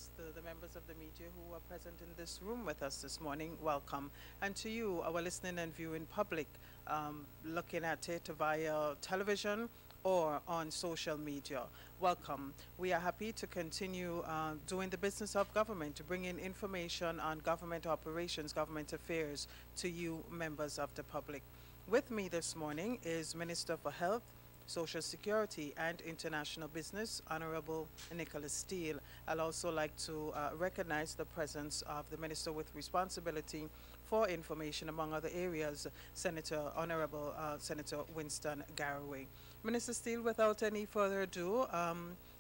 journalists, to the members of the media who are present in this room with us this morning, welcome. And to you, our listening and viewing public, looking at it via television or on social media, welcome. We are happy to continue doing the business of government, to bring in information on government operations, government affairs to you, members of the public. With me this morning is Minister for Health, Social Security and International Business, Honorable Nicholas Steele. I'd also like to recognize the presence of the Minister with responsibility for information, among other areas, Honorable Senator Winston Garraway. Minister Steele, without any further ado,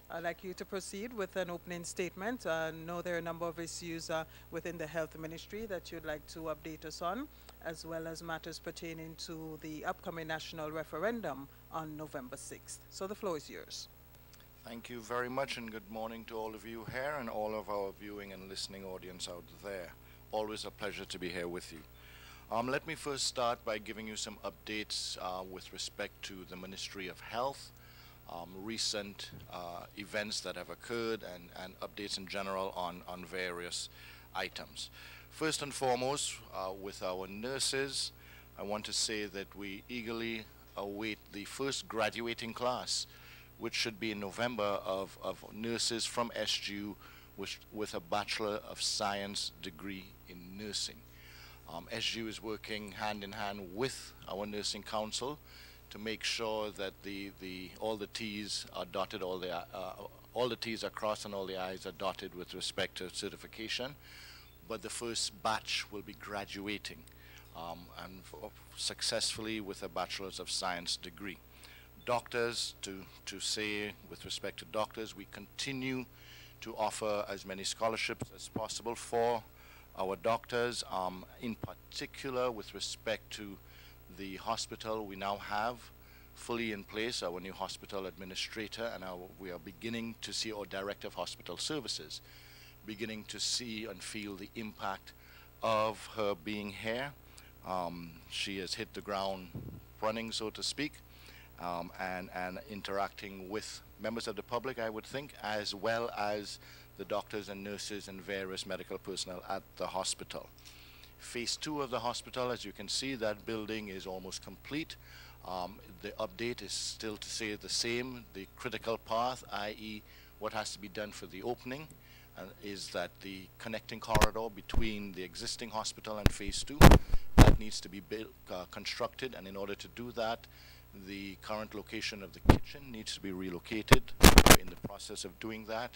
I'd like you to proceed with an opening statement. I know there are a number of issues within the health ministry that you'd like to update us on, as well as matters pertaining to the upcoming national referendum on November 6th. So the floor is yours. Thank you very much, and good morning to all of you here and all of our viewing and listening audience out there. Always a pleasure to be here with you. Let me first start by giving you some updates with respect to the Ministry of Health, recent events that have occurred, and updates in general on various items. First and foremost, with our nurses, I want to say that we eagerly await the first graduating class, which should be in November, of nurses from SGU with a Bachelor of Science degree in nursing. SGU is working hand in hand with our Nursing Council to make sure that all the T's are dotted, all the T's are crossed and all the I's are dotted with respect to certification. But the first batch will be graduating and successfully with a Bachelor's of Science degree. Doctors, to say with respect to doctors, we continue to offer as many scholarships as possible for our doctors, in particular with respect to the hospital. We now have fully in place our new hospital administrator, and we are beginning to see our director of hospital services beginning to see and feel the impact of her being here. She has hit the ground running, so to speak, and interacting with members of the public, I would think, as well as the doctors and nurses and various medical personnel at the hospital. Phase 2 of the hospital, as you can see, that building is almost complete. The update is still to say the same. The critical path, i.e. what has to be done for the opening, is that the connecting corridor between the existing hospital and phase 2, that needs to be built, constructed, and in order to do that, the current location of the kitchen needs to be relocated. We're in the process of doing that.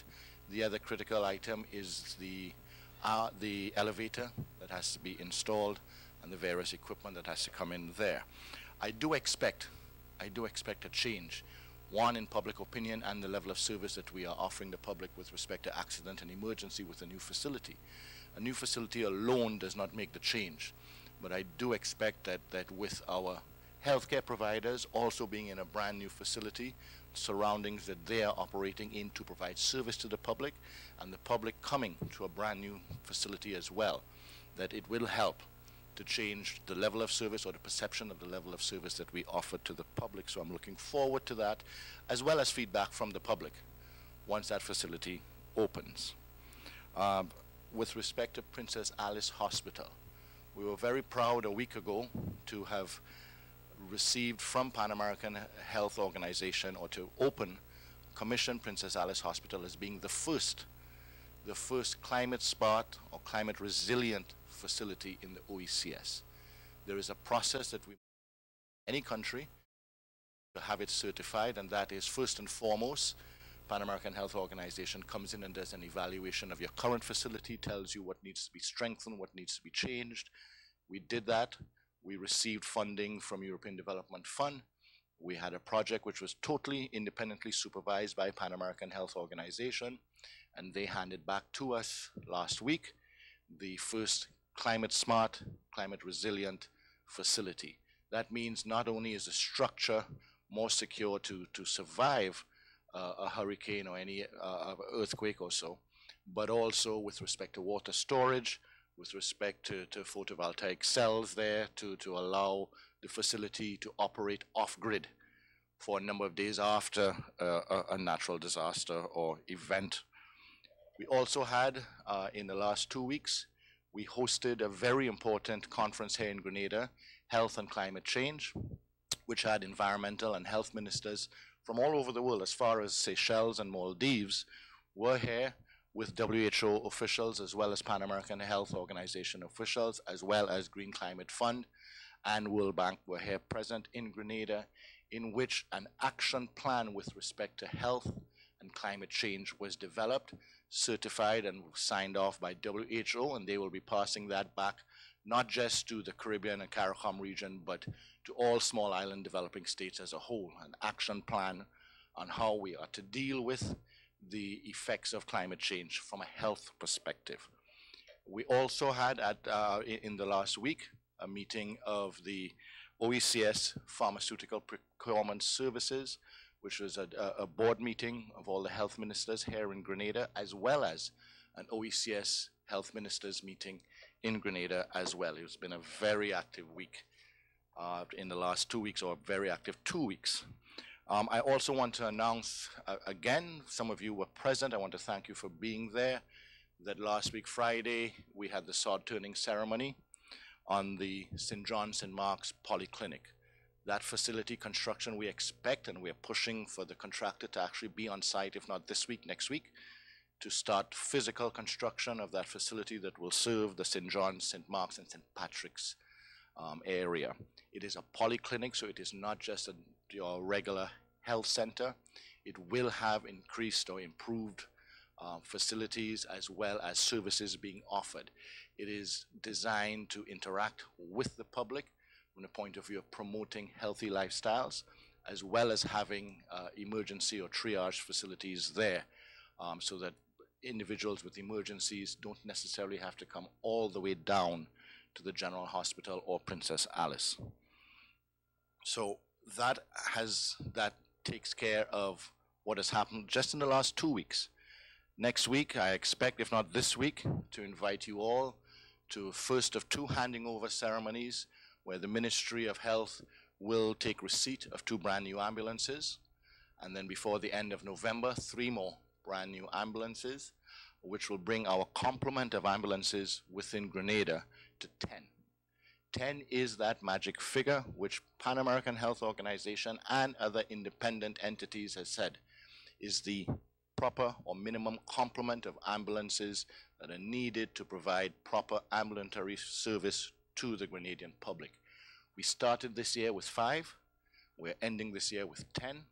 The other critical item is the elevator that has to be installed and the various equipment that has to come in there. I do expect a change, one, in public opinion and the level of service that we are offering the public with respect to accident and emergency with a new facility. A new facility alone does not make the change, but I do expect that with our healthcare providers also being in a brand new facility, surroundings that they are operating in to provide service to the public, and the public coming to a brand new facility as well, that it will help to change the level of service or the perception of the level of service that we offer to the public. So I'm looking forward to that, as well as feedback from the public once that facility opens. With respect to Princess Alice Hospital, we were very proud a week ago to have received from Pan American Health Organization, or to commission Princess Alice Hospital as being the first climate smart or climate resilient facility in the OECS. There is a process that we, any country, to have it certified, and that is first and foremost, Pan American Health Organization comes in and does an evaluation of your current facility, tells you what needs to be strengthened, what needs to be changed. We did that. We received funding from European Development Fund. We had a project which was totally independently supervised by Pan American Health Organization, and they handed back to us last week the first climate smart, climate resilient facility. That means not only is the structure more secure to survive a hurricane or any earthquake or so, but also with respect to water storage, with respect to photovoltaic cells there to allow the facility to operate off-grid for a number of days after a natural disaster or event. We also had, in the last 2 weeks, we hosted a very important conference here in Grenada, Health and Climate Change, which had environmental and health ministers from all over the world, as far as Seychelles and Maldives, were here with WHO officials, as well as Pan American Health Organization officials, as well as Green Climate Fund and World Bank were here present in Grenada, in which an action plan with respect to health and climate change was developed, certified, and signed off by WHO, and they will be passing that back not just to the Caribbean and CARICOM region, but to all small island developing states as a whole, an action plan on how we are to deal with the effects of climate change from a health perspective. We also had, in the last week, a meeting of the OECS Pharmaceutical Procurement Services, which was a board meeting of all the health ministers here in Grenada, as well as an OECS health ministers meeting in Grenada as well. It's been a very active week in the last 2 weeks, or a very active 2 weeks. I also want to announce, again, some of you were present. I want to thank you for being there, that last week, Friday, we had the sod turning ceremony on the St. John St. Mark's Polyclinic. That facility construction we expect, and we're pushing for the contractor to actually be on site, if not this week, next week, to start physical construction of that facility that will serve the St. John, St. Mark's, and St. Patrick's area. It is a polyclinic, so it is not just your regular health center. It will have increased or improved facilities, as well as services being offered. It is designed to interact with the public from the point of view of promoting healthy lifestyles, as well as having emergency or triage facilities there, so that individuals with emergencies don't necessarily have to come all the way down to the General Hospital or Princess Alice. So that takes care of what has happened just in the last 2 weeks. Next week, I expect, if not this week, to invite you all to a first of 2 handing over ceremonies, where the Ministry of Health will take receipt of 2 brand new ambulances, and then before the end of November, 3 more brand new ambulances, which will bring our complement of ambulances within Grenada to 10. 10 is that magic figure which Pan American Health Organization and other independent entities has said is the proper or minimum complement of ambulances that are needed to provide proper ambulatory service to the Grenadian public. We started this year with 5, we're ending this year with 10,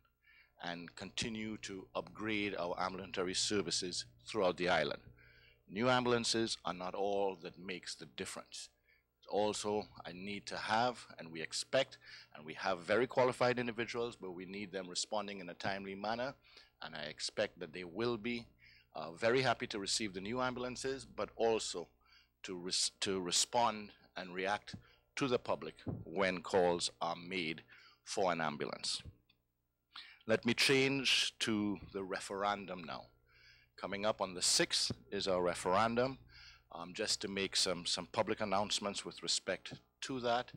and continue to upgrade our ambulatory services throughout the island. New ambulances are not all that makes the difference. It's also a need to have, and we expect, and we have very qualified individuals, but we need them responding in a timely manner, and I expect that they will be very happy to receive the new ambulances, but also to respond and react to the public when calls are made for an ambulance. Let me change to the referendum now. Coming up on the 6th is our referendum. Just to make some public announcements with respect to that.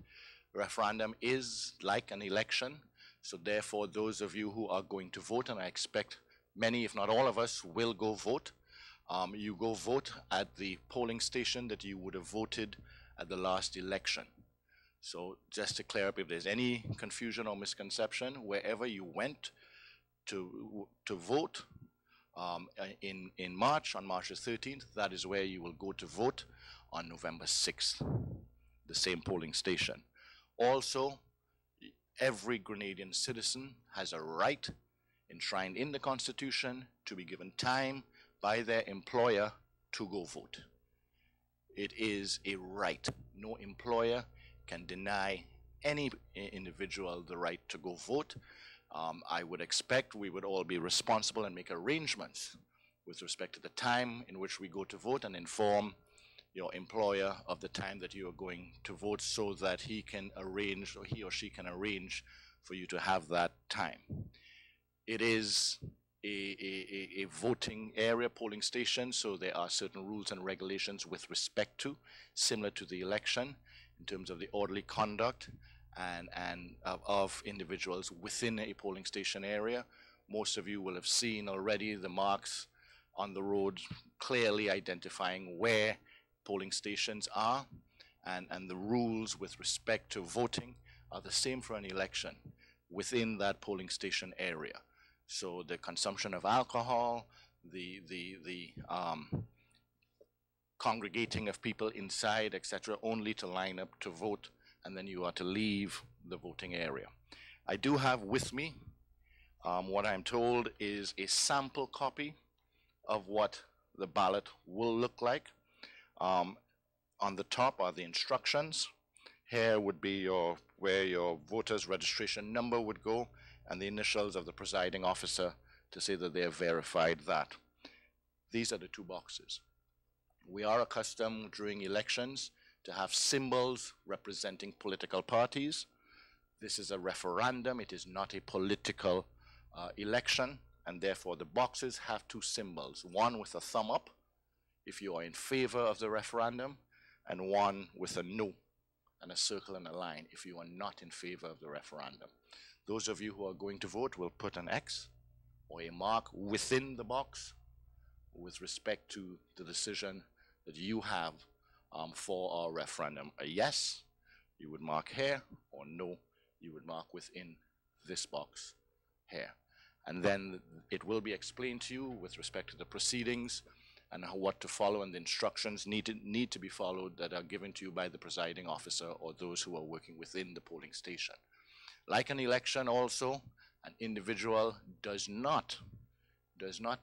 Referendum is like an election, so therefore those of you who are going to vote, and I expect many, if not all of us, will go vote. You go vote at the polling station that you would have voted at the last election. So just to clear up if there's any confusion or misconception, wherever you went to vote in March, on March the 13th, that is where you will go to vote on November 6th, the same polling station. Also, every Grenadian citizen has a right enshrined in the Constitution to be given time by their employer to go vote. It is a right. No employer can deny any individual the right to go vote. I would expect we would all be responsible and make arrangements with respect to the time in which we go to vote, and inform your employer of the time that you are going to vote, so that he can arrange, or he or she can arrange for you to have that time. It is a voting area, polling station, so there are certain rules and regulations with respect to, similar to the election, in terms of the orderly conduct and of individuals within a polling station area. Most of you will have seen already the marks on the roads, clearly identifying where polling stations are, and the rules with respect to voting are the same for an election within that polling station area. So the consumption of alcohol, the congregating of people inside, etc., only to line up to vote, and then you are to leave the voting area. I do have with me what I'm told is a sample copy of what the ballot will look like. On the top are the instructions. Here would be where your voter's registration number would go, and the initials of the presiding officer to say that they have verified that. These are the two boxes. We are accustomed during elections to have symbols representing political parties. This is a referendum. It is not a political election, and therefore the boxes have two symbols, one with a thumb up if you are in favor of the referendum, and one with a no and a circle and a line if you are not in favor of the referendum. Those of you who are going to vote will put an X or a mark within the box with respect to the decision that you have for our referendum. A yes, you would mark here, or no, you would mark within this box here. And then it will be explained to you with respect to the proceedings and what to follow, and the instructions need to be followed that are given to you by the presiding officer or those who are working within the polling station. Like an election also, an individual does not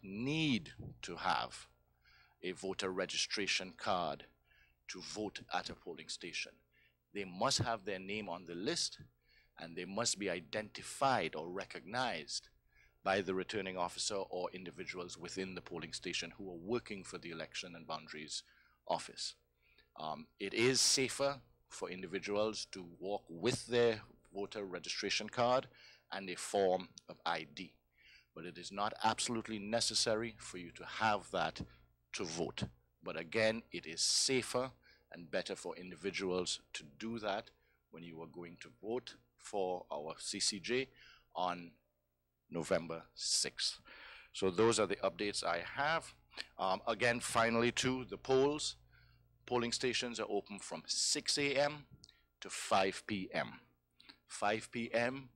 need to have a voter registration card to vote at a polling station. They must have their name on the list, and they must be identified or recognized by the returning officer or individuals within the polling station who are working for the Election and Boundaries Office. It is safer for individuals to walk with their voter registration card and a form of ID, but it is not absolutely necessary for you to have that to vote. But again, it is safer and better for individuals to do that when you are going to vote for our CCJ on November 6th. So those are the updates I have. Again, finally, too, the polls. Polling stations are open from 6 a.m. to 5 p.m. 5 p.m.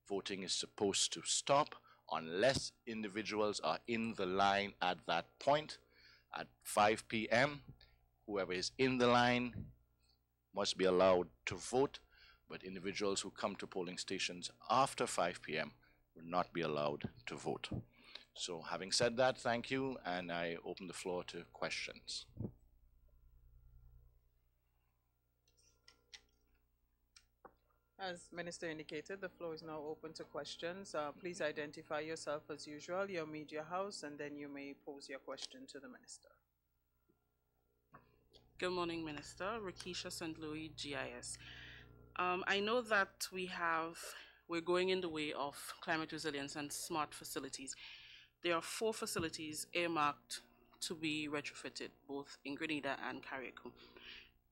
voting is supposed to stop unless individuals are in the line at that point. At 5 p.m., whoever is in the line must be allowed to vote, but individuals who come to polling stations after 5 p.m. will not be allowed to vote. So having said that, thank you, and I open the floor to questions. As Minister indicated, the floor is now open to questions. Please identify yourself as usual, your media house, and then you may pose your question to the Minister. Good morning, Minister. Rakisha St. Louis, GIS. I know that we're going in the way of climate resilience and smart facilities. There are 4 facilities earmarked to be retrofitted, both in Grenada and Carriacou.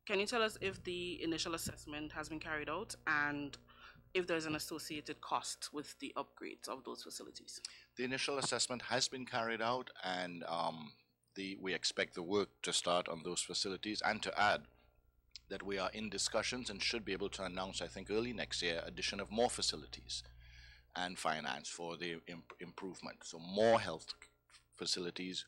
Can you tell us if the initial assessment has been carried out and if there's an associated cost with the upgrades of those facilities? The initial assessment has been carried out, and we expect the work to start on those facilities, and to add that we are in discussions and should be able to announce, I think, early next year, addition of more facilities and finance for the improvement. So more health facilities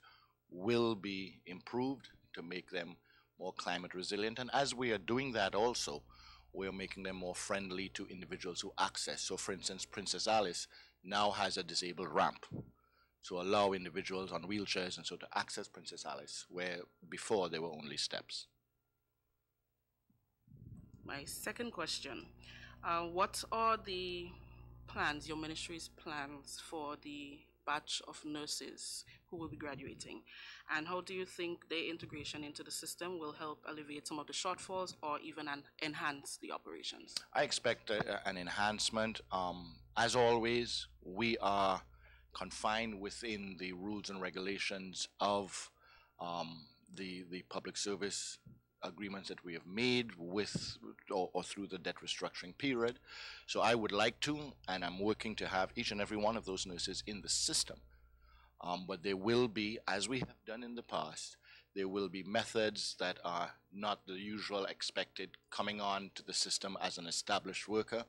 will be improved to make them more climate resilient. And as we are doing that also, we are making them more friendly to individuals who access. So for instance, Princess Alice now has a disabled ramp to allow individuals on wheelchairs and so to access Princess Alice, where before there were only steps. My second question, what are the plans, your ministry's plans for the batch of nurses who will be graduating? And how do you think their integration into the system will help alleviate some of the shortfalls or even enhance the operations? I expect an enhancement. As always, we are confined within the rules and regulations of the public service agreements that we have made with or through the debt restructuring period. So I would like to, and I'm working to have each and every one of those nurses in the system But there will be, as we have done in the past, there will be methods that are not the usual expected coming on to the system as an established worker,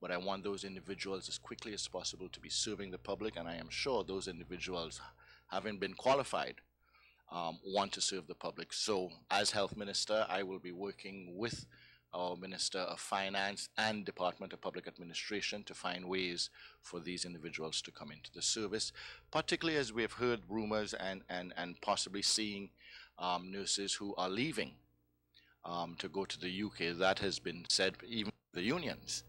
but I want those individuals as quickly as possible to be serving the public, and I am sure those individuals, having been qualified, want to serve the public. So as health minister, I will be working with our Minister of Finance and Department of Public Administration to find ways for these individuals to come into the service, particularly as we have heard rumors and possibly seeing nurses who are leaving to go to the UK. That has been said even the unions.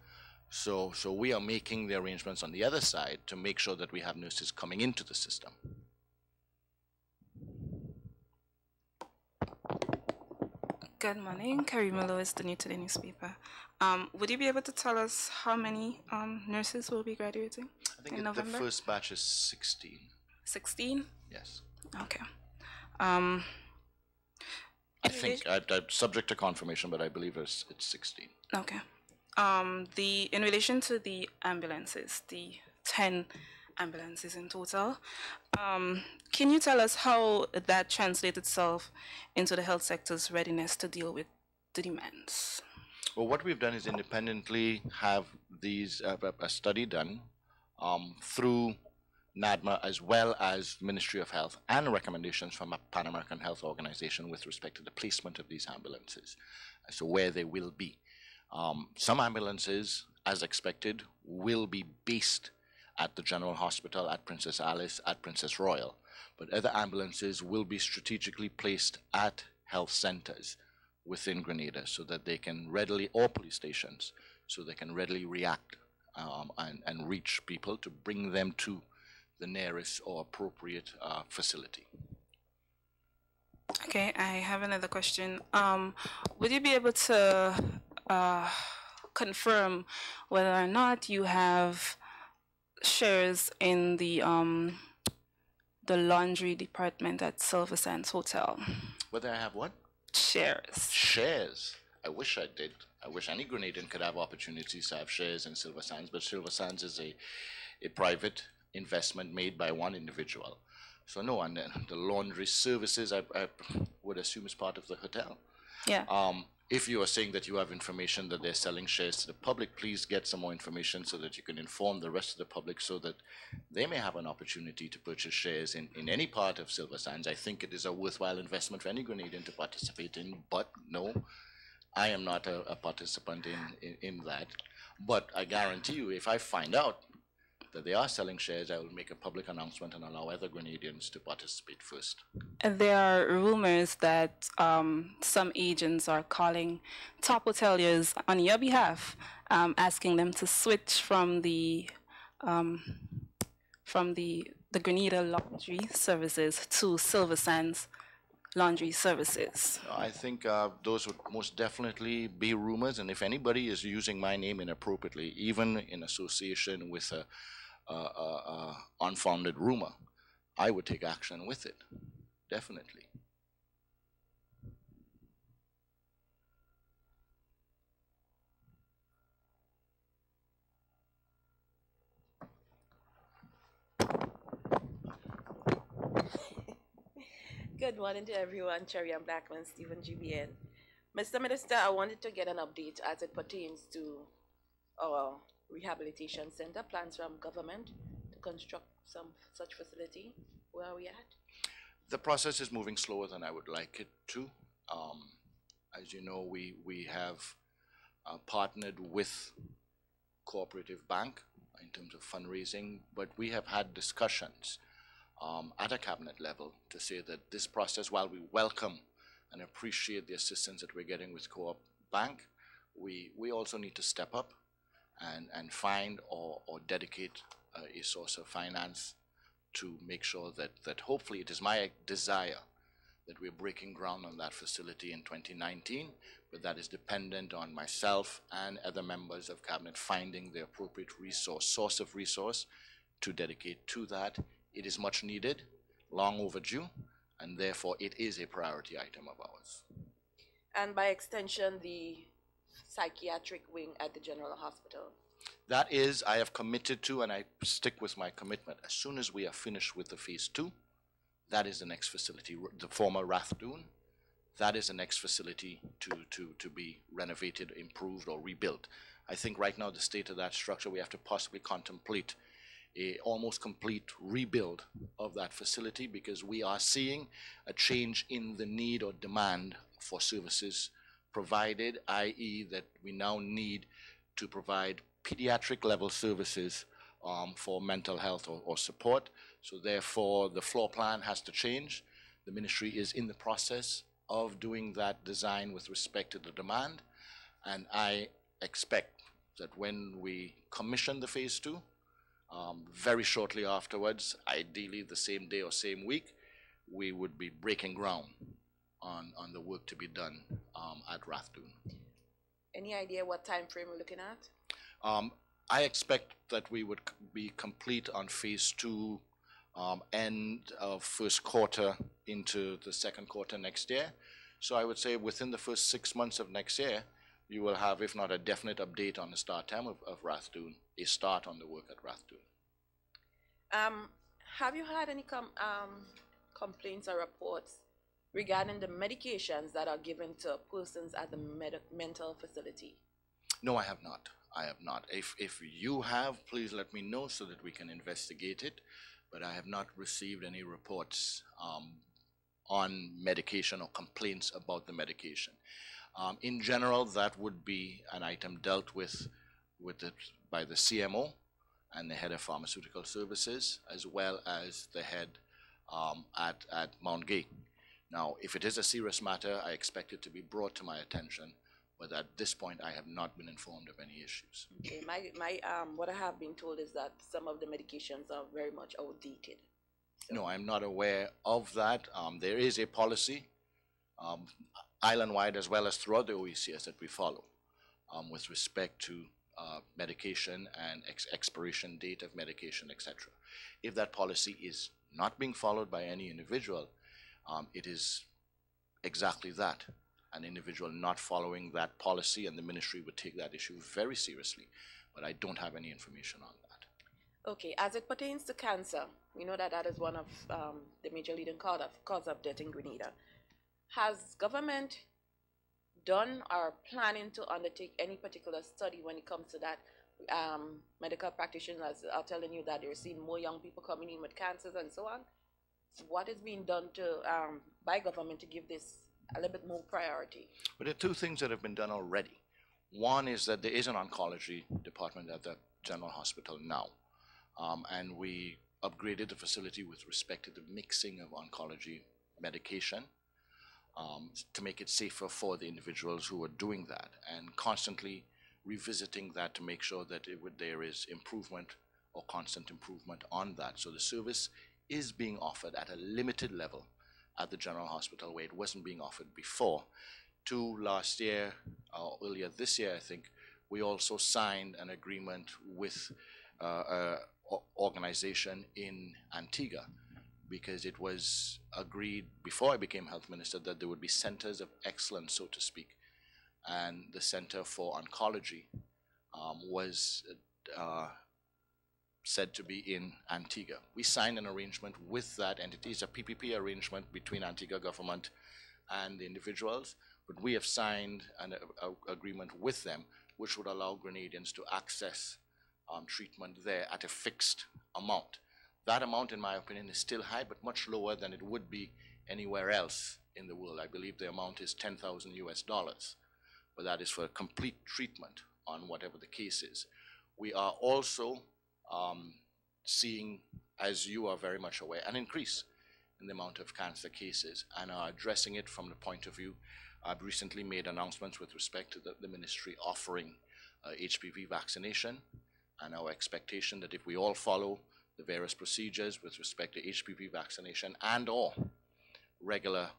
So we are making the arrangements on the other side to make sure that we have nurses coming into the system. Good morning, Karima Lewis, the New Today newspaper. Would you be able to tell us how many nurses will be graduating in November? The first batch is 16. 16? Yes. Okay. I think, I'm subject to confirmation, but I believe it's 16. Okay. In relation to the ambulances, the 10 ambulances in total, can you tell us how that translates itself into the health sector's readiness to deal with the demands? Well, what we've done is independently have these a study done through NADMA as well as Ministry of Health and recommendations from a Pan American Health Organization with respect to the placement of these ambulances, so where they will be. Some ambulances, as expected, will be based at the General Hospital, at Princess Alice, at Princess Royal, but other ambulances will be strategically placed at health centers within Grenada so that they can readily, or police stations, so they can readily react and reach people to bring them to the nearest or appropriate facility. Okay, I have another question. Would you be able to confirm whether or not you have shares in the laundry department at Silver Sands Hotel? Whether I have what? Shares. Shares? I wish I did. I wish any Grenadian could have opportunities to have shares in Silver Sands, but Silver Sands is a private investment made by one individual. So no, and the laundry services, I would assume is part of the hotel. Yeah. If you are saying that you have information that they're selling shares to the public, please get some more information so that you can inform the rest of the public so that they may have an opportunity to purchase shares in any part of Silver Sands. I think it is a worthwhile investment for any Grenadian to participate in, but no, I am not a participant in that. But I guarantee you, if I find out that they are selling shares, I will make a public announcement and allow other Grenadians to participate first. And there are rumors that some agents are calling top hoteliers on your behalf, asking them to switch from the Grenada laundry services to Silver Sands laundry services. I think those would most definitely be rumors, and if anybody is using my name inappropriately, even in association with a unfounded rumor, I would take action with it, definitely. Good morning to everyone. Cherry and Blackman, Stephen GBN. Mr. Minister, I wanted to get an update as it pertains to our rehabilitation center plans from government to construct some such facility. Where are we at? The process is moving slower than I would like it to. As you know, we have partnered with Cooperative Bank in terms of fundraising, but we have had discussions at a cabinet level to say that this process, while we welcome and appreciate the assistance that we're getting with Co-op Bank, we also need to step up and find or dedicate a source of finance to make sure that hopefully, it is my desire that we're breaking ground on that facility in 2019, but that is dependent on myself and other members of cabinet finding the appropriate source of resource to dedicate to that. It is much needed, long overdue, and therefore it is a priority item of ours. And by extension, the psychiatric wing at the General Hospital? That is, I have committed to, and I stick with my commitment. As soon as we are finished with the phase 2, that is the next facility, the former Rathdoon. That is the next facility to be renovated, improved, or rebuilt. I think right now the state of that structure, we have to possibly contemplate a almost complete rebuild of that facility, because we are seeing a change in the need or demand for services provided, i.e. that we now need to provide pediatric level services for mental health or support. So therefore the floor plan has to change. The ministry is in the process of doing that design with respect to the demand, and I expect that when we commission the phase 2, very shortly afterwards, ideally the same day or same week, we would be breaking ground on the work to be done at Rathdoon. Any idea what time frame we're looking at? I expect that we would be complete on phase 2 end of first quarter into the second quarter next year. So I would say within the first 6 months of next year, you will have, if not a definite update on the start time of Rathdoon, a start on the work at Rathdoon. Have you had any complaints or reports regarding the medications that are given to persons at the mental facility? No, I have not. I have not. If you have, please let me know so that we can investigate it. But I have not received any reports on medication or complaints about the medication. In general, that would be an item dealt with it by the CMO and the head of pharmaceutical services, as well as the head at Mount Gay. Now, if it is a serious matter, I expect it to be brought to my attention, but at this point, I have not been informed of any issues. Okay, what I have been told is that some of the medications are very much outdated. So. No, I'm not aware of that. There is a policy, island-wide as well as throughout the OECS, that we follow with respect to medication and expiration date of medication, etc. If that policy is not being followed by any individual, it is exactly that, an individual not following that policy, and the ministry would take that issue very seriously. But I don't have any information on that. Okay, as it pertains to cancer, we know that that is one of the major leading cause of death in Grenada. Has government done or planning to undertake any particular study when it comes to that? Medical practitioners are telling you that they're seeing more young people coming in with cancers and so on. So what is being done by government to give this a little bit more priority? But there are two things that have been done already. One is that there is an oncology department at the General Hospital now, and we upgraded the facility with respect to the mixing of oncology medication to make it safer for the individuals who are doing that, and constantly revisiting that to make sure that there is improvement or constant improvement on that. So the service is being offered at a limited level at the General Hospital, where it wasn't being offered before. Last year, or earlier this year, I think, we also signed an agreement with an organization in Antigua, because it was agreed before I became health minister that there would be centers of excellence, so to speak. And the Center for Oncology was said to be in Antigua. We signed an arrangement with that entity. It's a PPP arrangement between Antigua government and the individuals, but we have signed an agreement with them which would allow Grenadians to access treatment there at a fixed amount. That amount, in my opinion, is still high, but much lower than it would be anywhere else in the world. I believe the amount is $10,000 US, but that is for a complete treatment on whatever the case is. We are also seeing, as you are very much aware, an increase in the amount of cancer cases, and are addressing it from the point of view. I've recently made announcements with respect to the ministry offering HPV vaccination, and our expectation that if we all follow the various procedures with respect to HPV vaccination and or regular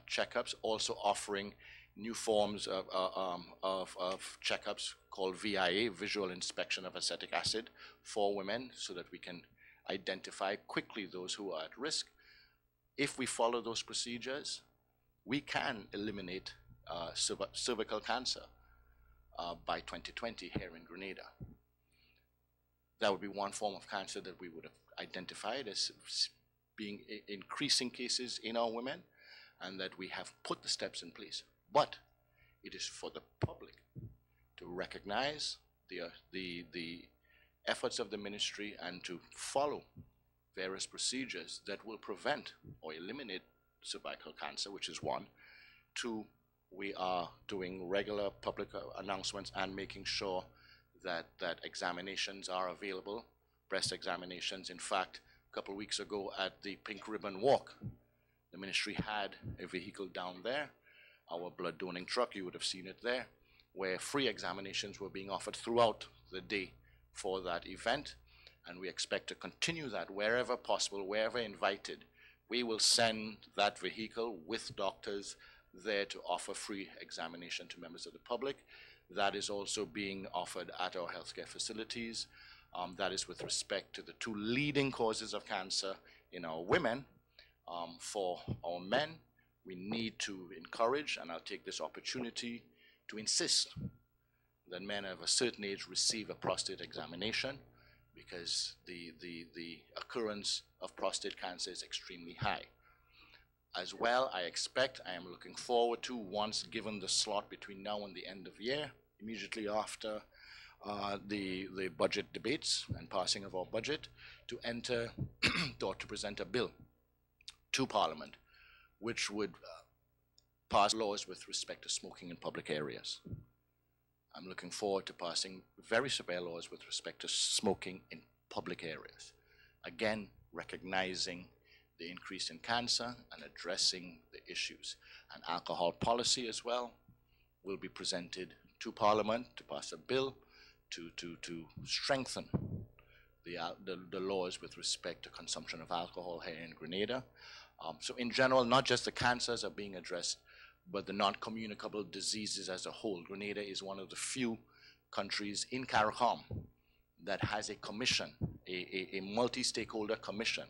checkups, also offering new forms of checkups called VIA, visual inspection of acetic acid, for women, so that we can identify quickly those who are at risk. If we follow those procedures, we can eliminate cervical cancer by 2020 here in Grenada. That would be one form of cancer that we would have identified as being increasing cases in our women, and that we have put the steps in place. But it is for the public to recognize the efforts of the ministry and to follow various procedures that will prevent or eliminate cervical cancer, which is one. Two, we are doing regular public announcements and making sure that examinations are available, breast examinations. In fact, a couple of weeks ago at the Pink Ribbon Walk, the ministry had a vehicle down there, our blood donating truck, you would have seen it there, where free examinations were being offered throughout the day for that event. And we expect to continue that wherever possible, wherever invited. We will send that vehicle with doctors there to offer free examination to members of the public. That is also being offered at our healthcare facilities. That is with respect to the two leading causes of cancer in our women. For our men, we need to encourage, and I'll take this opportunity to insist that men of a certain age receive a prostate examination, because the occurrence of prostate cancer is extremely high. As well, I am looking forward to, once given the slot between now and the end of year, immediately after the budget debates and passing of our budget, to enter or to present a bill to Parliament which would pass laws with respect to smoking in public areas. I'm looking forward to passing very severe laws with respect to smoking in public areas. Again, recognizing the increase in cancer and addressing the issues. And alcohol policy as well will be presented to Parliament to pass a bill to strengthen the laws with respect to consumption of alcohol here in Grenada. So in general, not just the cancers are being addressed, but the non-communicable diseases as a whole. Grenada is one of the few countries in CARICOM that has a commission, a multi-stakeholder commission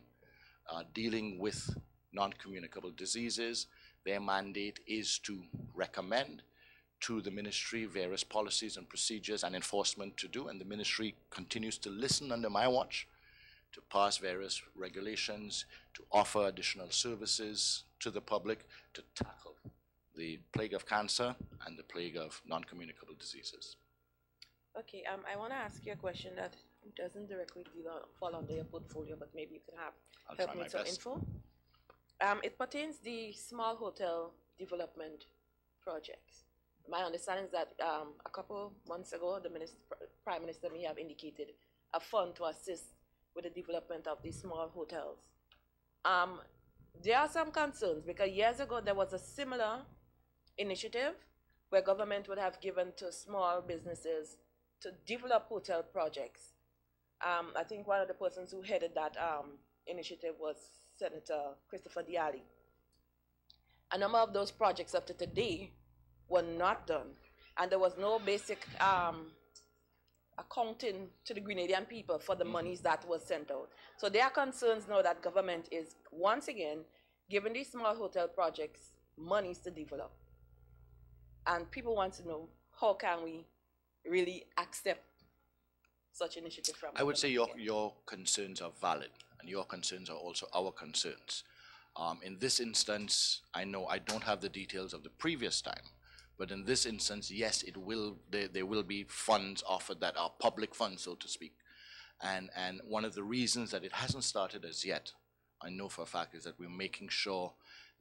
dealing with non-communicable diseases. Their mandate is to recommend to the ministry various policies and procedures and enforcement to do, and the ministry continues to listen under my watch to pass various regulations, to offer additional services to the public to tackle the plague of cancer and the plague of non-communicable diseases. Okay, I want to ask you a question that doesn't directly fall under your portfolio, but maybe you can help me with some info. It pertains the small hotel development projects. My understanding is that a couple months ago, the Prime Minister may have indicated a fund to assist with the development of these small hotels. There are some concerns because years ago there was a similar initiative where government would have given to small businesses to develop hotel projects. I think one of the persons who headed that initiative was Senator Christopher Diali. A number of those projects up to today were not done, and there was no basic accounting to the Grenadian people for the monies that was sent out. So there are concerns now that government is once again giving these small hotel projects monies to develop. And people want to know, how can we really accept such initiative from I would say your concerns are valid, and your concerns are also our concerns. In this instance, I know I don't have the details of the previous time, but in this instance, yes, there will be funds offered that are public funds, so to speak. And one of the reasons that it hasn't started as yet, I know for a fact, is that we're making sure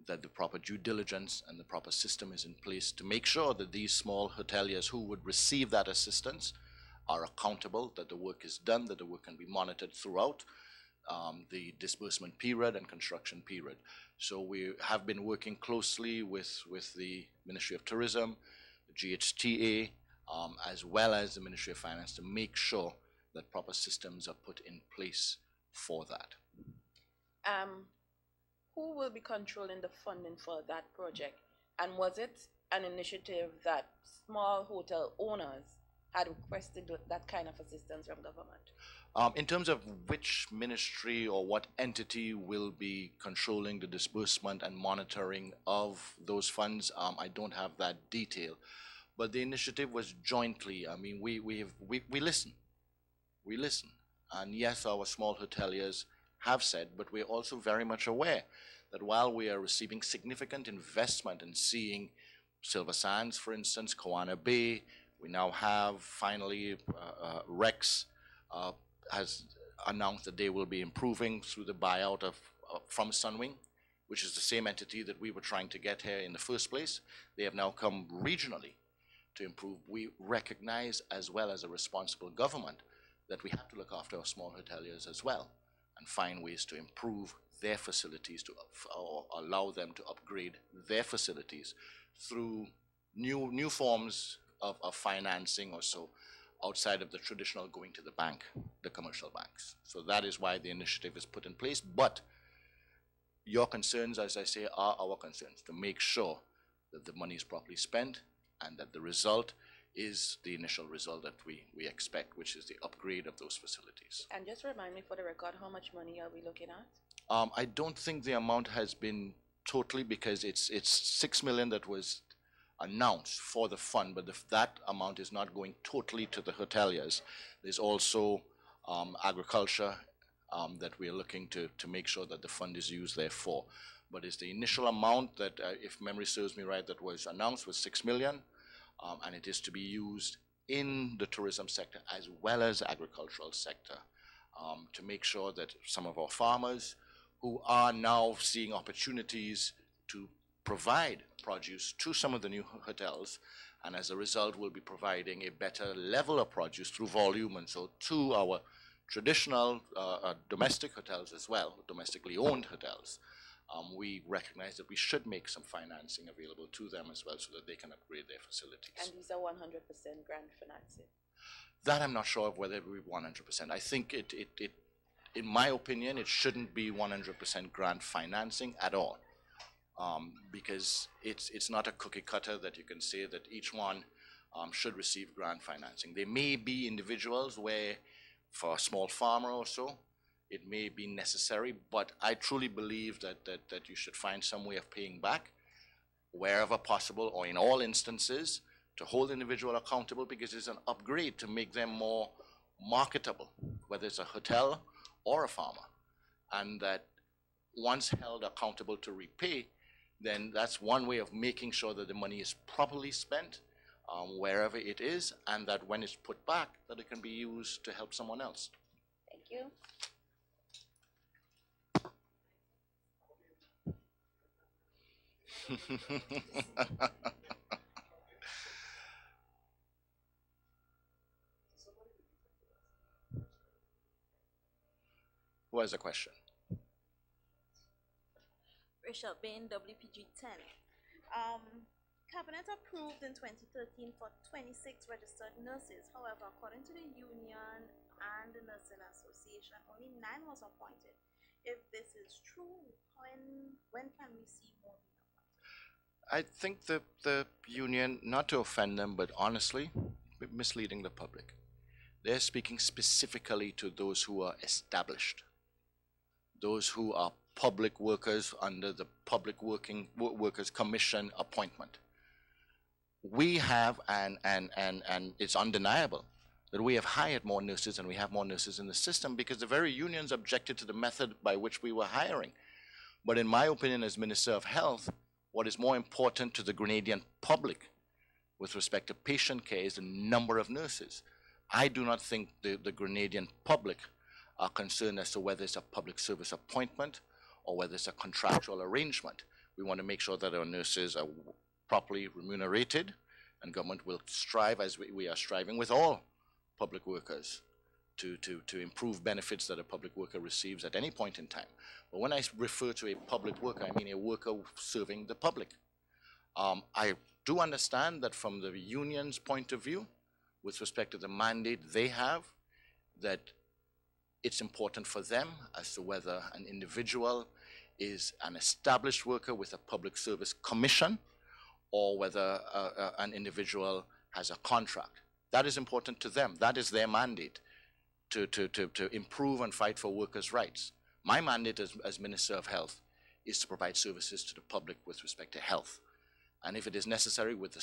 that the proper due diligence and the proper system is in place to make sure that these small hoteliers who would receive that assistance are accountable, that the work is done, that the work can be monitored throughout the disbursement period and construction period. So we have been working closely with the Ministry of Tourism, the GHTA, as well as the Ministry of Finance to make sure that proper systems are put in place for that. Who will be controlling the funding for that project? And was it an initiative that small hotel owners had requested that kind of assistance from government? In terms of which ministry or what entity will be controlling the disbursement and monitoring of those funds, I don't have that detail. But the initiative was jointly. I mean, we listen. We listen. And yes, our small hoteliers have said, but we're also very much aware that while we are receiving significant investment in seeing Silver Sands, for instance, Koana Bay, we now have finally Rex has announced that they will be improving through the buyout of from Sunwing, which is the same entity that we were trying to get here in the first place. They have now come regionally to improve. We recognize, as well as a responsible government, that we have to look after our small hoteliers as well and find ways to improve their facilities, or allow them to upgrade their facilities through new forms of financing or so, outside of the traditional going to the bank, the commercial banks. So that is why the initiative is put in place. But your concerns, as I say, are our concerns, to make sure that the money is properly spent and that the result is the initial result that we expect, which is the upgrade of those facilities. And just remind me for the record, how much money are we looking at? I don't think the amount has been totally, because it's 6 million that was announced for the fund, but that amount is not going totally to the hoteliers. There's also agriculture that we are looking to make sure that the fund is used there for. But it's the initial amount that, if memory serves me right, that was announced was 6 million, and it is to be used in the tourism sector as well as agricultural sector, to make sure that some of our farmers who are now seeing opportunities to provide produce to some of the new hotels, and as a result will be providing a better level of produce through volume, and so to our traditional domestic hotels as well, domestically owned hotels. We recognize that we should make some financing available to them as well, so that they can upgrade their facilities. And these are 100% grant financing? That I'm not sure of whether it will be 100%. I think in my opinion, it shouldn't be 100% grant financing at all. Because it's not a cookie cutter that you can say that each one should receive grant financing. There may be individuals where, for a small farmer or so, it may be necessary, but I truly believe that you should find some way of paying back wherever possible, or in all instances, to hold the individual accountable, because it's an upgrade to make them more marketable, whether it's a hotel or a farmer. And that once held accountable to repay, then that's one way of making sure that the money is properly spent wherever it is, and that when it's put back, that it can be used to help someone else. Thank you. Who has a question? Rachel Bain, WPG 10. Cabinet approved in 2013 for 26 registered nurses. However, according to the union and the Nursing Association, only 9 was appointed. If this is true, when can we see more being appointed? I think the union, not to offend them, but honestly, misleading the public. They're speaking specifically to those who are established, those who are public workers under the Public Workers Commission appointment. We have, and it's undeniable, that we have hired more nurses and we have more nurses in the system, because the very unions objected to the method by which we were hiring. But in my opinion, as Minister of Health, what is more important to the Grenadian public with respect to patient care is the number of nurses. I do not think the Grenadian public are concerned as to whether it's a public service appointment or whether it's a contractual arrangement. We want to make sure that our nurses are properly remunerated, and government will strive, as we are striving with all public workers, to improve benefits that a public worker receives at any point in time. But when I refer to a public worker, I mean a worker serving the public. I do understand that from the union's point of view, with respect to the mandate they have, that it's important for them as to whether an individual is an established worker with a public service commission, or whether an individual has a contract. That is important to them. That is their mandate, to improve and fight for workers' rights. My mandate as Minister of Health is to provide services to the public with respect to health. And if it is necessary with the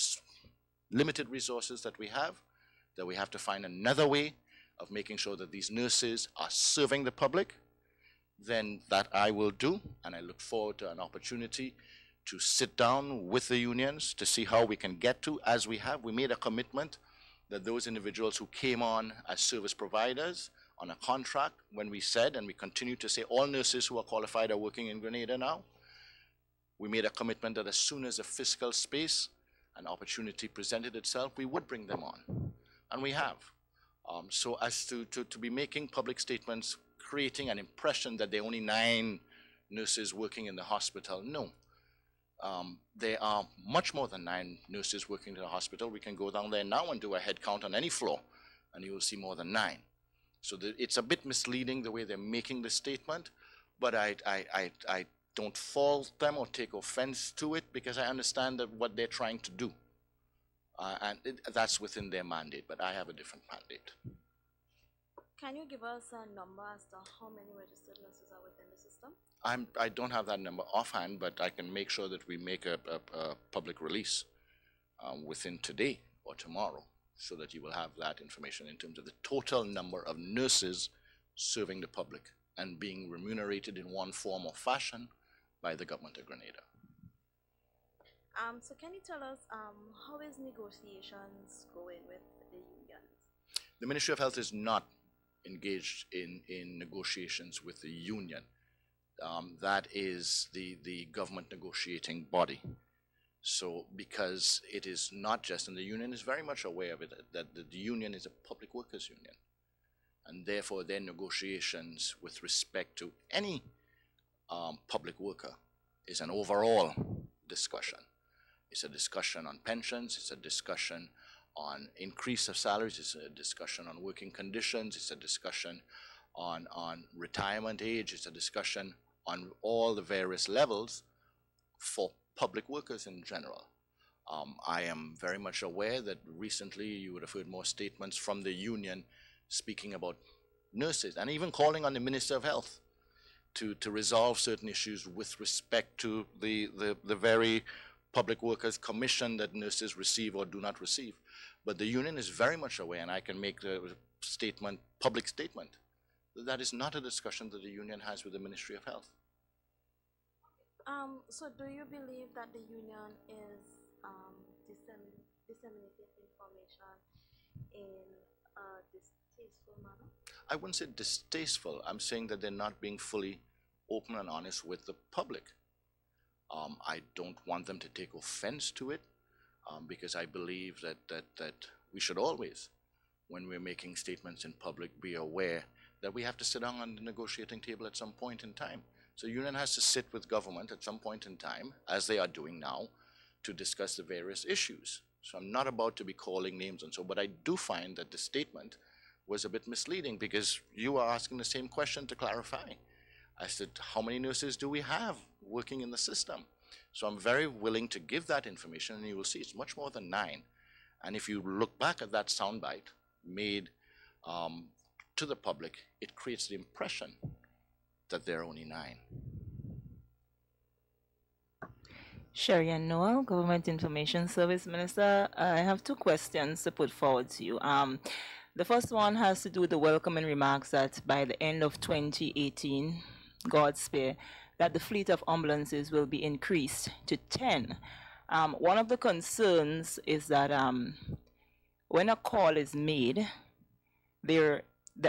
limited resources that we have, that we have to find another way of making sure that these nurses are serving the public, then that I will do, and I look forward to an opportunity to sit down with the unions to see how we can get to, as we have. We made a commitment that those individuals who came on as service providers on a contract, when we said, and we continue to say, all nurses who are qualified are working in Grenada now, we made a commitment that as soon as a fiscal space, an opportunity presented itself, we would bring them on, and we have. So as to be making public statements, creating an impression that there are only 9 nurses working in the hospital, no. There are much more than 9 nurses working in the hospital. We can go down there now and do a head count on any floor, and you will see more than 9. So it's a bit misleading the way they're making the statement, but I don't fault them or take offense to it, because I understand that what they're trying to do. And that's within their mandate, but I have a different mandate. Can you give us a number as to how many registered nurses are within the system? I don't have that number offhand, but I can make sure that we make a public release within today or tomorrow, so that you will have that information in terms of the total number of nurses serving the public and being remunerated in one form or fashion by the government of Grenada. So can you tell us how is negotiations going with the unions? The Ministry of Health is not engaged in negotiations with the union. That is the government negotiating body. So because it is not just, and the union is very much aware of it, that the union is a public workers union, and therefore their negotiations with respect to any public worker is an overall discussion. It's a discussion on pensions, it's a discussion on increase of salaries, it's a discussion on working conditions, it's a discussion on retirement age, it's a discussion on all the various levels for public workers in general. I am very much aware that recently you would have heard more statements from the union speaking about nurses, and even calling on the Minister of Health to resolve certain issues with respect to the very public workers commission that nurses receive or do not receive. But the union is very much aware, and I can make the statement, public statement, that is not a discussion that the union has with the Ministry of Health. So do you believe that the union is disseminating information in a distasteful manner? I wouldn't say distasteful. I'm saying that they're not being fully open and honest with the public. I don't want them to take offense to it, because I believe that we should always, when we're making statements in public, be aware that we have to sit down on the negotiating table at some point in time. So the union has to sit with government at some point in time, as they are doing now, to discuss the various issues. So I'm not about to be calling names and so, but I do find that the statement was a bit misleading, because you are asking the same question to clarify. I said, how many nurses do we have working in the system? So I'm very willing to give that information, and you will see it's much more than 9. And if you look back at that soundbite made to the public, it creates the impression that there are only 9. Sherry and Noel, Government Information Service Minister. I have 2 questions to put forward to you. The first one has to do with the welcoming remarks that by the end of 2018, God spare, that the fleet of ambulances will be increased to 10. One of the concerns is that when a call is made, the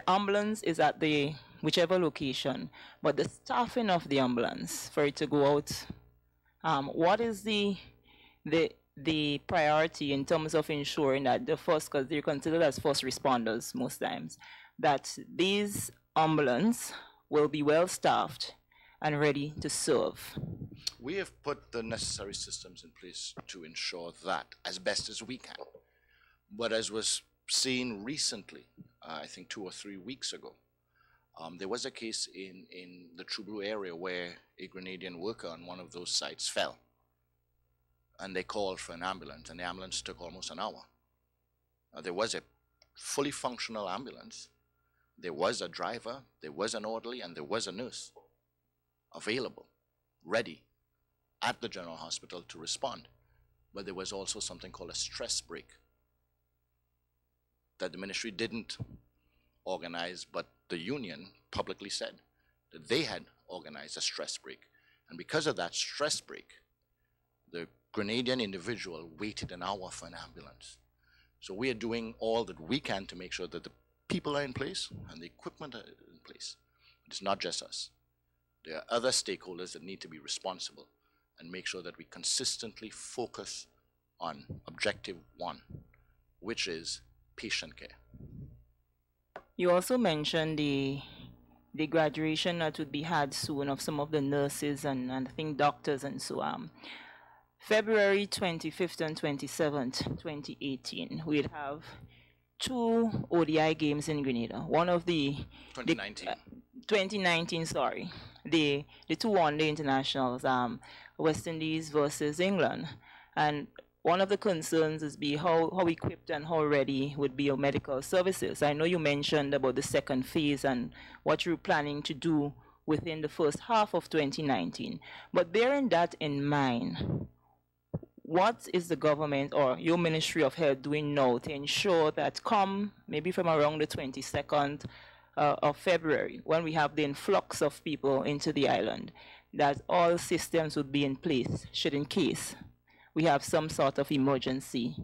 ambulance is at the whichever location, but the staffing of the ambulance for it to go out, what is the priority in terms of ensuring that the first, because they're considered as first responders most times, that these ambulance will be well staffed and ready to serve? We have put the necessary systems in place to ensure that as best as we can. But as was seen recently, I think 2 or 3 weeks ago, there was a case in the Trubru area where a Grenadian worker on one of those sites fell. And they called for an ambulance, and the ambulance took almost an hour. There was a fully functional ambulance. There was a driver, there was an orderly, and there was a nurse available, ready, at the general hospital to respond. but there was also something called a stress break that the ministry didn't organize, but the union publicly said that they had organized a stress break. And because of that stress break, the Grenadian individual waited an hour for an ambulance. So we are doing all that we can to make sure that the people are in place and the equipment are in place. But it's not just us. There are other stakeholders that need to be responsible and make sure that we consistently focus on objective one, which is patient care. You also mentioned the graduation that would be had soon of some of the nurses and I think doctors and so on. February 25th and 27th, 2018, we'd have 2 ODI games in Grenada. One of the 2019. 2019, sorry. The 2 one-day internationals, West Indies versus England. And one of the concerns is how equipped and how ready would be your medical services. I know you mentioned about the second phase and what you're planning to do within the first half of 2019. But bearing that in mind, what is the government or your Ministry of Health doing now to ensure that come maybe from around the 22nd of February, when we have the influx of people into the island, that all systems would be in place should in case we have some sort of emergency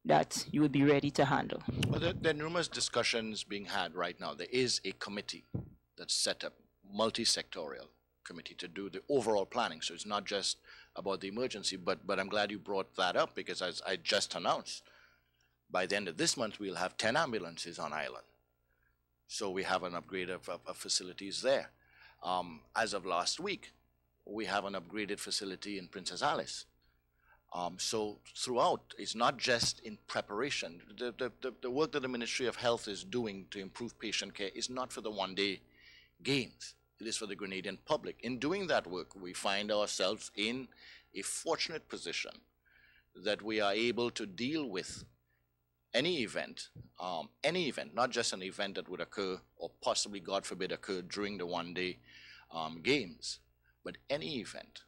that you would be ready to handle? Well, there are numerous discussions being had right now. There is a committee that's set up, multi-sectorial committee, to do the overall planning. So it's not just about the emergency, but I'm glad you brought that up, because as I just announced, by the end of this month, we'll have 10 ambulances on island. So we have an upgrade of facilities there. As of last week, we have an upgraded facility in Princess Alice. So throughout, it's not just in preparation. The work that the Ministry of Health is doing to improve patient care is not for the one-day games. It is for the Grenadian public. In doing that work, we find ourselves in a fortunate position that we are able to deal with any event, not just an event that would occur or possibly, God forbid, occur during the one-day games, but any event.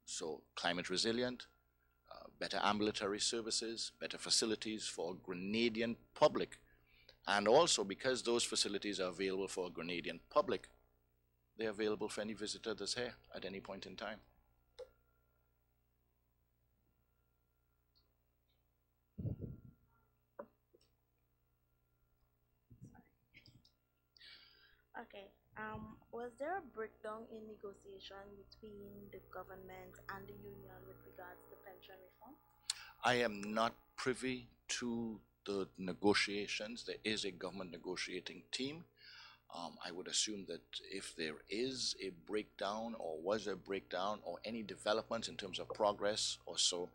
So climate resilient, better ambulatory services, better facilities for Grenadian public. And also, because those facilities are available for a Grenadian public, they're available for any visitor that's here at any point in time. Okay. Was there a breakdown in negotiation between the government and the union with regards to pension reform? I am not privy to the negotiations. There is a government negotiating team. I would assume that if there is a breakdown or was a breakdown or any developments in terms of progress or so,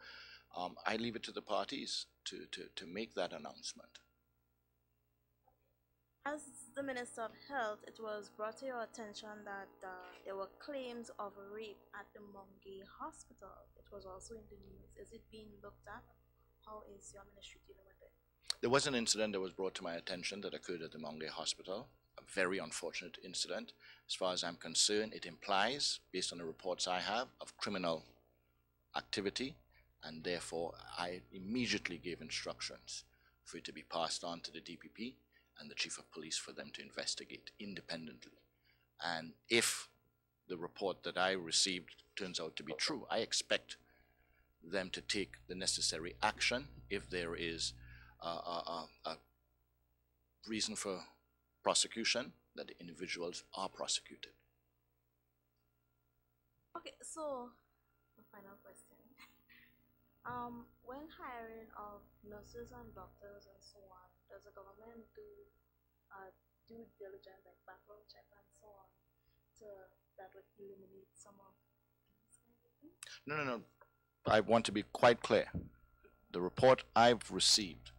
I leave it to the parties to make that announcement. As the Minister of Health, it was brought to your attention that there were claims of rape at the Mongay Hospital. It was also in the news. Is it being looked at? How is your ministry dealing with it? There was an incident that was brought to my attention that occurred at the Mongay Hospital, a very unfortunate incident. As far as I'm concerned, it implies, based on the reports I have, of criminal activity, and therefore I immediately gave instructions for it to be passed on to the DPP and the Chief of Police for them to investigate independently. And if the report that I received turns out to be true, I expect them to take the necessary action if there is a reason for prosecution, that the individuals are prosecuted. Okay, so the final question. When hiring of nurses and doctors and so on, does the government do due diligence, like background check and so on, that would eliminate some of these kind of things? No. I want to be quite clear. The report I've received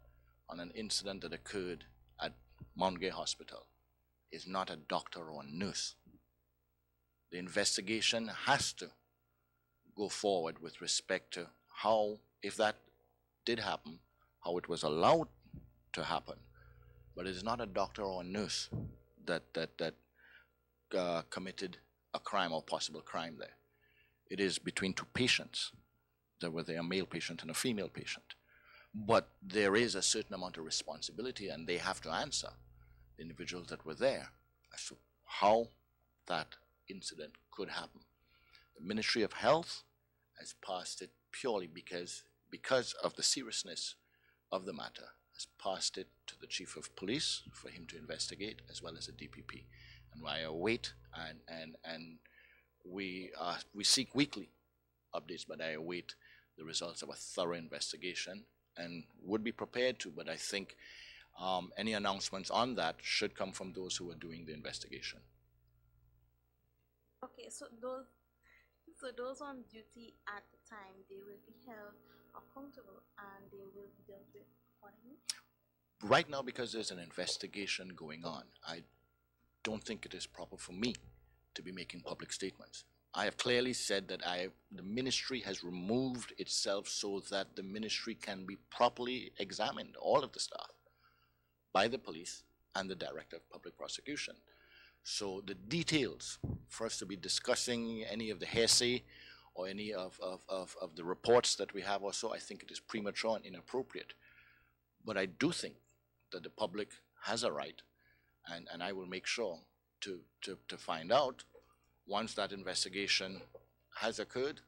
on an incident that occurred at Mount Gay Hospital is not a doctor or a nurse. The investigation has to go forward with respect to how, if that did happen, how it was allowed to happen. But it is not a doctor or a nurse that committed a crime or possible crime there. It is between two patients whether they're a male patient and a female patient. But there is a certain amount of responsibility, and they have to answer, the individuals that were there, as to how that incident could happen. The Ministry of Health has passed it purely because of the seriousness of the matter, has passed it to the Chief of Police for him to investigate, as well as the DPP. And I await, and we seek weekly updates, but I await the results of a thorough investigation and would be prepared to, but I think any announcements on that should come from those who are doing the investigation. Okay, so those on duty at the time, they will be held accountable and they will be dealt with accordingly? Right now, because there's an investigation going on, I don't think it is proper for me to be making public statements. I have clearly said that the ministry has removed itself so that the ministry can be properly examined, all of the staff, by the police and the Director of Public Prosecution. So the details for us to be discussing any of the hearsay or any of the reports that we have or so, I think it is premature and inappropriate. But I do think that the public has a right, and I will make sure to find out, once that investigation has occurred,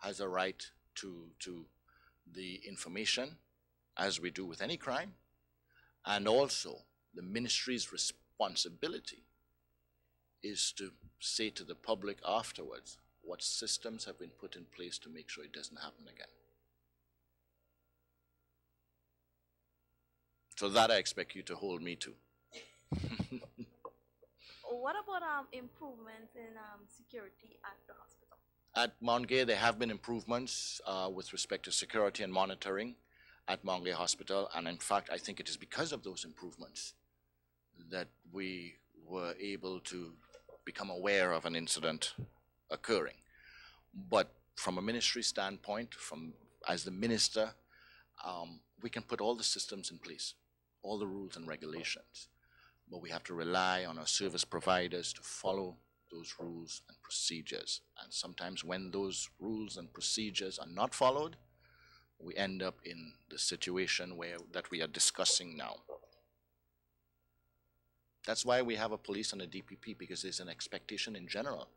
has a right to the information, as we do with any crime, and also the ministry's responsibility is to say to the public afterwards what systems have been put in place to make sure it doesn't happen again. So that I expect you to hold me to. What about improvements in security at the hospital? At Mount Gay, there have been improvements with respect to security and monitoring at Mount Gay Hospital, and in fact, I think it is because of those improvements that we were able to become aware of an incident occurring. But from a ministry standpoint, as the minister, we can put all the systems in place, all the rules and regulations, but we have to rely on our service providers to follow those rules and procedures. And sometimes when those rules and procedures are not followed, we end up in the situation that we are discussing now. That's why we have a police and a DPP, because there's an expectation in general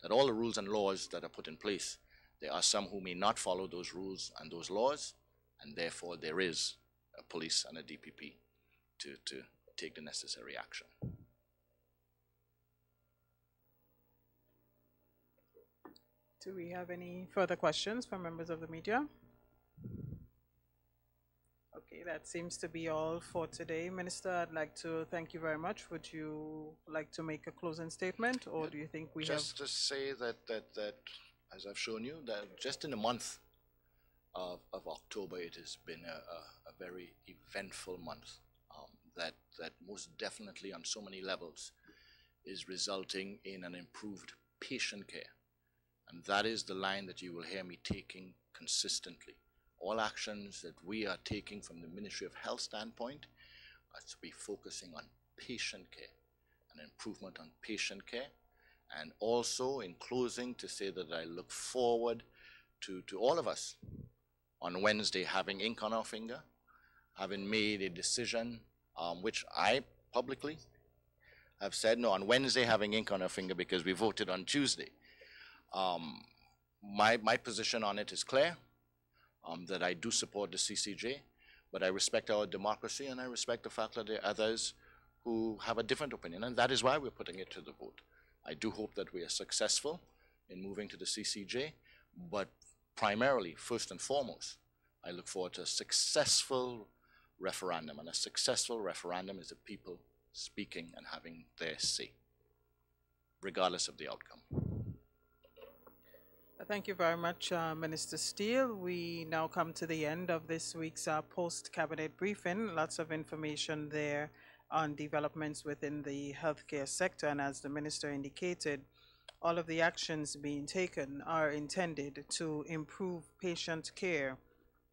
that all the rules and laws that are put in place, there are some who may not follow those rules and those laws, and therefore there is a police and a DPP to take the necessary action. Do we have any further questions from members of the media? Okay, that seems to be all for today. Minister, I'd like to thank you very much. Would you like to make a closing statement, or do you think we just to say that as I've shown you, that just in the month of October, it has been a very eventful month that most definitely on so many levels is resulting in an improved patient care. And that is the line that you will hear me taking consistently. All actions that we are taking from the Ministry of Health standpoint are to be focusing on patient care, an improvement on patient care, and also in closing to say that I look forward to all of us on Wednesday having ink on our finger, having made a decision which I publicly have said, no, on Wednesday having ink on our finger because we voted on Tuesday. My position on it is clear, that I do support the CCJ, but I respect our democracy and I respect the fact that there are others who have a different opinion, and that is why we're putting it to the vote. I do hope that we are successful in moving to the CCJ, but primarily, first and foremost, I look forward to a successful referendum, and a successful referendum is the people speaking and having their say, regardless of the outcome. Thank you very much, Minister Steele. We now come to the end of this week's post-cabinet briefing. Lots of information there on developments within the healthcare sector, and as the minister indicated, all of the actions being taken are intended to improve patient care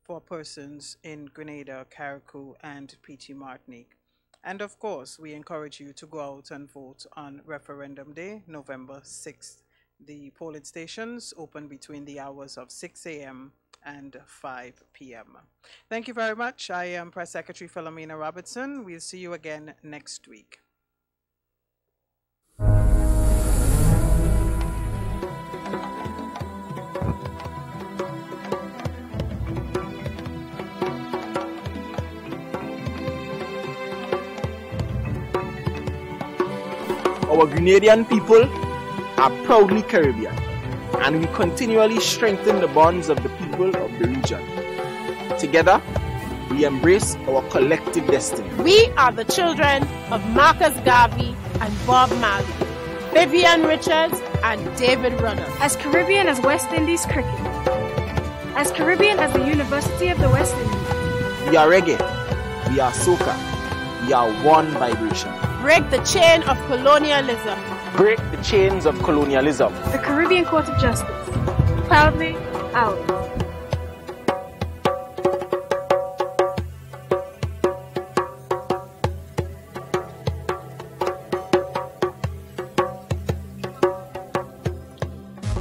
for persons in Grenada, Carriacou, and PT Martinique. And of course, we encourage you to go out and vote on referendum day, November 6th. The polling stations open between the hours of 6 a.m. and 5 p.m. Thank you very much. I am Press Secretary Philomena Robertson. We'll see you again next week. Our Grenadian people are proudly Caribbean, and we continually strengthen the bonds of the people of the region. Together, we embrace our collective destiny. We are the children of Marcus Garvey and Bob Marley, Vivian Richards and David Runner. As Caribbean as West Indies cricket, as Caribbean as the University of the West Indies. We are reggae, we are soca, we are one vibration. Break the chain of colonialism. Break the chains of colonialism. The Caribbean Court of Justice. Proudly ours.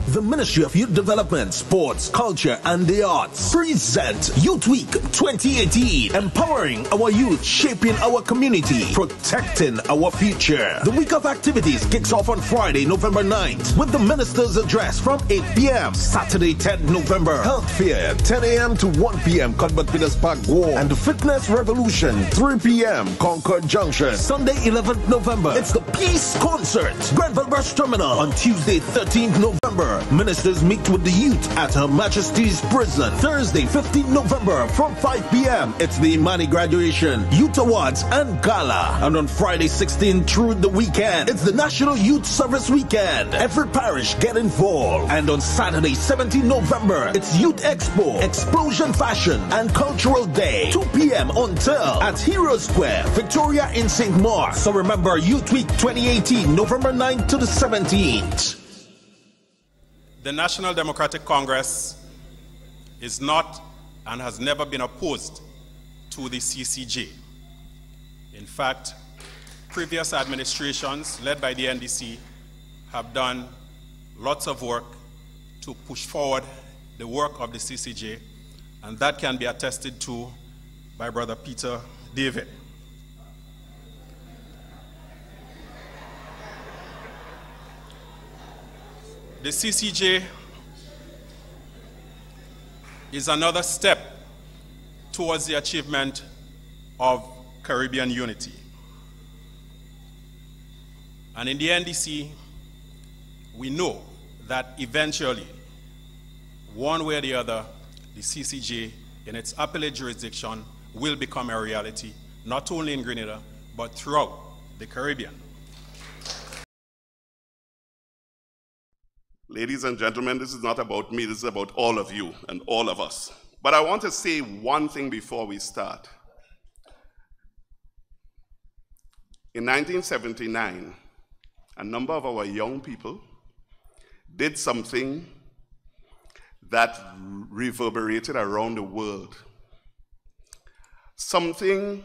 The Ministry of Youth Development, Sports, Culture and the Arts present Youth Week 2018, empowering our youth, shaping our community, protecting our future. The week of activities kicks off on Friday, November 9th with the Minister's Address from 8 p.m. Saturday, 10th November, Health Fair, 10 a.m. to 1 p.m. Cuthbert Peters Park, War, and the Fitness Revolution, 3 p.m. Concord Junction. Sunday, 11th November, it's the Peace Concert, Grenville Brush Terminal. On Tuesday, 13th November, ministers meet with the youth at Her Majesty's Prison. Thursday, 15th November from 5 p.m. It's the Imani Graduation, Youth Awards and Gala. And on Friday, 16th through the weekend, it's the National Youth Service Weekend. Every parish get involved. And on Saturday, 17th November, it's Youth Expo, Explosion Fashion and Cultural Day. 2 p.m. until at Hero Square, Victoria in St. Mark. So remember, Youth Week 2018, November 9th to the 17th. The National Democratic Congress is not and has never been opposed to the CCJ. In fact, previous administrations led by the NDC have done lots of work to push forward the work of the CCJ, and that can be attested to by Brother Peter David. The CCJ is another step towards the achievement of Caribbean unity. And in the NDC, we know that eventually, one way or the other, the CCJ in its appellate jurisdiction will become a reality, not only in Grenada, but throughout the Caribbean. Ladies and gentlemen, this is not about me, this is about all of you and all of us. But I want to say one thing before we start. In 1979, a number of our young people did something that reverberated around the world. Something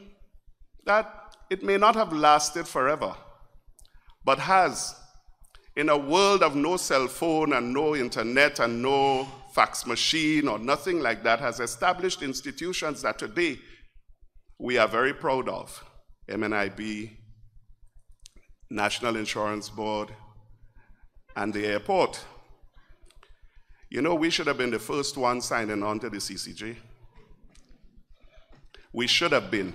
that it may not have lasted forever, but has. In a world of no cell phone and no internet and no fax machine or nothing like that, has established institutions that today we are very proud of. MNIB, National Insurance Board, and the airport. You know, we should have been the first one signing on to the CCJ. We should have been.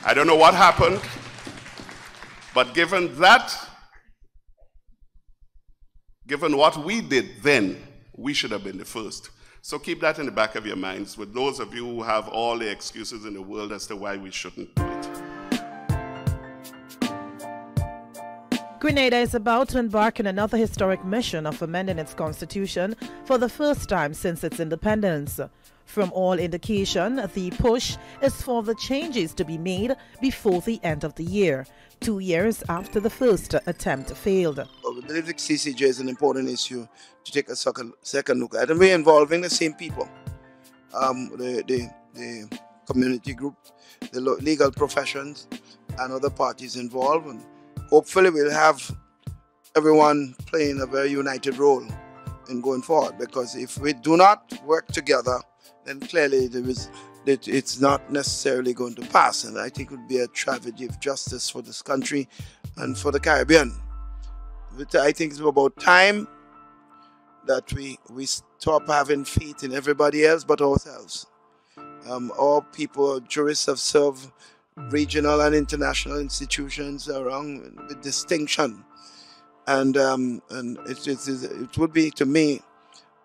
I don't know what happened, but given what we did then, we should have been the first. So keep that in the back of your minds with those of you who have all the excuses in the world as to why we shouldn't do it. Grenada is about to embark on another historic mission of amending its constitution for the first time since its independence. From all indication, the push is for the changes to be made before the end of the year, 2 years after the first attempt failed. I believe the CCJ is an important issue to take a second look at, and we're involving the same people, the community group, the legal professions, and other parties involved. And hopefully we'll have everyone playing a very united role in going forward. Because if we do not work together, then clearly it's not necessarily going to pass. And I think it would be a tragedy of justice for this country and for the Caribbean. But I think it's about time that we stop having faith in everybody else but ourselves. All people, jurists have served regional and international institutions around with distinction. And it would be, to me,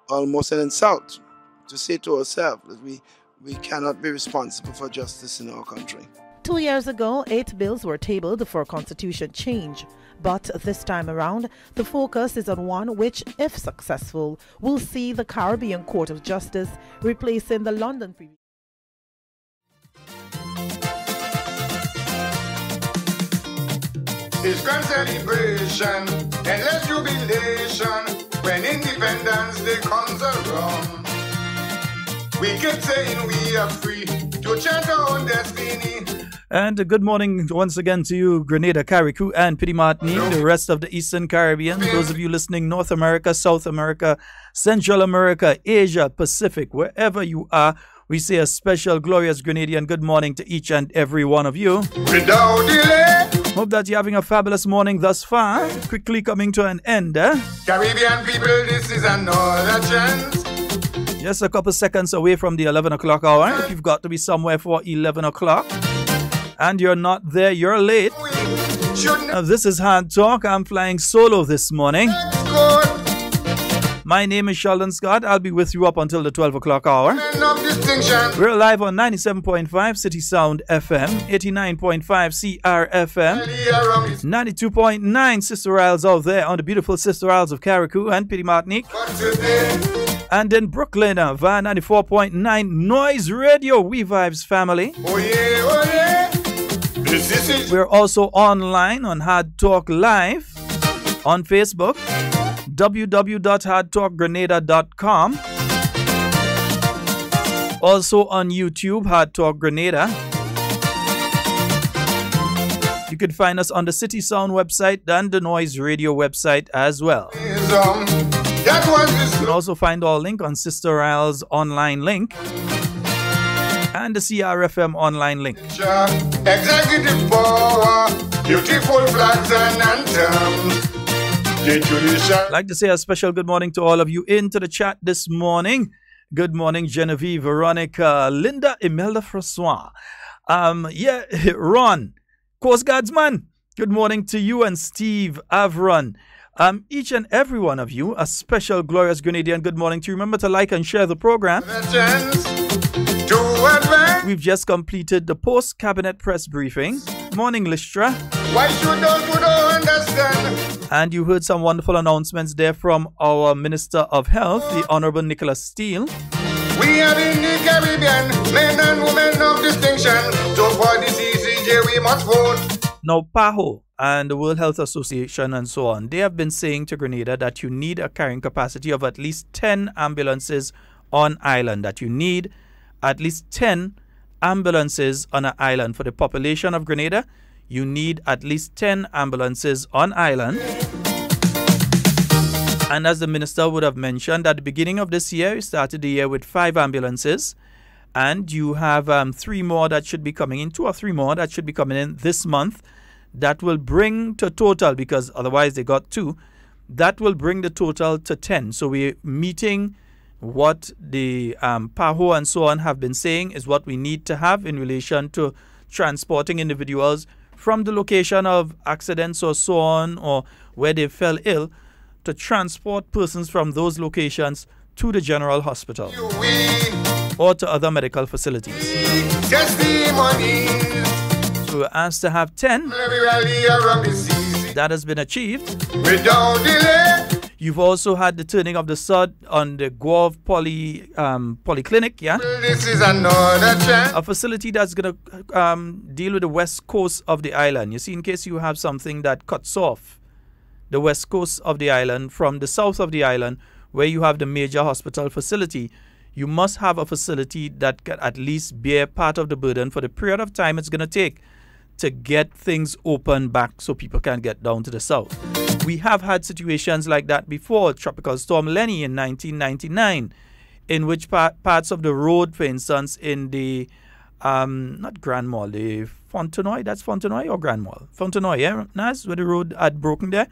almost an insult to say to ourselves that we cannot be responsible for justice in our country. 2 years ago, 8 bills were tabled for constitution change. But this time around, the focus is on one which, if successful, will see the Caribbean Court of Justice replacing the London previous. It's grand celebration, endless jubilation, when independence day comes around. We keep saying we are free to chant our own destiny. And good morning once again to you, Grenada, Carriacou, and Petit Martinique, the rest of the Eastern Caribbean. Those of you listening, North America, South America, Central America, Asia, Pacific, wherever you are, we say a special, glorious Grenadian good morning to each and every one of you. Without delay. Hope that you're having a fabulous morning thus far. Quickly coming to an end. Caribbean people, this is another chance. Just a couple seconds away from the 11 o'clock hour. If you've got to be somewhere for 11 o'clock and you're not there, you're late. This is Hard Talk. I'm flying solo this morning. My name is Sheldon Scott. I'll be with you up until the 12 o'clock hour. We're live on 97.5 City Sound FM, 89.5 CRFM, 92.9 Sister Isles out there on the beautiful Sister Isles of Carriacou and Petit Martinique. And in Brooklyn via 94.9 Noise Radio, We Vibes family. Oh yeah, oh yeah. We're also online on Hard Talk Live on Facebook, www.hardtalkgrenada.com. Also on YouTube, Hard Talk Grenada. You can find us on the City Sound website and the Noise Radio website as well. You can also find our link on Sister Isles online link and the CRFM online link. Executive power, beautiful flags and anthems. I'd like to say a special good morning to all of you into the chat this morning. Good morning, Genevieve, Veronica, Linda, Imelda Francois. Ron, Coast Guardsman. Good morning to you and Steve Avron. Each and every one of you, a special, glorious Grenadian good morning to you. Remember to like and share the program. We've just completed the post-cabinet press briefing. Morning, Listra. Why should those who don't understand? And you heard some wonderful announcements there from our Minister of Health, the Honorable Nicholas Steele. We are in the Caribbean, men and women of distinction. So for the CCJ we must vote. Now, PAHO and the World Health Association and so on, they have been saying to Grenada that you need a carrying capacity of at least 10 ambulances on island, that you need at least 10 ambulances on an island. For the population of Grenada, you need at least 10 ambulances on island. And as the minister would have mentioned, at the beginning of this year, you started the year with 5 ambulances. And you have 3 more that should be coming in, 2 or 3 more that should be coming in this month. That will bring to total, because otherwise they got 2, that will bring the total to 10. So we're meeting what the PAHO and so on have been saying is what we need to have in relation to transporting individuals from the location of accidents or so on, or where they fell ill, to transport persons from those locations to the general hospital or to other medical facilities. So we're asked to have 10. That has been achieved. Without delay. You've also had the turning of the sod on the Guav Polyclinic, yeah? This is another chance. A facility that's going to deal with the west coast of the island. You see, in case you have something that cuts off the west coast of the island from the south of the island, where you have the major hospital facility, you must have a facility that can at least bear part of the burden for the period of time it's going to take to get things open back so people can get down to the south. We have had situations like that before. Tropical Storm Lenny in 1999, in which parts of the road, for instance, in the, not Grand Mall, the Fontenoy, that's Fontenoy or Grand Mall? Fontenoy, yeah, Naz, where the road had broken there?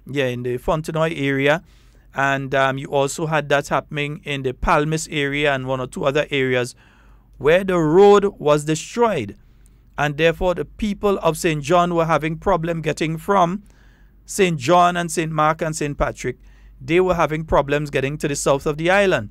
Yeah, in the Fontenoy area. And you also had that happening in the Palmis area and one or two other areas where the road was destroyed. And therefore, the people of St. John were having problem getting from St. John and St. Mark and St. Patrick. They were having problems getting to the south of the island.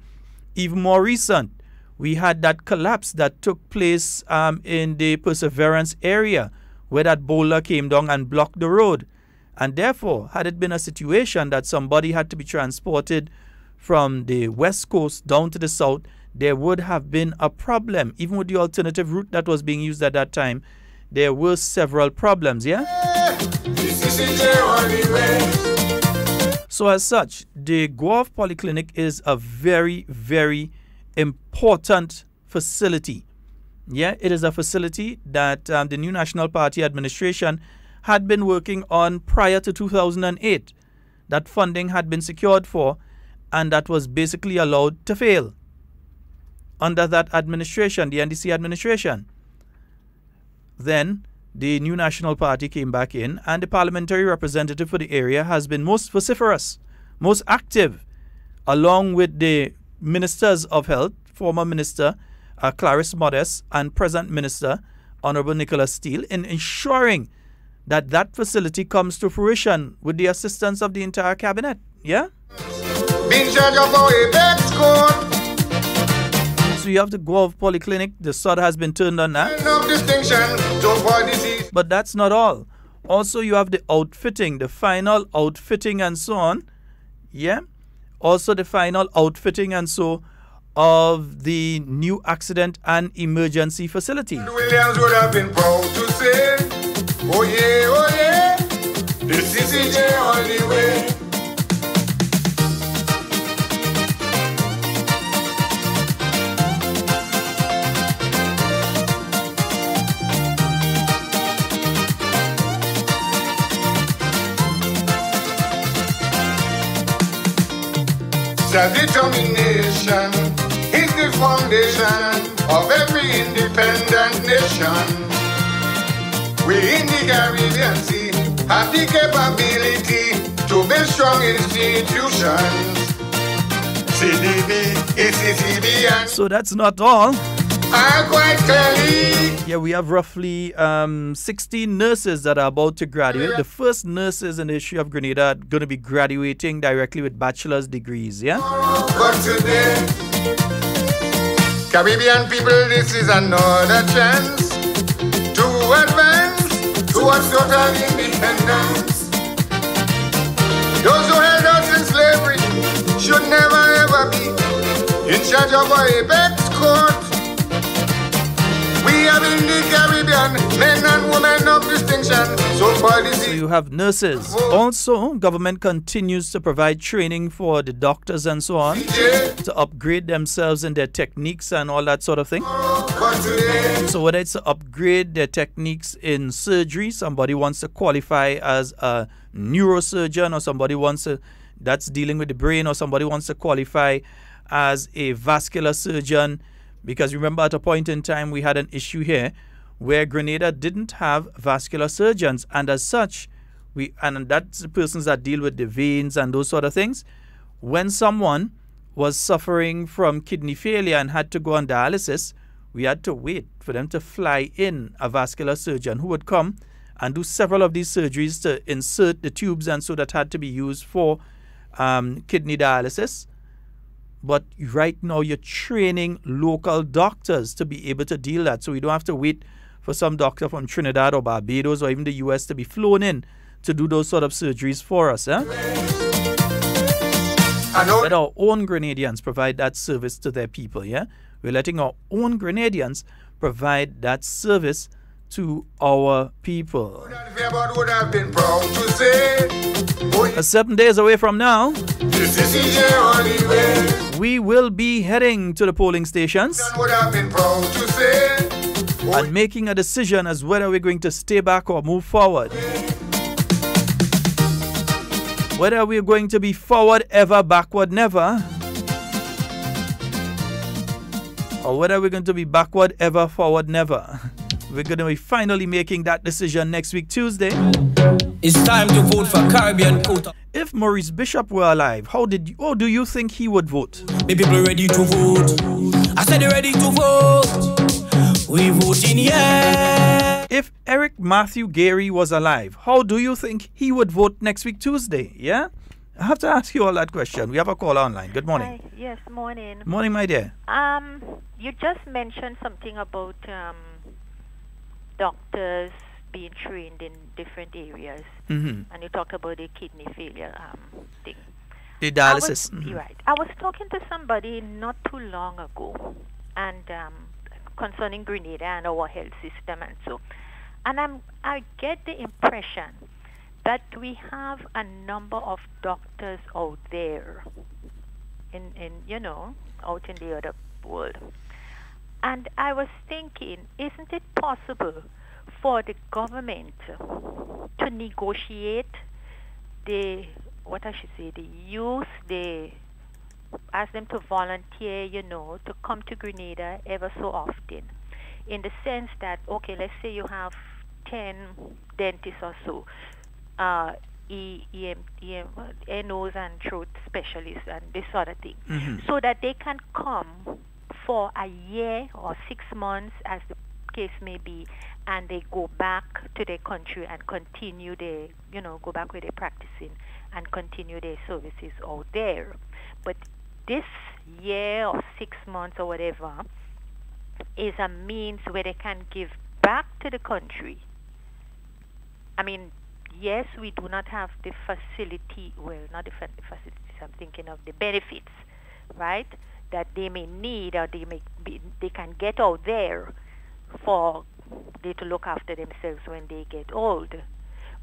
Even more recent, we had that collapse that took place in the Perseverance area, where that boulder came down and blocked the road. And therefore, had it been a situation that somebody had to be transported from the west coast down to the south, there would have been a problem. Even with the alternative route that was being used at that time, there were several problems, yeah? So as such, the Guelph Polyclinic is a very, very important facility. Yeah, it is a facility that the new National Party administration had been working on prior to 2008. That funding had been secured for, and that was basically allowed to fail under that administration, the NDC administration. Then the new National Party came back in, and the parliamentary representative for the area has been most vociferous, most active, along with the ministers of health, former minister Clarice Modest and present minister Honorable Nicholas Steele, in ensuring that that facility comes to fruition with the assistance of the entire cabinet. Yeah? So you have the Guelph Polyclinic, the sod has been turned on that. But that's not all. Also you have the outfitting, the final outfitting and so on. Yeah? Also the final outfitting and so of the new accident and emergency facility. Williams would have been proud to say, oh yeah, the CCJ all the way. Self-determination is the foundation of every independent nation. We in the Caribbean Sea have the capability to build strong institutions. CDB, ACCB, and so that's not all. I quite clearly. Yeah, we have roughly 16 nurses that are about to graduate. The first nurses in the history of Grenada are going to be graduating directly with bachelor's degrees, yeah? But today, Caribbean people, this is another chance to advance towards total independence. Those who held us in slavery should never ever be in charge of our apex court. We have in the Caribbean men and women of distinction. So you have nurses. Also, government continues to provide training for the doctors and so on to upgrade themselves in their techniques and all that sort of thing. So whether it's to upgrade their techniques in surgery, somebody wants to qualify as a neurosurgeon, or somebody wants to, that's dealing with the brain, or somebody wants to qualify as a vascular surgeon. Because remember, at a point in time, we had an issue here where Grenada didn't have vascular surgeons. And as such, and that's the persons that deal with the veins and those sort of things. When someone was suffering from kidney failure and had to go on dialysis, we had to wait for them to fly in a vascular surgeon who would come and do several of these surgeries to insert the tubes and so that had to be used for kidney dialysis. But right now you're training local doctors to be able to deal that. So we don't have to wait for some doctor from Trinidad or Barbados or even the US to be flown in to do those sort of surgeries for us. Eh? Let our own Grenadians provide that service to their people. Yeah, we're letting our own Grenadians provide that service to our people. 7 days away from now, we will be heading to the polling stations and making a decision as whether we're going to stay back or move forward. Whether we're going to be forward ever, backward never, or whether we're going to be backward ever, forward never. We're going to be finally making that decision next week, Tuesday. It's time to vote for Caribbean quota. If Maurice Bishop were alive, how do you think he would vote? Me people ready to vote. I said they're ready to vote. We voting yeah. If Eric Matthew Gary was alive, how do you think he would vote next week, Tuesday? Yeah? I have to ask you all that question. We have a caller online. Good morning. Hi. Yes, morning. Morning, my dear. You just mentioned something about doctors being trained in different areas, and you talked about the kidney failure thing. The dialysis. Right. I was talking to somebody not too long ago, and concerning Grenada and our health system and so, and I get the impression that we have a number of doctors out there in out in the other world. And I was thinking, isn't it possible for the government to negotiate the youth, ask them to volunteer, to come to Grenada ever so often, in the sense that, okay, let's say you have 10 dentists or so, nose and throat specialists and this sort of thing, so that they can come for a year or 6 months, as the case may be, and they go back to their country and continue their, go back where they're practicing and continue their services out there. But this year or 6 months or whatever is a means where they can give back to the country. I mean, yes, we do not have the facility, well, not the facilities, I'm thinking of the benefits, right, that they may need or they can get out there for they to look after themselves when they get old.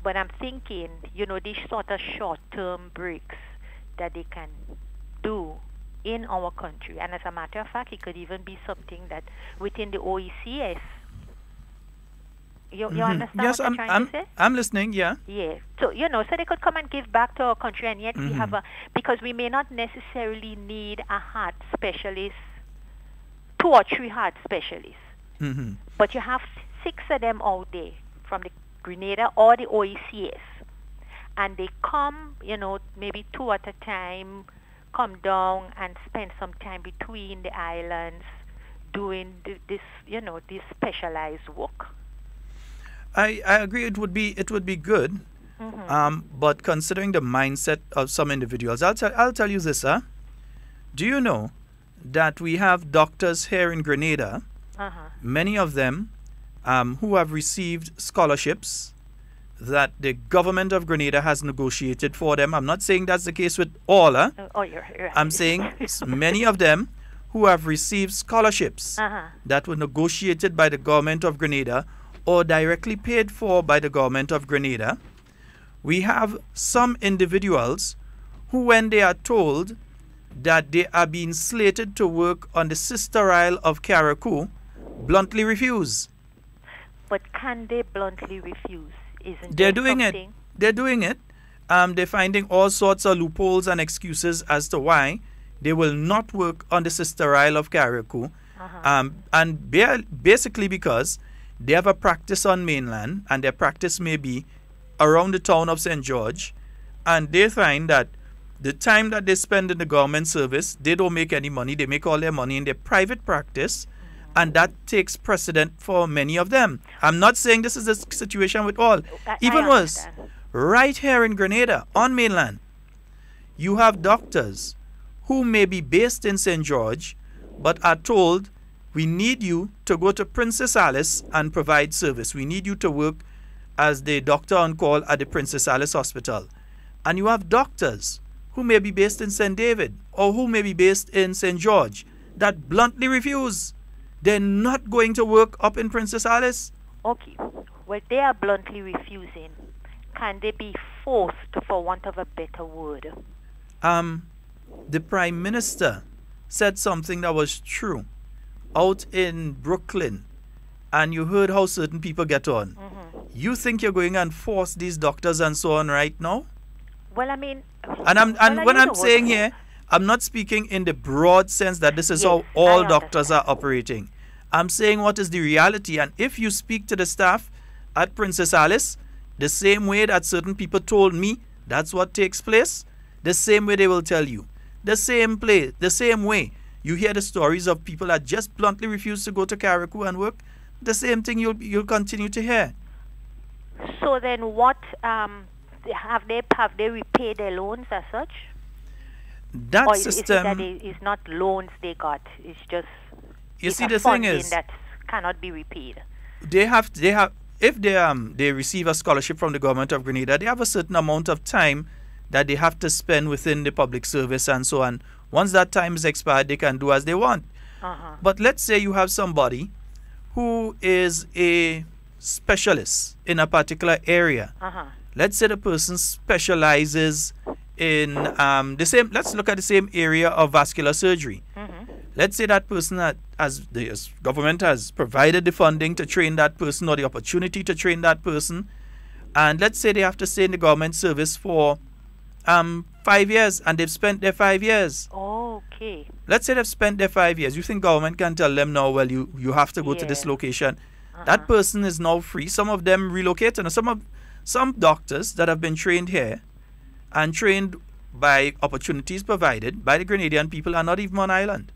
But I'm thinking, these sort of short-term breaks that they can do in our country. And as a matter of fact, it could even be something that within the OECS. You understand yes, what I'm trying to say? I'm listening, yeah. Yeah. So, so they could come and give back to our country, and yet we have because we may not necessarily need a heart specialist, 2 or 3 heart specialists. But you have 6 of them out there from the Grenada or the OECS. And they come, maybe 2 at a time, come down and spend some time between the islands doing this specialized work. I agree it would be good. But considering the mindset of some individuals, I'll tell you this, do you know that we have doctors here in Grenada, many of them who have received scholarships that the government of Grenada has negotiated for them. I'm not saying that's the case with all. You're right. I'm saying many of them who have received scholarships that were negotiated by the government of Grenada or directly paid for by the government of Grenada. We have some individuals who, when they are told that they are being slated to work on the sister isle of Carriacou, bluntly refuse. But can they bluntly refuse? They're doing it. They're doing it. They're finding all sorts of loopholes and excuses as to why they will not work on the sister isle of Carriacou. And basically because they have a practice on mainland, and their practice may be around the town of St. George, and they find that the time that they spend in the government service, they don't make any money. They make all their money in their private practice, and that takes precedent for many of them. I'm not saying this is the situation with all. Even worse, right here in Grenada, on mainland, you have doctors who may be based in St. George, but are told, we need you to go to Princess Alice and provide service. We need you to work as the doctor on call at the Princess Alice Hospital. And you have doctors who may be based in St. David or who may be based in St. George that bluntly refuse. They're not going to work up in Princess Alice. Okay. Well, they are bluntly refusing. Can they be forced, for want of a better word? The Prime Minister said something that was true out in Brooklyn, and you heard how certain people get on. You think you're going and force these doctors and so on right now? Well, I mean, And when I'm saying here, I'm not speaking in the broad sense that this is how all doctors are operating. I'm saying what is the reality. And if you speak to the staff at Princess Alice, the same way that certain people told me that's what takes place, the same way they will tell you. The same way. You hear the stories of people that just bluntly refuse to go to Carriacou and work. The same thing you'll continue to hear. So then what, have they repaid their loans as such? That or system... Is it that it's not loans they got, it's just... You see, the thing is... that cannot be repaid. They have, if they receive a scholarship from the government of Grenada, they have a certain amount of time that they have to spend within the public service and so on. Once that time is expired, they can do as they want. But let's say you have somebody who is a specialist in a particular area. Let's say the person specializes in let's look at the same area of vascular surgery. Let's say that person the government has provided the funding to train that person or the opportunity to train that person. And let's say they have to stay in the government service for 5 years, and they've spent their 5 years. Okay. Let's say they've spent their 5 years. You think government can tell them now, well, you have to go to this location. That person is now free. Some of them relocate, and some doctors that have been trained here and trained by opportunities provided by the Grenadian people are not even on island.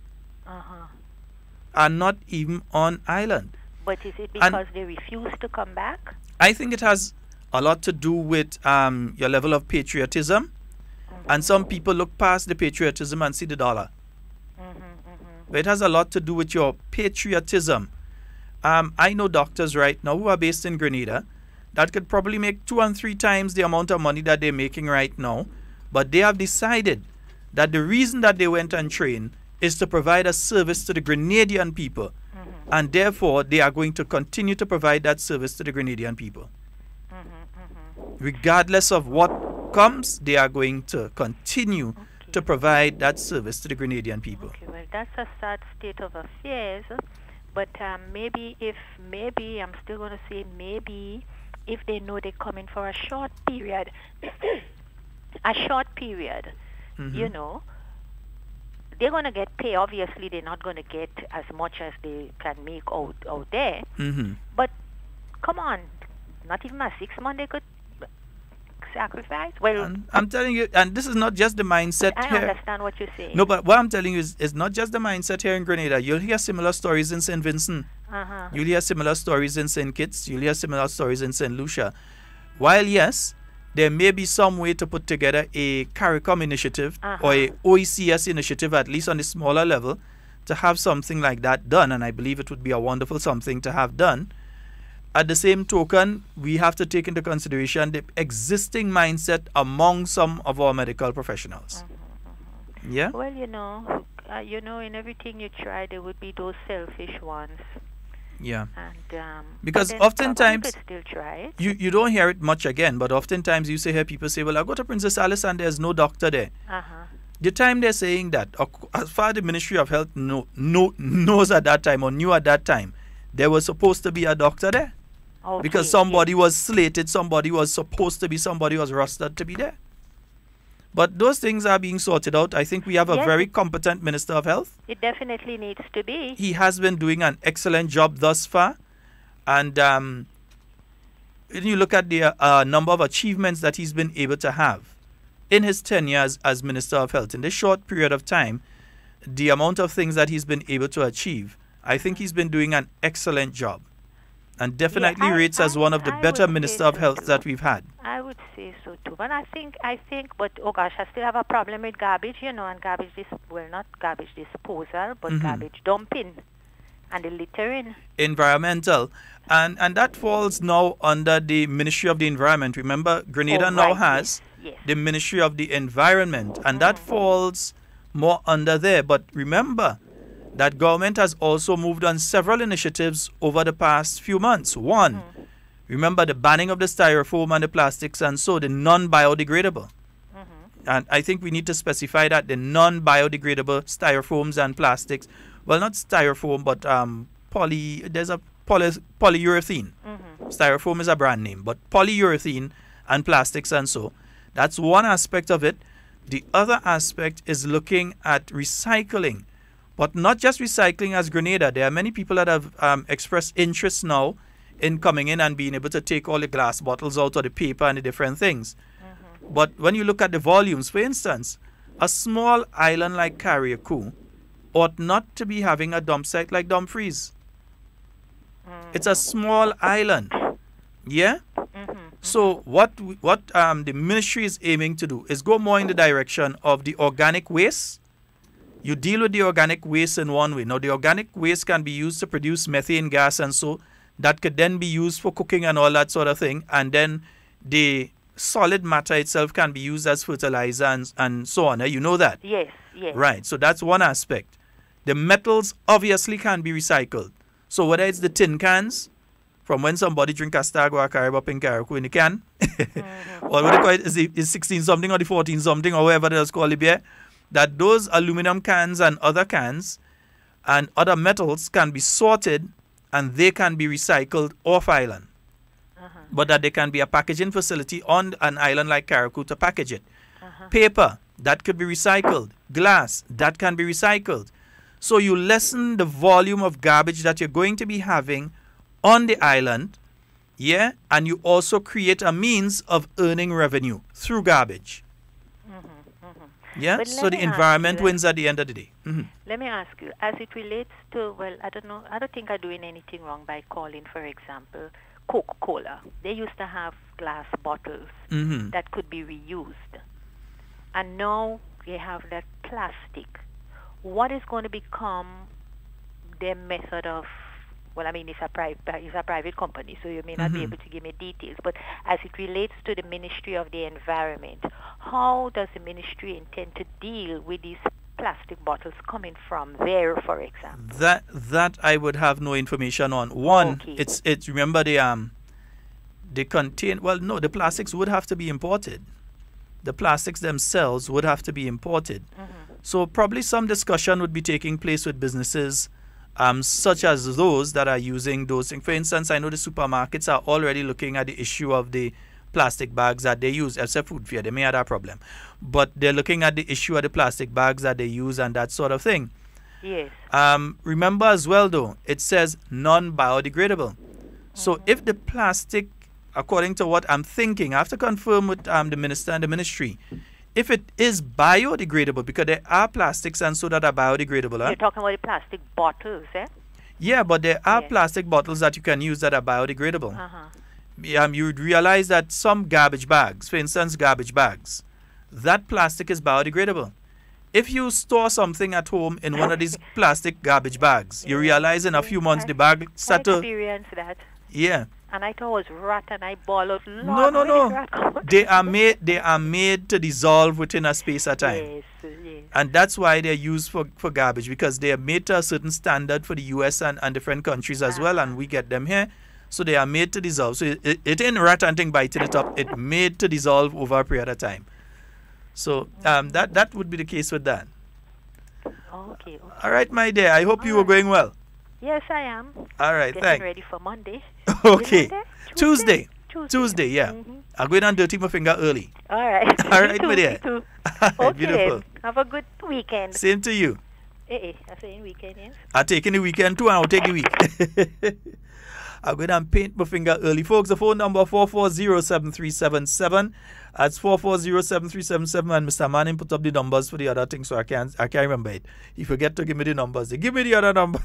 Are not even on island. But is it because they refuse to come back? I think it has a lot to do with your level of patriotism. And some people look past the patriotism and see the dollar. But it has a lot to do with your patriotism. I know doctors right now who are based in Grenada that could probably make 2 and 3 times the amount of money that they're making right now. But they have decided that the reason that they went and trained is to provide a service to the Grenadian people. And therefore, they are going to continue to provide that service to the Grenadian people. Regardless of what comes, they are going to continue to provide that service to the Grenadian people. Okay, well, that's a sad state of affairs. But maybe I'm still going to say maybe, if they know they're coming for a short period, you know, they're going to get paid. Obviously, they're not going to get as much as they can make out there. But come on, not even a 6 month they could sacrifice. Well, I'm telling you, and this is not just the mindset here. I understand what you're saying. No, but what I'm telling you is not just the mindset here in Grenada. You'll hear similar stories in St. Vincent. You'll hear similar stories in St. Kitts. You'll hear similar stories in St. Lucia. While, yes, there may be some way to put together a CARICOM initiative or a OECS initiative, at least on the smaller level, to have something like that done. And I believe it would be a wonderful something to have done. At the same token, we have to take into consideration the existing mindset among some of our medical professionals. Yeah? Well, you know, in everything you try, there would be those selfish ones. Yeah. And because oftentimes still try it. You don't hear it much again, but oftentimes you hear people say, well, I go to Princess Alice and there's no doctor there. The time they're saying that, as far as the Ministry of Health knows at that time or knew at that time, there was supposed to be a doctor there. Because somebody was slated, somebody was supposed to be, somebody was rostered to be there. But those things are being sorted out. I think we have a very competent Minister of Health. It definitely needs to be. He has been doing an excellent job thus far. And when you look at the number of achievements that he's been able to have in his tenure as Minister of Health, in this short period of time, the amount of things that he's been able to achieve, I think he's been doing an excellent job. And definitely rates as one of the better Minister of Health that we've had. I would say so too. But I think, but oh gosh, I still have a problem with garbage, you know, and not garbage disposal, but garbage dumping and the littering. Environmental. And that falls now under the Ministry of the Environment. Remember, Grenada now has the Ministry of the Environment, and that falls more under there. But remember, that government has also moved on several initiatives over the past few months. One, remember the banning of the styrofoam and the plastics, and so the non-biodegradable. And I think we need to specify that the non-biodegradable styrofoams and plastics, well, not styrofoam, but there's a polyurethane. Styrofoam is a brand name, but polyurethane and plastics and so, That's one aspect of it. The other aspect is looking at recycling, but not just recycling as Grenada. There are many people that have expressed interest now in coming in and being able to take all the glass bottles out of the paper and the different things. But when you look at the volumes, for instance, a small island like Carriacou ought not to be having a dump site like Dumfries. It's a small island. Yeah? So what the ministry is aiming to do is go more in the direction of the organic waste. You deal with the organic waste in one way. Now, the organic waste can be used to produce methane gas, and so that could then be used for cooking and all that sort of thing. And then the solid matter itself can be used as fertilizer and so on. You know that? Yes, yes. Right. So that's one aspect. The metals obviously can be recycled. So whether it's the tin cans, from when somebody drink a stag or a carib up in Carriacou in the can, or what they call it, is 16 something or the 14 something or whatever they call it beer, that those aluminum cans and other cans and other metals can be sorted and they can be recycled off island. But that there can be a packaging facility on an island like Carriacou to package it. Paper, that could be recycled. Glass, that can be recycled. So you lessen the volume of garbage that you're going to be having on the island, yeah, and you also create a means of earning revenue through garbage. Yeah, so the environment wins at the end of the day. Let me ask you, as it relates to, well, I don't think I'm doing anything wrong by calling, for example, Coca-Cola. They used to have glass bottles that could be reused. And now they have that plastic. What is going to become their method of, well, I mean, it's a private company, so you may not be able to give me details, but as it relates to the Ministry of the Environment, how does the ministry intend to deal with these plastic bottles coming from there, for example? That I would have no information on. One, it's remember they contain, well, no, the plastics would have to be imported. The plastics themselves would have to be imported. So probably some discussion would be taking place with businesses such as those that are using those things. For instance, I know the supermarkets are already looking at the issue of the plastic bags that they use, except food fair, they may have that problem. But they're looking at the issue of the plastic bags that they use and that sort of thing. Yes. Remember as well, though, it says non-biodegradable. So if the plastic, according to what I'm thinking, I have to confirm with the minister and the ministry, if it is biodegradable, because there are plastics and so that are biodegradable. You're talking about the plastic bottles, eh? Yeah, but there are plastic bottles that you can use that are biodegradable. You would realize that some garbage bags, for instance, garbage bags, that plastic is biodegradable. If you store something at home in one of these plastic garbage bags, you realize in a few months the bag start to... I experienced that. Yeah. And I thought it was rat, and I ball out. No. They are made to dissolve within a space of time. Yes. And that's why they're used for garbage, because they are made to a certain standard for the US and different countries as well, and we get them here. So they are made to dissolve. So it ain't rat hunting biting it up. It's made to dissolve over a period of time. So that would be the case with that. Okay. All right, my dear. I hope you were going well. Yes, I am. All right, Getting ready for Monday. Okay. Tuesday, yeah. I'll go in and dirty my finger early. All right. All right, my dear. Okay. Beautiful. Have a good weekend. Same to you. I'm saying weekend, yes. I'm taking the weekend too, and I'll take the week. I'll go in and paint my finger early. Folks, the phone number 440-7377. That's 440-7377. And Mr. Manning put up the numbers for the other thing, so I can't remember it. He forget to give me the numbers. They give me the other number.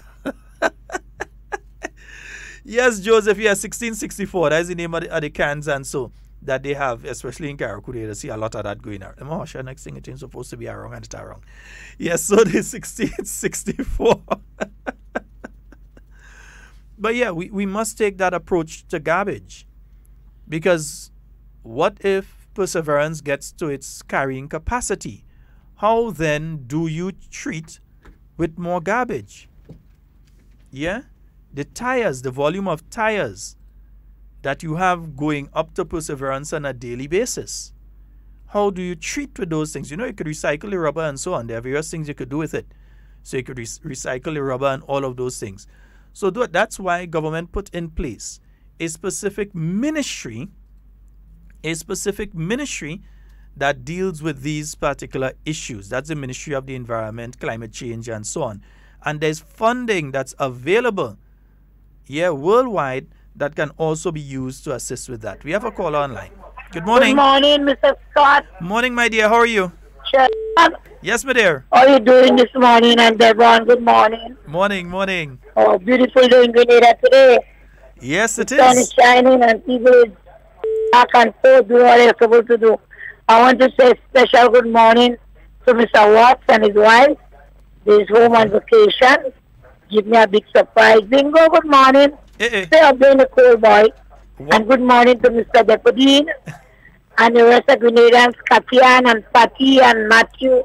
Yes, Joseph, yeah, 1664. That is the name of the cans and so that they have, especially in Carriacou. They see a lot of that going on. Oh, sure, next thing it ain't supposed to be wrong and it's wrong. Yes, so the 1664. But yeah, we must take that approach to garbage. Because what if Perseverance gets to its carrying capacity? How then do you treat with more garbage? Yeah? The tires, the volume of tires that you have going up to Perseverance on a daily basis. How do you treat with those things? You know, you could recycle the rubber and so on. There are various things you could do with it. So you could recycle the rubber and all of those things. So that's why government put in place a specific ministry that deals with these particular issues. That's the Ministry of the Environment, Climate Change, and so on. And there's funding that's available, worldwide, that can also be used to assist with that. We have a caller online. Good morning. Good morning, Mr. Scott. Morning, my dear. How are you? Sheldon. Yes, my dear. How are you doing this morning? And Devon, good morning. Morning, morning. Oh, beautiful day in Grenada today. Yes, it the sun is shining and people is back and forth doing what they're supposed to do. I want to say special good morning to Mr. Watts and his wife. He's home on vacation. Give me a big surprise. Bingo, good morning. Stay up there in the cold, boy. And good morning to Mr. Deputy and the rest of Grenadans, Katian and Patty and Matthew.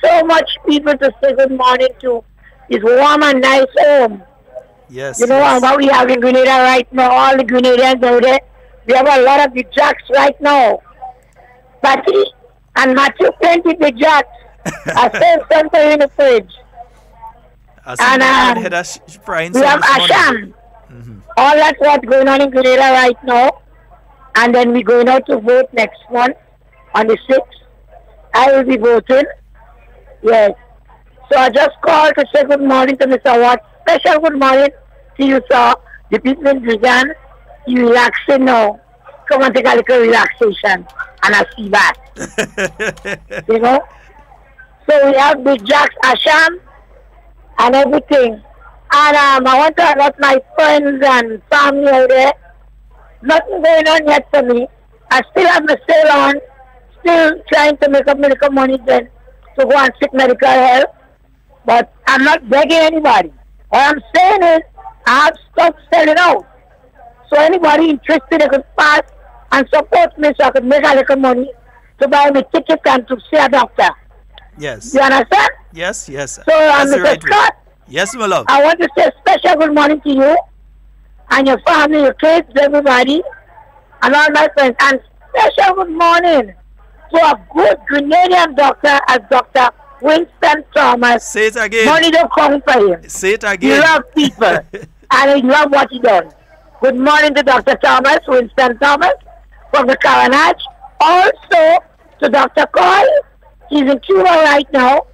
So much people to say good morning to. It's warm and nice home. Yes. You know what we have in Grenada right now, all the Grenadians out there. We have a lot of big jacks right now. Patty and Matthew, plenty big jacks. I saved something in the fridge. And we have Asham. All that's what's going on in Grenada right now. And then we're going out to vote next month on the 6th. I will be voting. Yes. So I just called to say good morning to Mr. Watts. Special good morning to you, sir. The people in Britain, you relaxing now. Come and take a little relaxation. And I see that. You know? So we have Big Jacks, Asham, and everything. And I want to let my friends and family out there. Nothing going on yet for me. I still have my sale on. Still trying to make up medical money then to go and seek medical help. But I'm not begging anybody. What I'm saying is I have stuff selling out. So anybody interested, they could pass and support me so I could make a little money to buy me ticket and to see a doctor. Yes. You understand? Yes, yes. So That's the Mr. right Scott, yes, my love. I want to say special good morning to you and your family, your kids, everybody, and all my friends. And special good morning to a good Grenadian doctor as Dr. Winston Thomas. Say it again. Money don't come for him. Say it again. He loves people and he loves what he does. Good morning to Dr. Thomas, Winston Thomas from the Caranage. Also to Dr. Cole. He's in Cuba right now.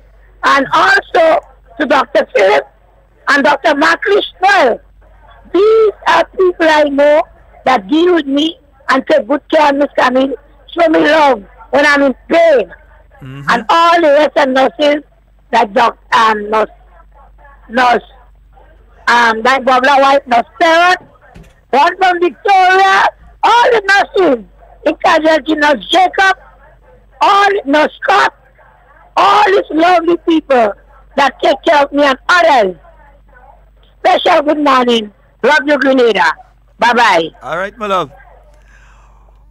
And also to Dr. Philip and Dr. Mark Lishnell. These are people I know that deal with me and take good care of Miss Camille. Show me love when I'm in pain. And all the rest of nurses, like nurse, that Bobla White, nurse Sarah, one from Victoria, all the nurses, in casualty, nurse Jacob, all nurse Scott, all these lovely people that take care of me and others. Special good morning. Love you, Grenada. Bye-bye. All right, my love.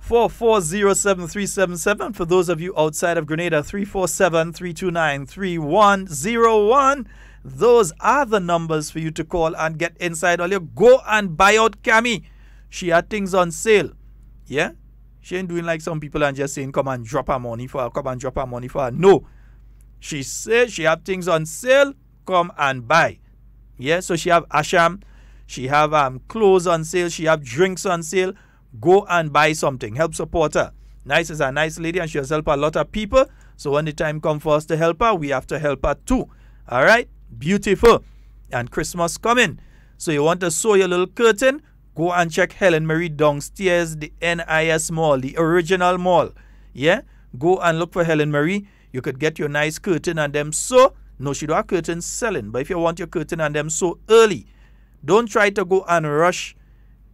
4407377. For those of you outside of Grenada, 347-329-3101. Those are the numbers for you to call and get inside all your. Go and buy out Cammy. She had things on sale. Yeah? She ain't doing like some people and just saying, come and drop her money for her. Come and drop her money for her. No. She said she have things on sale. Come and buy. Yeah? So she have Asham. She have clothes on sale. She have drinks on sale. Go and buy something. Help support her. Nice is a nice lady and she has helped a lot of people. So when the time comes for us to help her, we have to help her too. All right? Beautiful. And Christmas coming. So you want to sew your little curtain? Go and check Helen Marie downstairs, the NIS Mall, the original mall. Yeah? Go and look for Helen Marie. You could get your nice curtain and them sew. No, she don't have curtains selling. But if you want your curtain and them sew early, don't try to go and rush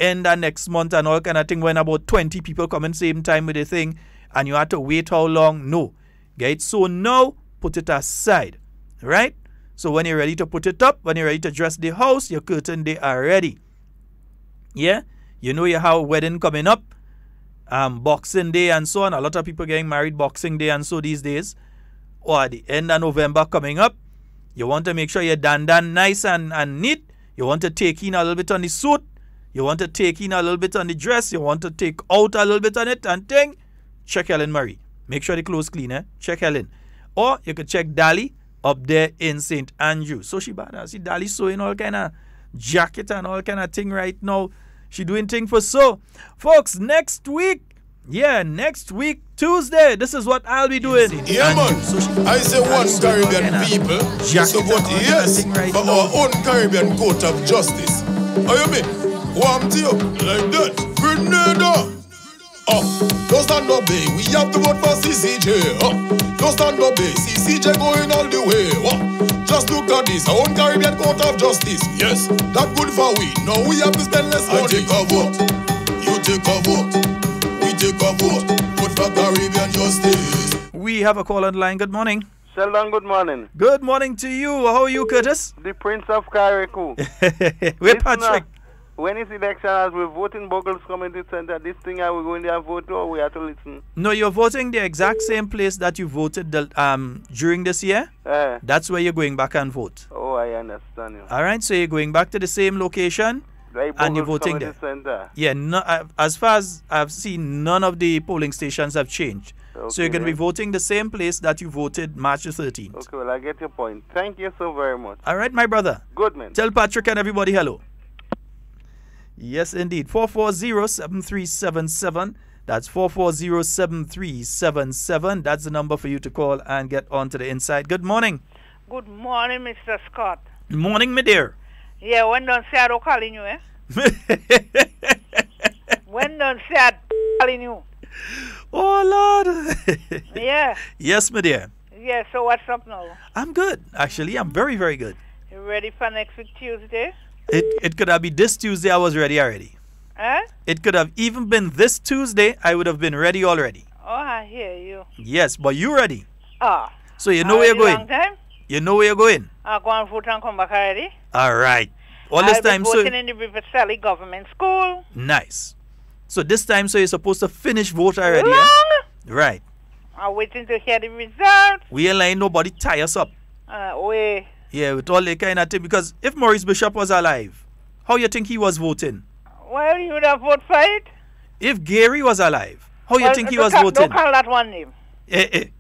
end the next month and all kind of thing when about 20 people come in same time with the thing and you have to wait how long. No. Get it so now, put it aside. Right? So when you're ready to put it up, when you're ready to dress the house, your curtain they are ready. Yeah? You know you have a wedding coming up, Boxing Day and so on. A lot of people getting married Boxing Day and so these days. Or at the end of November coming up. You want to make sure you're done nice and neat. You want to take in a little bit on the suit. You want to take in a little bit on the dress. You want to take out a little bit on it and thing. Check Helen Marie. Make sure the clothes clean, eh? Check Helen. Or you could check Dali up there in St. Andrew. So she bad. I see Dali sewing all kind of jacket and all kind of thing right now. She doing thing for so. Folks, next week, Yeah, next week, Tuesday. This is what I'll be doing. Yeah, man. I say one Caribbean people support yes for our own Caribbean court of justice. How you mean? Warm to you like that. Grenada. Don't stand up, babe. We have to vote for CCJ. Don't stand up, babe. CCJ going all the way. Just look at this, our own Caribbean court of justice. Yes, that good for we. Now we have to spend less money. I take a vote. You take a vote. We take a vote. Vote for Caribbean justice. We have a call on the line. Good morning. Sheldon, good morning. Good morning to you. How are you, Curtis? The Prince of Carriacou. We're Patrick. When is election, as we vote in Buggles Community Center, this thing are we going there and vote or we have to listen? No, you're voting the exact same place that you voted during this year. That's where you're going back and vote. Oh, I understand you. All right, so you're going back to the same location and you're voting there. Center. Yeah, no, as far as I've seen, none of the polling stations have changed. Okay, so you're going to be voting the same place that you voted March the 13th. Okay, well, I get your point. Thank you so very much. All right, my brother. Good, man. Tell Patrick and everybody hello. Yes, indeed. 440-7377. That's 440-7377. That's the number for you to call and get on to the inside. Good morning. Good morning, Mr. Scott. Good morning, my dear. Yeah, when don't say I don't calling you, eh? When don't say I calling you. Oh, Lord. Yeah. Yes, my dear. Yeah, so what's up now? I'm good. Actually, I'm very, very good. You ready for next week Tuesday? It could have been this Tuesday. I was ready already. Huh? It could have even been this Tuesday. I would have been ready already. Oh, I hear you. Yes, but you ready. Ah. So you know where you're going. Long time? You know where you're going. I'll go and vote and come back already. All right. All this time, I'll be voting in the River Sally Government School. Nice. So this time, so you're supposed to finish vote already. Long? Right. I'm waiting to hear the results. We ain't letting nobody tie us up. Wait. Yeah, with all that kind of thing. Because if Maurice Bishop was alive, how you think he was voting? Well, you would have voted for it. If Gary was alive, how you think he was voting? Don't call that one name. I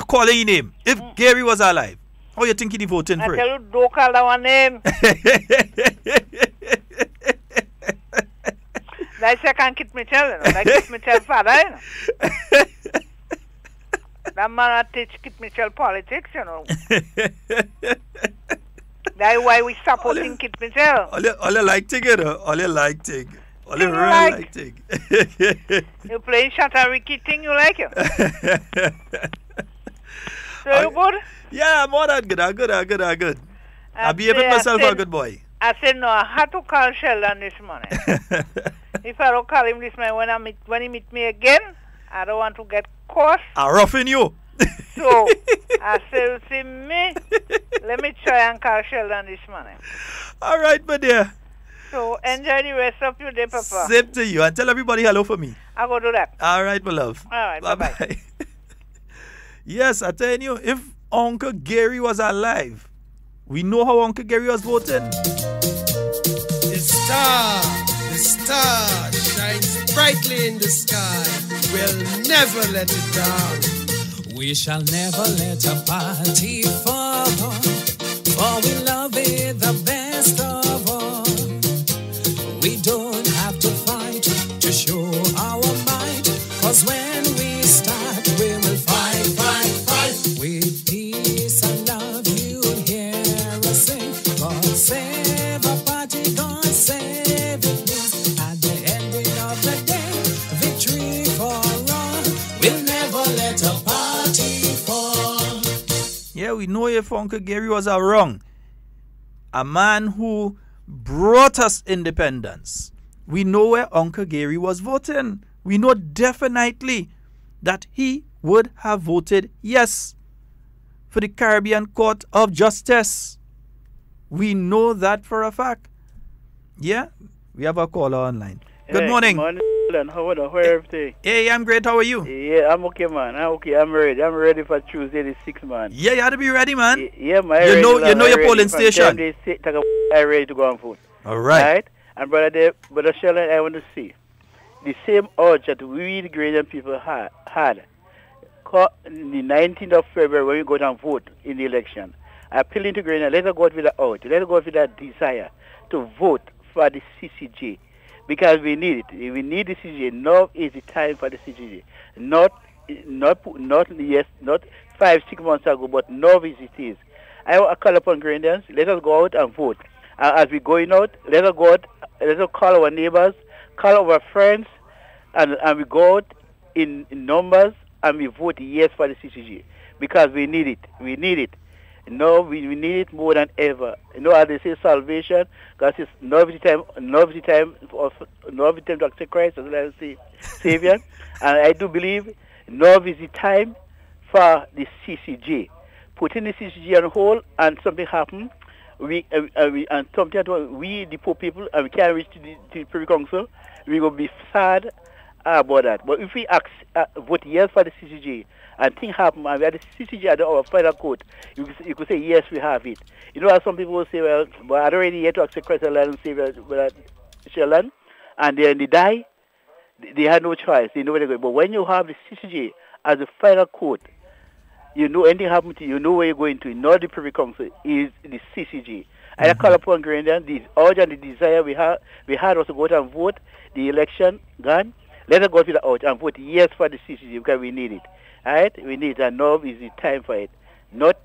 call your name. If Gary was alive, how you think he'd be voting for I it? tell you, don't call that one name. That's I can't keep me telling. Like keep me tell father, you know. That man teach keep me tell politics, you know. That's why we supporting Kit Mitchell. All you like to get all you like to all you really like to You playing Shatariki thing, you like it? So you good? Yeah, I'm all that good. I'm good. I'm behaving myself a good boy. I said no, I had to call Sheldon this morning. If I don't call him this morning when he meet me again, I don't want to get caught. I'm roughing you. So I said, see me, let me try and call Sheldon this morning. All right, my dear. So enjoy the rest of your day, Papa. Same to you. And tell everybody hello for me. I'll go do that. All right, my love. All right, bye-bye. Yes, I tell you, if Uncle Gary was alive, we know how Uncle Gary was voting. The star shines brightly in the sky. We'll never let it down. We shall never let a party fall, for we love it the best of all. We don't have to fight to show our might, 'cause when we start, we will fight. With peace and love, you'll hear us sing. God save a party, God save it, please. At the ending of the day, victory for all. We'll never let a party fall. Yeah, we know if Uncle Gary was wrong. A man who brought us independence. We know where Uncle Gary was voting. We know definitely that he would have voted yes for the Caribbean Court of Justice. We know that for a fact. Yeah, we have a caller online. Good morning. Good morning, and how are everything? Hey, I'm great. How are you? Yeah, I'm okay, man. I'm okay. I'm ready. I'm ready for Tuesday the 6th, man. Yeah, you have to be ready, man. Yeah, man. You know your polling station. I'm ready to go and vote. All right. And brother Sheldon, I want to see the same urge that we the Grenadian people had the 19th of February when we go down and vote in the election. Appealing to Grenada, let us go with that urge, let us go with that desire to vote for the CCJ. because we need it. We need the CCJ. Now is the time for the CCJ. Not 5-6 months ago, but now is it is. I call upon Grenadians, let us go out and vote. As we're going out, let us go out, let us call our neighbors, call our friends, and we go out in numbers and we vote yes for the CCG because we need it. We need it. No, we need it more than ever. As they say, salvation, because it's now is the time to accept Christ as well as Savior. And I do believe now is the time for the CCJ. Putting the CCJ on hold and something happen, we the poor people, and we can't reach the Privy Council, we will be sad about that. But if we vote yes for the CCJ and things happen, and we have the CCJ at our final court, you could say yes, we have it. As some people will say, well, but I don't really yet to accept Christ and Savior, Sheldon, and then they die. They had no choice. They know where they're going. But when you have the CCJ as the final court, anything happen to you, where you're going to. Not the Privy Council, is the CCJ. And I call upon Grenadians, the urge and the desire we had was to go out and vote. The election gone. Let us go to the urge and vote yes for the CCJ because we need it. All right? We need it, and now is the time for it. Not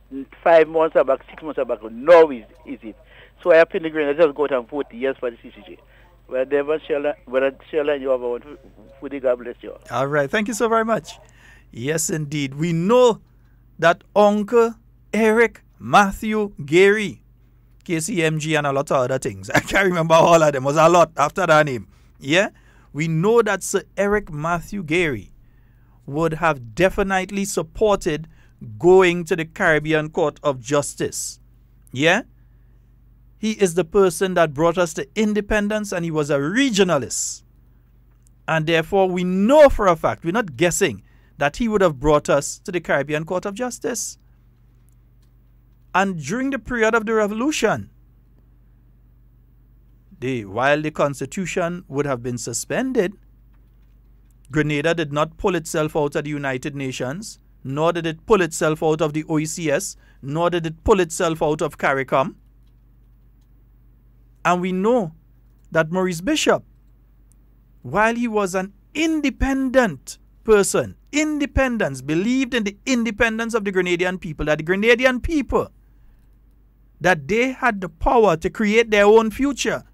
5 months or back, 6 months or back. Now is it. So I appeal to Grenadians, let us go out and vote yes for the CCJ. Well, Sheldon, you have one for the God bless you. All right. Thank you so very much. Yes, indeed. We know that Uncle Eric Matthew Gary, KCMG, and a lot of other things. I can't remember all of them. It was a lot after that name. Yeah? We know that Sir Eric Matthew Gary would have definitely supported going to the Caribbean Court of Justice. Yeah? He is the person that brought us to independence, and he was a regionalist. And therefore, we know for a fact, we're not guessing, that he would have brought us to the Caribbean Court of Justice. And during the period of the Revolution, while the Constitution would have been suspended, Grenada did not pull itself out of the United Nations, nor did it pull itself out of the OECS, nor did it pull itself out of CARICOM. And we know that Maurice Bishop, while he was an independent person, believed in the independence of the Grenadian people, that the Grenadian people, that they had the power to create their own future.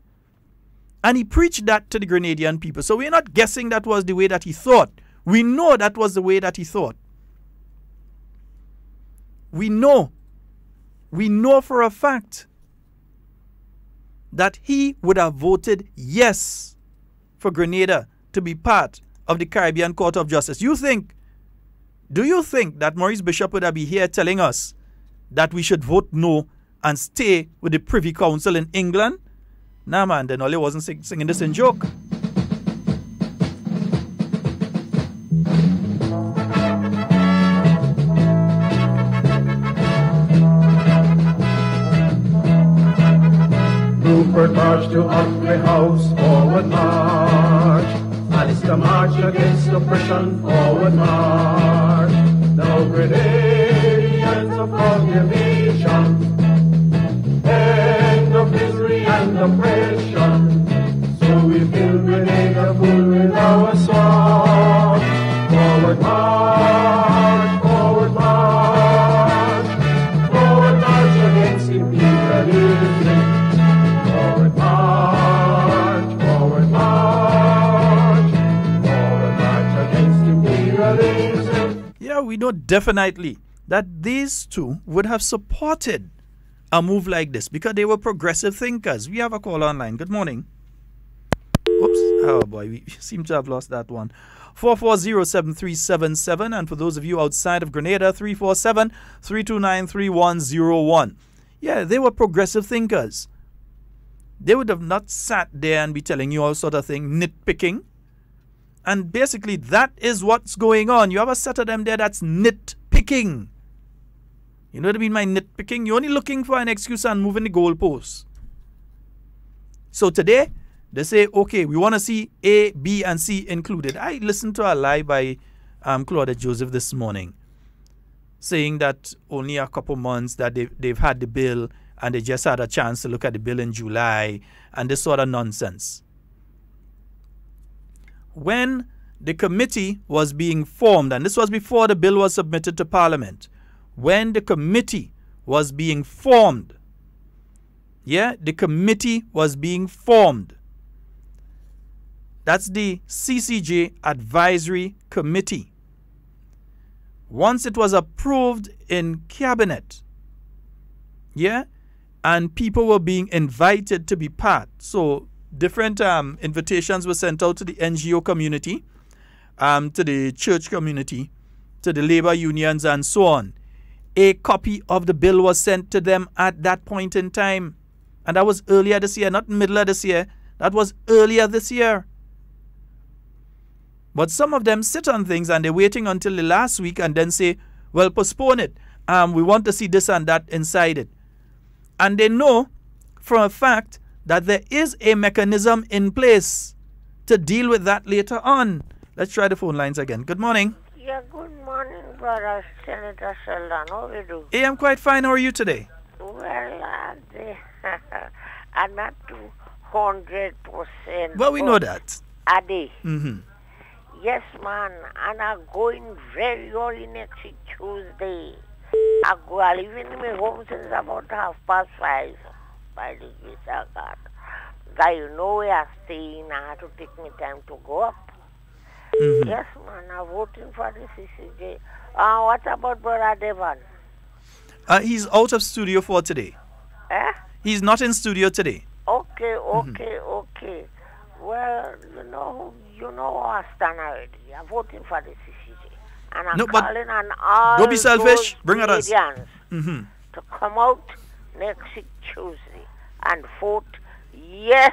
And he preached that to the Grenadian people. So we're not guessing that was the way that he thought. We know that was the way that he thought. We know for a fact that he would have voted yes for Grenada to be part of the Caribbean Court of Justice. Do you think that Maurice Bishop would have been here telling us that we should vote no and stay with the Privy Council in England? Nah, man, then Ollie wasn't singing this in joke. Rupert march to Humphrey House, forward march. Alistair march against oppression, forward march. Now Grenadians of proclamation, end of misery and oppression. So we fill Grenada full with our song. Forward march, forward march. Forward march against imperialism. Forward march, forward march. Forward march against imperialism. Yeah, we know definitely that these two would have supported a move like this because they were progressive thinkers. We have a call online. Good morning. Oops. Oh boy, we seem to have lost that one. 440-7377, and for those of you outside of Grenada, 347-329-3101. Yeah, they were progressive thinkers. They would have not sat there and be telling you all sort of thing, nitpicking. And basically that is what's going on. You have a set of them there that's nitpicking. You know what I mean by nitpicking? You're only looking for an excuse and moving the goalposts. So today, they say, okay, we want to see A, B, and C included. I listened to a lie by Claudette Joseph this morning, saying that only a couple months that they've had the bill and they just had a chance to look at the bill in July and this sort of nonsense. when the committee was being formed, and this was before the bill was submitted to Parliament, when the committee was being formed, the committee was being formed. That's the CCJ Advisory Committee. Once it was approved in Cabinet, and people were being invited to be part. So different invitations were sent out to the NGO community, to the church community, to the labor unions, and so on. A copy of the bill was sent to them at that point in time. And that was earlier this year, not middle of this year. That was earlier this year. But some of them sit on things and they're waiting until the last week and then say, well, postpone it. We want to see this and that inside it. And they know for a fact that there is a mechanism in place to deal with that later on. Let's try the phone lines again. Good morning. Yeah, good morning, brother Senator Sheldon. How are you doing? Hey, I'm quite fine. How are you today? Well, I'm not 200%. Well, we know that. Are they? Mm-hmm. Yes, man. And I'm going very early next week, Tuesday. I'll even in my home since about 5:30 by the grace of God. Guy, you know where I stay, I have to take me time to go up. Mm-hmm. Yes, man, I'm voting for the CCJ. What about Brother Devon? He's out of studio for today. Eh? He's not in studio today. Okay. Well, you know how I stand already. I'm voting for the CCJ. And I'm calling on all don't be selfish. those Bring it us. Canadians to come out next week Tuesday and vote yes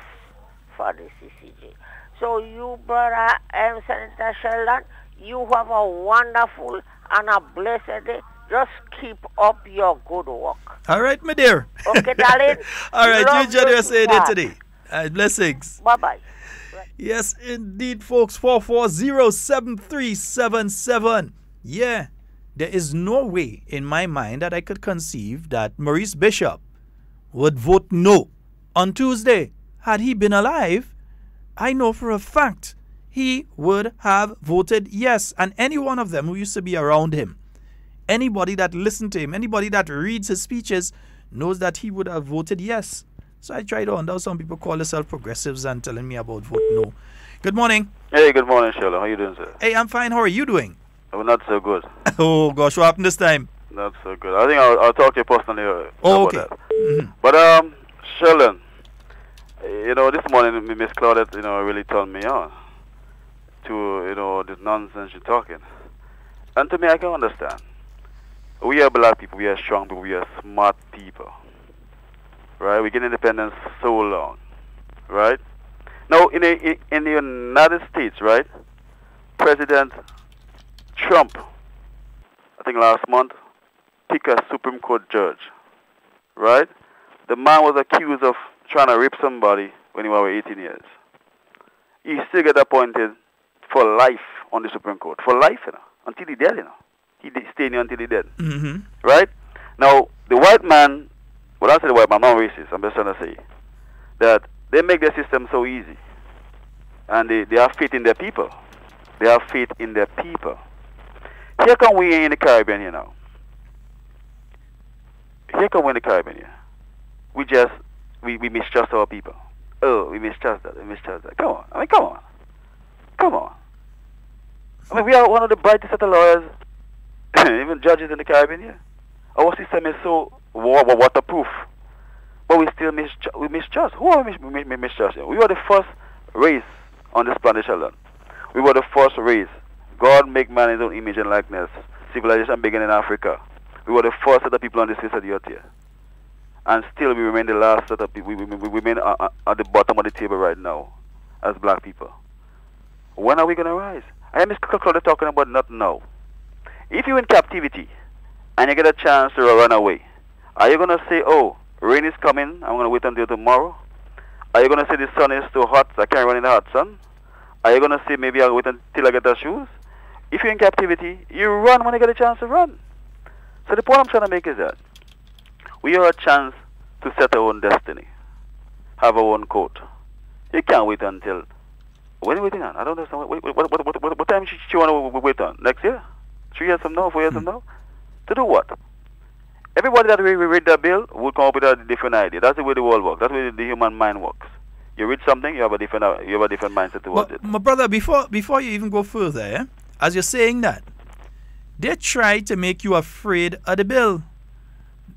for the CCJ. So you, brother Senator Sheldon, you have a wonderful and a blessed day. Just keep up your good work. All right, my dear. Okay, darling. All right, you enjoy the rest of your day God. today. Blessings. Bye-bye. Yes, indeed, folks. 440-7377. Yeah, there is no way in my mind that I could conceive that Maurice Bishop would vote no on Tuesday. Had he been alive, I know for a fact he would have voted yes. And any one of them who used to be around him, anybody that listened to him, anybody that reads his speeches, knows that he would have voted yes. So I try to wonder, some people call themselves progressives and telling me about vote no. Good morning. Hey, good morning, Sheldon. How you doing, sir? Hey, I'm fine. How are you doing? Oh, not so good. Oh, gosh, what happened this time? Not so good. I think I'll talk to you personally about okay. that. But, Sheldon, this morning, Miss Claudette, really turned me on to, this nonsense you're talking. And to me, I can understand. We are black people. We are strong people. We are smart people. Right? We get independence so long. Right? Now, in the United States, right, President Trump, I think last month, picked a Supreme Court judge. Right? The man was accused of trying to rape somebody when he was 18 years. He still got appointed for life on the Supreme Court. For life, until he dead, He stayed here until he dead. Mm-hmm. Right? Now, the white man, well, I say the white man, I'm not racist. I'm just trying to say that they make their system so easy. And they have faith in their people. They have faith in their people. Here come we in the Caribbean here now. Here come we in the Caribbean here. We mistrust our people. Oh, we mistrust that. Come on. Come on. We are one of the brightest set of lawyers, even judges in the Caribbean here. Our system is so waterproof. But we still mistrust. Who are we mistrust? We were the first race on this planet, Sheldon. We were the first race. God make man in his own image and likeness. Civilization began in Africa. We were the first set of people on the face of the earth here. And still we remain the last set of people. We remain at the bottom of the table right now as black people. When are we going to rise? I am Mr. Claude talking about not now. If you're in captivity and you get a chance to run away, are you going to say, oh, rain is coming, I'm going to wait until tomorrow? Are you going to say the sun is too hot, I can't run in the hot sun? Are you going to say maybe I'll wait until I get the shoes? If you're in captivity, you run when you get a chance to run. So the point I'm trying to make is that we have a chance to set our own destiny, have our own coat. You can't wait until When are we waiting on? I don't understand. What time she want to wait on? Next year? 3 years from now? 4 years from now? To do what? Everybody that read the bill will come up with a different idea. That's the way the world works. That's the way the human mind works. You read something, you have a different mindset towards it. My brother, before you even go further, as you're saying that, they try to make you afraid of the bill.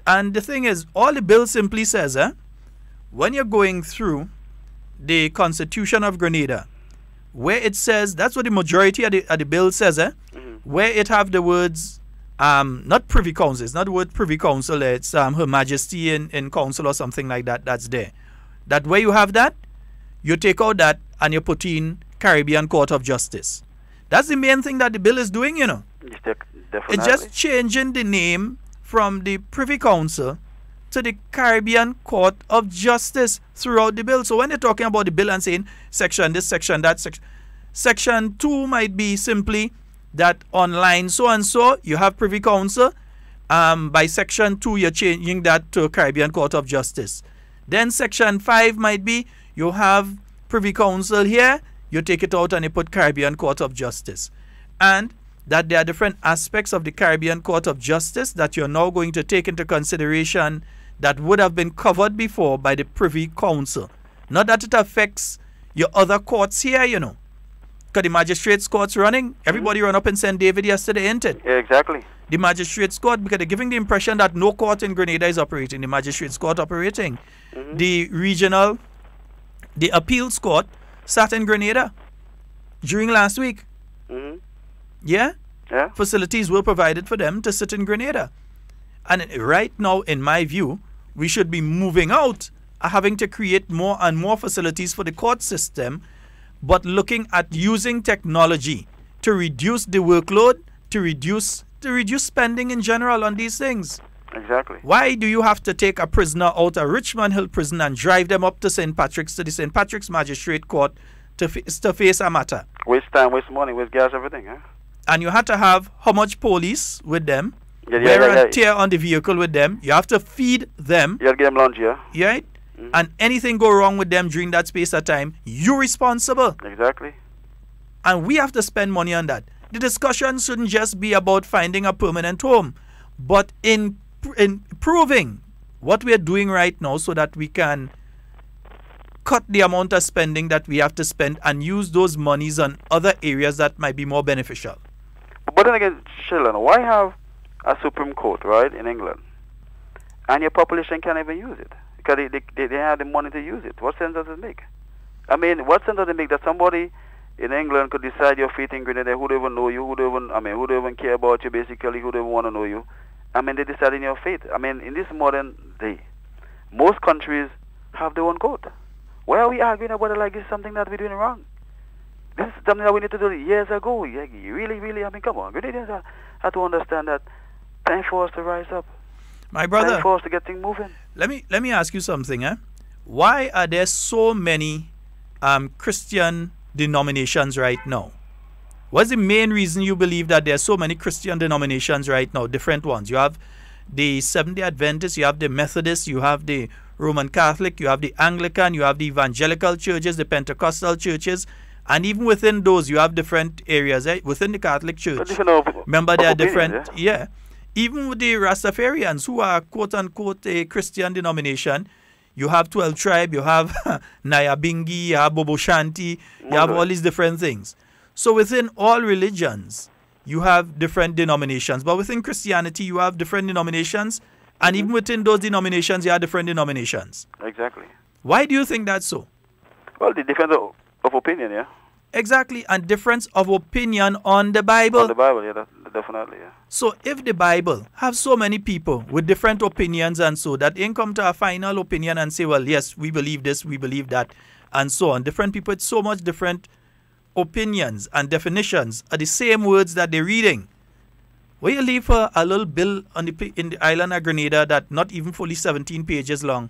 And the thing is, all the bill simply says, when you're going through the Constitution of Grenada, where it says, that's what the majority of the bill says, where it have the words, not Privy Council, it's not the word Privy Council, it's Her Majesty in Council or something like that, that's there. That where you have that, you take out that and you put in Caribbean Court of Justice. That's the main thing that the bill is doing, you know. Definitely. It's just changing the name from the Privy Council to the Caribbean Court of Justice throughout the bill. So when they're talking about the bill and saying section this, section that, section 2 might be simply that on line so and so you have Privy Council. By section 2 you're changing that to Caribbean Court of Justice. Then section 5 might be you have Privy Council here, you take it out and you put Caribbean Court of Justice. And that there are different aspects of the Caribbean Court of Justice that you're now going to take into consideration that would have been covered before by the Privy Council. Not that it affects your other courts here, you know. Because the magistrates' court's running. Everybody run up in St. David yesterday, ain't it? Yeah, exactly. The magistrates' court, because they're giving the impression that no court in Grenada is operating. The magistrates' court operating. The appeals court sat in Grenada during last week. Yeah? Facilities were provided for them to sit in Grenada. And right now, in my view, we should be moving out, having to create more and more facilities for the court system, but looking at using technology to reduce the workload, to reduce spending in general on these things. Exactly. Why do you have to take a prisoner out of Richmond Hill Prison and drive them up to St. Patrick's, to the St. Patrick's Magistrate Court to face a matter? Waste time, waste money, waste gas, everything, huh? And you had to have how much police with them, wear and tear on the vehicle with them. You have to feed them. You have to give them lunch, yeah? Right? And anything go wrong with them during that space of time, you're responsible. Exactly. And we have to spend money on that. The discussion shouldn't just be about finding a permanent home, but in improving what we are doing right now so that we can cut the amount of spending that we have to spend and use those monies on other areas that might be more beneficial. But then again, Sheldon, why have a Supreme Court, right, in England, and your population can't even use it? Because they have the money to use it. What sense does it make? I mean, what sense does it make that somebody in England could decide your fate in Grenada, who don't even know you, who don't even care about you, basically, who don't even want to know you? I mean, they decide in your fate. I mean, in this modern day, most countries have their own court. Why are we arguing about it like it's something that we're doing wrong? This is something that we need to do years ago. Really, I mean, come on. Grenadians have to understand that time for us to rise up. My brother, time for us to get things moving. Let me ask you something. Why are there so many Christian denominations right now? What's the main reason you believe that there are so many Christian denominations right now, different ones? You have the Seventh-day Adventists, you have the Methodists, you have the Roman Catholic, you have the Anglican, you have the evangelical churches, the Pentecostal churches, and even within those, you have different areas. Within the Catholic Church, remember there are different, even with the Rastafarians, who are quote-unquote a Christian denomination, you have 12 Tribe, you have Nyabingi, you have Bobo Shanti, you have all these different things. So within all religions, you have different denominations. But within Christianity, you have different denominations. And even within those denominations, you have different denominations. Exactly. Why do you think that's so? Well, the difference of opinion, yeah. Exactly. And difference of opinion on the Bible. On the Bible, yeah, definitely, yeah. So if the Bible has so many people with different opinions and so that they come to a final opinion and say, well, yes, we believe this, we believe that, and so on. Different people with so much different opinions and definitions are the same words that they're reading. Where you leave a little bill on in the island of Grenada that not even fully 17 pages long.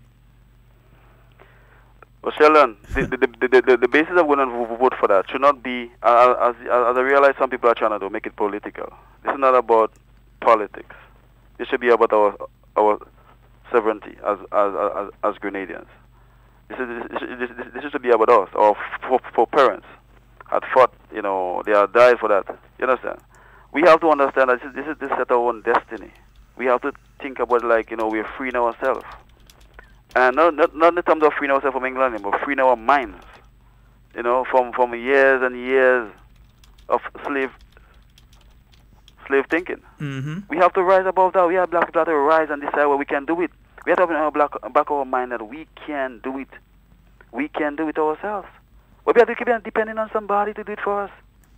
Well, Sheldon, the basis of going to vote for that should not be, as I realize some people are trying to do, make it political. This is not about politics. This should be about our sovereignty as Grenadians. This should be about us, or for parents. had fought, you know, they have died for that. You understand? We have to understand that this is our own destiny. We have to think about, like, you know, we're freeing ourselves. And not in terms of freeing ourselves from England, but freeing our minds, you know, from years and years of slave thinking. We have to rise above that. We have black people to rise and decide what we can do it. We have to have in our back of our mind that we can do it. We can do it ourselves. But we have to keep depending on somebody to do it for us.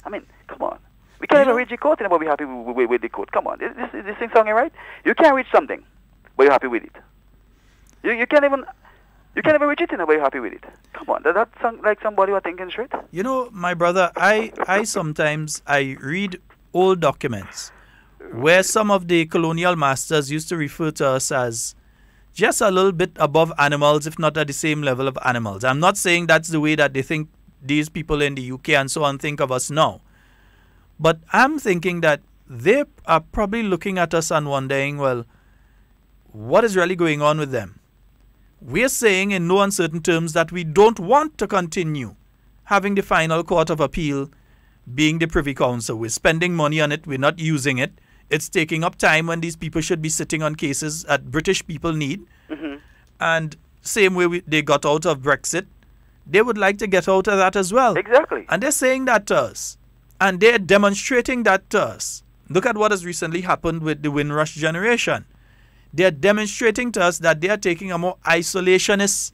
I mean, come on. We can't even reach the court and be happy with the court. Come on. This thing sounding right? You can't reach something, but you're happy with it. You can't even reach it and be happy with it. Come on. That sounds like somebody who are thinking straight. You know, my brother, I sometimes read old documents where some of the colonial masters used to refer to us as just a little bit above animals, if not at the same level of animals. I'm not saying that's the way that they think these people in the UK and so on think of us now. But I'm thinking that they are probably looking at us and wondering, well, what is really going on with them? We're saying in no uncertain terms that we don't want to continue having the final court of appeal being the Privy Council. We're spending money on it. We're not using it. It's taking up time when these people should be sitting on cases that British people need. And same way they got out of Brexit, they would like to get out of that as well. Exactly. And they're saying that to us. And they're demonstrating that to us. Look at what has recently happened with the Windrush generation. They're demonstrating to us that they are taking a more isolationist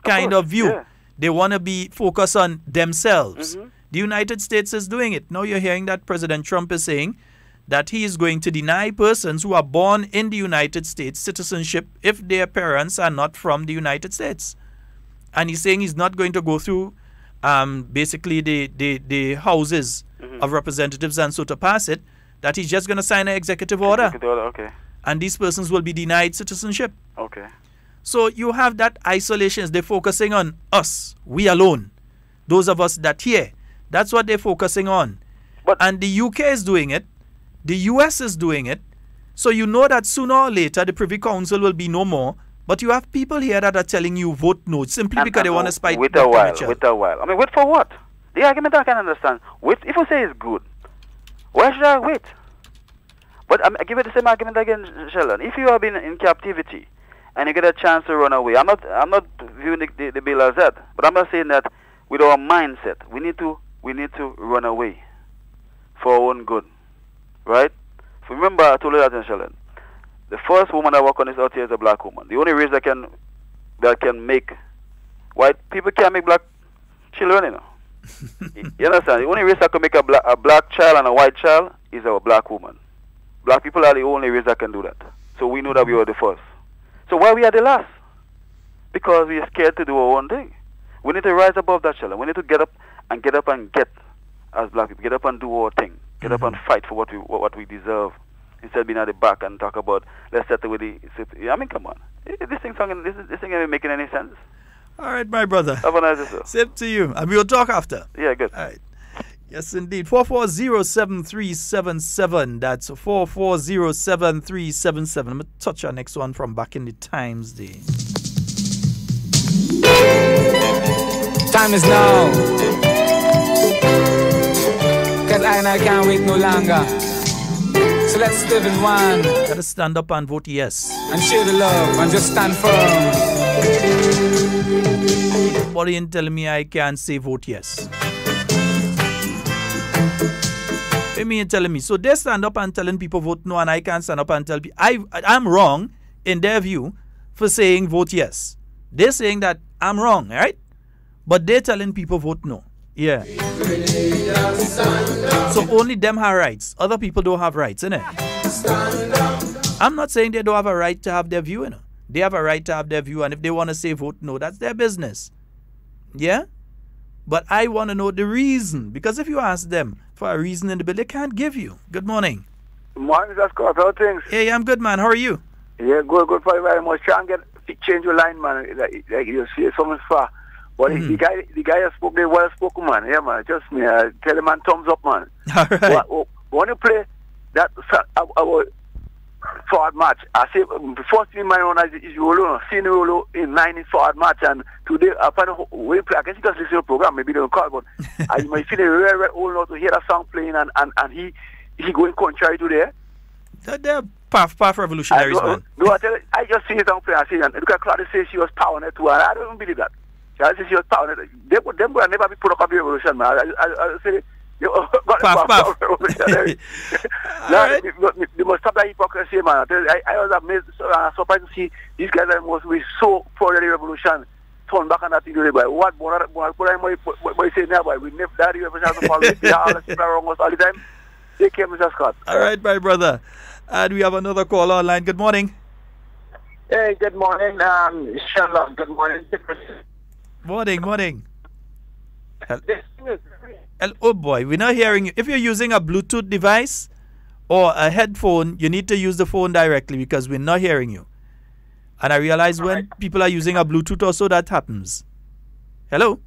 kind of view. Yeah. They want to be focused on themselves. The United States is doing it. Now you're hearing that President Trump is saying that he is going to deny persons who are born in the United States citizenship if their parents are not from the United States. And he's saying he's not going to go through basically the houses of representatives and so to pass it, that he's just going to sign an executive order. Okay. And these persons will be denied citizenship. Okay. So you have that isolation. They're focusing on us, we alone. Those of us that here. That's what they're focusing on. And the UK is doing it. The US is doing it. So you know that sooner or later the Privy Council will be no more. But you have people here that are telling you vote no simply because they want to spite Wait a while. I mean, wait for what? The argument I can understand. Wait, if you say it's good, why should I wait? But I give it the same argument again, Sheldon. If you have been in captivity and you get a chance to run away, I'm not viewing the bill as that, but I'm just saying that with our mindset, we need to run away for our own good, right? If you remember, I told you that in Sheldon. The first woman I work on is out here is a black woman. The only race that can make white people can't make black children, you know. You understand? The only race that can make a black child and a white child is our black woman. Black people are the only race that can do that. So we know that we were the first. So why we are the last? Because we are scared to do our own thing. We need to rise above that, Sheldon. We need to get up and get as black people. Get up and do our thing. Get up and fight for what we deserve. Instead of being at the back and talk about, let's settle with I mean, come on. This thing ain't making any sense. All right, my brother. Have a nice day, sir. Same to you. And we'll talk after. Yeah, good. All right. Yes, indeed. 4407377. That's 4407377. I'm going to touch our next one from back in the Times Day. Time is now. Cause I can't wait no longer. So let's live in one. Gotta stand up and vote yes. And share the love and just stand firm. Nobody ain't telling me I can't say vote yes. What me ain't telling me? So they stand up and telling people vote no, and I can't stand up and tell people I'm wrong in their view for saying vote yes. They're saying that I'm wrong, right? But they're telling people vote no. Yeah. So only them have rights. Other people don't have rights, innit? I'm not saying they don't have a right to have their view, you know. They have a right to have their view, and if they want to say vote no, that's their business. Yeah? But I want to know the reason, because if you ask them for a reason in the bill, they can't give you. Good morning. Good morning, Mr. Scott. How are things? Hey, I'm good, man. How are you? Yeah, good for you very much. Try and change your line, man. Like you see someone's far. But the guy that spoke, the well-spoken man. Yeah, man. Just me. Tell him, man, thumbs up, man. All right. Want to play that our forward match. I say first team man is Rolo, senior Rolo in 9 forward match, and today I find we play. I guess you just listen to the program, maybe they don't call, but I might feel very, very old now to hear that song playing, and he going contrary to there. They're path revolutionaries, man. No, I just see it on play. I see, and look at Claudia say she was powering it too, and I don't even believe that. I say she was powering it. Them will never be product of the revolution, man. I say. Path. They must stop that hypocrisy, man. I was amazed, surprised to see these guys that must be so proud of the revolution. Turn back on that thing today, boy. What I say now, boy? We never that revolution to follow. They are all the people around us all the time. Take care, Mr. Scott. All right, my brother. And we have another caller online. Good morning. Hey, good morning, Sheldon. Good morning. Morning. Oh boy, we're not hearing you. If you're using a Bluetooth device or a headphone, you need to use the phone directly because we're not hearing you. And I realize when people are using a Bluetooth also that happens. Hello?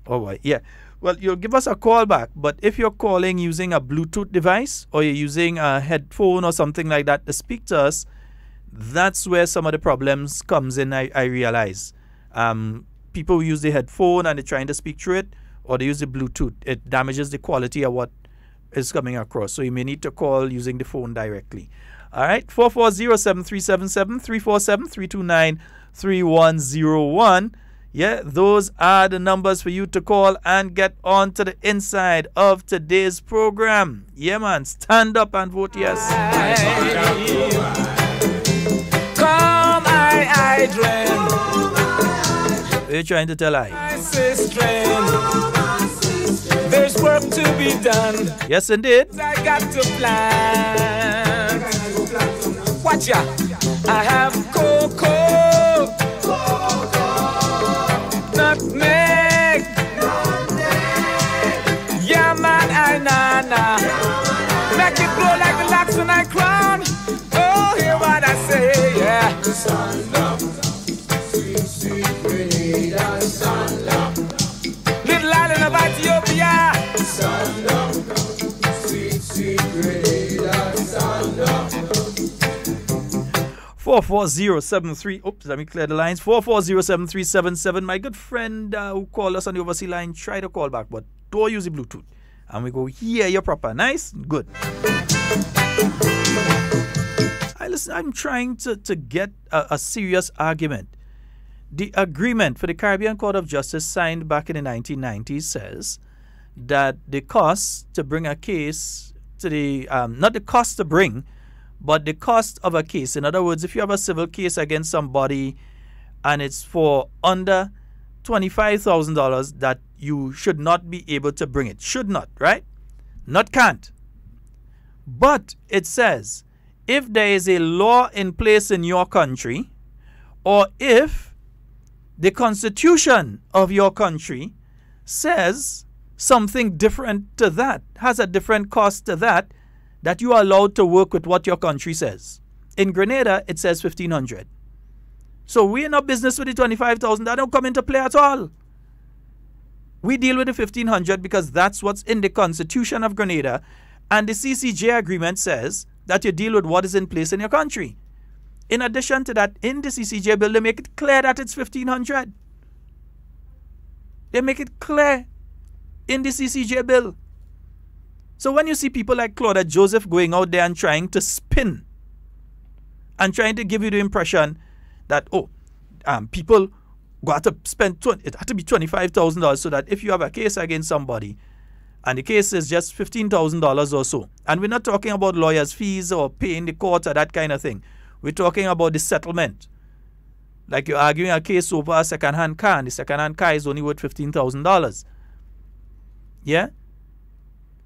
Oh boy, yeah. Well, you'll give us a call back, but if you're calling using a Bluetooth device or you're using a headphone or something like that to speak to us, that's where some of the problems comes in, I realize. People who use the headphone and they're trying to speak through it, or they use the Bluetooth, it damages the quality of what is coming across. So you may need to call using the phone directly. All right, 440-7377, 347-329-3101. Yeah, those are the numbers for you to call and get on to the inside of today's program. Yeah, man, stand up and vote yes. Come, I dream. What are you trying to tell I? There's work to be done. Yes, indeed. I got to plan. Watch ya. I have cocoa, nutmeg. Yeah, man, I nana. Make it blow like the locks on my crown. Oh, hear what I say, yeah. Stand up. Stand up. Little island of Ethiopia. Stand up. Sweet Grenada. Stand up. 44073. Oops, let me clear the lines. 4407377. My good friend who called us on the overseas line, try to call back, but don't use the Bluetooth. And we go hear you proper. Nice? Good. Listen, I'm trying to get a serious argument. The agreement for the Caribbean Court of Justice signed back in the 1990s says that the cost to bring a case to the, not the cost to bring, but the cost of a case. In other words, if you have a civil case against somebody and it's for under $25,000, that you should not be able to bring it. Should not, right? Not can't. But it says, if there is a law in place in your country, or if the constitution of your country says something different to that, has a different cost to that, that you are allowed to work with what your country says. In Grenada, it says $1,500. So we're in a business with the $25,000. That don't come into play at all. We deal with the $1,500 because that's what's in the Constitution of Grenada. And the CCJ agreement says that you deal with what is in place in your country. In addition to that, in the CCJ bill, they make it clear that it's $1,500. They make it clear in the CCJ bill. So when you see people like Claudia Joseph going out there and trying to spin and trying to give you the impression that, people got to spend, it had to be $25,000 so that if you have a case against somebody and the case is just $15,000 or so, and we're not talking about lawyers' fees or paying the court or that kind of thing. We're talking about the settlement. Like you're arguing a case over a second-hand car, and the second-hand car is only worth $15,000. Yeah?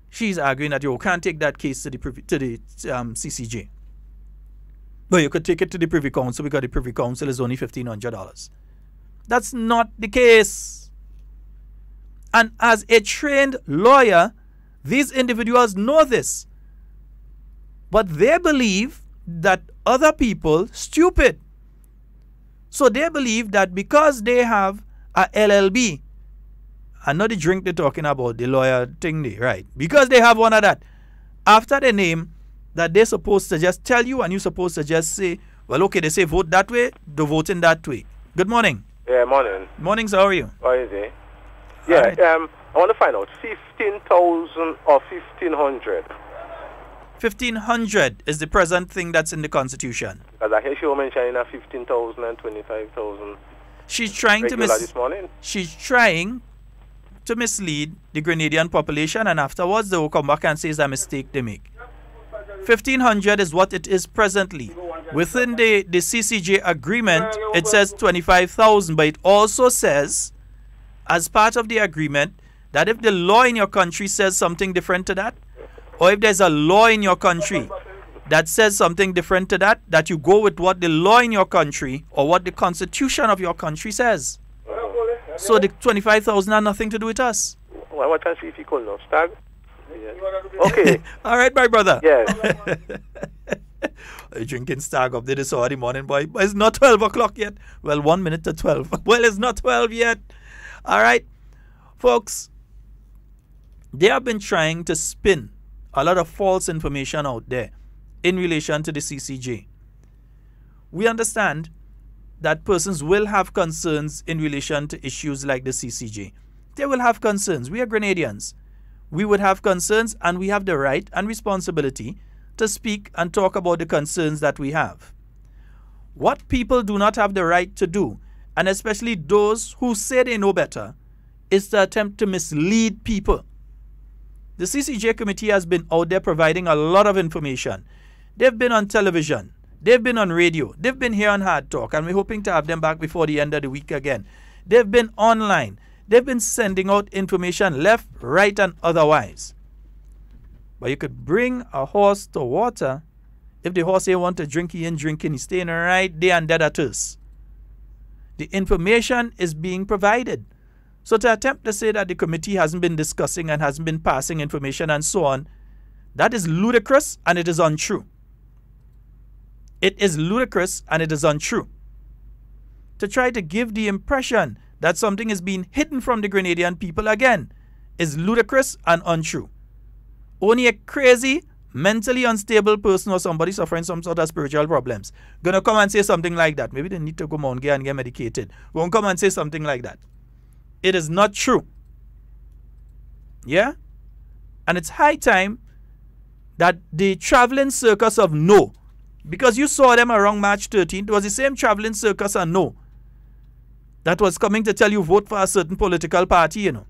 She's arguing that you can't take that case to the CCJ. But you could take it to the Privy Council because the Privy Council is only $1,500. That's not the case. And as a trained lawyer, these individuals know this. But they believe that other people stupid. So they believe that because they have a LLB, and not the drink they're talking about, the lawyer thing, right? Because they have one of that, after the name that they're supposed to just tell you, and you're supposed to just say, well, okay, they say vote that way, the voting that way. Good morning. Yeah, morning. Morning, sir. How are you? How is it? Yeah, right. I want to find out 15,000 or 1,500. 1,500 is the present thing that's in the Constitution. Because I hear she was mentioning 15,000 and 25,000. She's trying to this morning. She's trying to mislead the Grenadian population, and afterwards they will come back and say it's a mistake they make. 1,500 is what it is presently. Within the CCJ agreement, it says 25,000, but it also says, as part of the agreement, that if the law in your country says something different to that, or if there's a law in your country that says something different to that, that you go with what the law in your country or what the constitution of your country says. So the 25,000 have nothing to do with us. Well, what can she if you call no stag? Yeah. Okay. All right, my brother. Yes. You're drinking stag up there this early morning, boy. But it's not 12 o'clock yet. Well, 1 minute to 12. Well, it's not 12 yet. All right. Folks, they have been trying to spin a lot of false information out there in relation to the CCJ. We understand that persons will have concerns in relation to issues like the CCJ. They will have concerns. We are Grenadians. We would have concerns, and we have the right and responsibility to speak and talk about the concerns that we have. What people do not have the right to do, and especially those who say they know better, is to attempt to mislead people. The CCJ committee has been out there providing a lot of information. They've been on television. They've been on radio. They've been here on Hard Talk, and we're hoping to have them back before the end of the week again. They've been online. They've been sending out information left, right, and otherwise. But you could bring a horse to water. If the horse ain't want to drink, he ain't drinking. He's staying right there and dead at us. The information is being provided. So to attempt to say that the committee hasn't been discussing and hasn't been passing information and so on, that is ludicrous and it is untrue. It is ludicrous and it is untrue. To try to give the impression that something is being hidden from the Grenadian people again is ludicrous and untrue. Only a crazy, mentally unstable person or somebody suffering some sort of spiritual problems gonna come and say something like that. Maybe they need to go Mount Gay and get medicated. Won't come and say something like that. It is not true. Yeah? And it's high time that the traveling circus of no, because you saw them around March 13th, it was the same traveling circus of no that was coming to tell you vote for a certain political party, you know.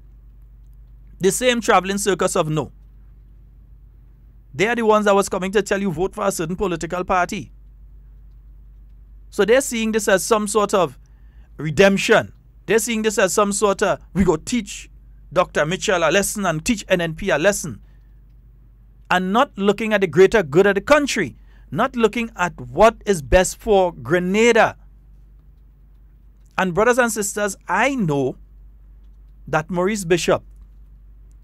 The same traveling circus of no. They are the ones that was coming to tell you vote for a certain political party. So they're seeing this as some sort of redemption. They're seeing this as some sort of, we go teach Dr. Mitchell a lesson and teach NNP a lesson. And not looking at the greater good of the country. Not looking at what is best for Grenada. And brothers and sisters, I know that Maurice Bishop,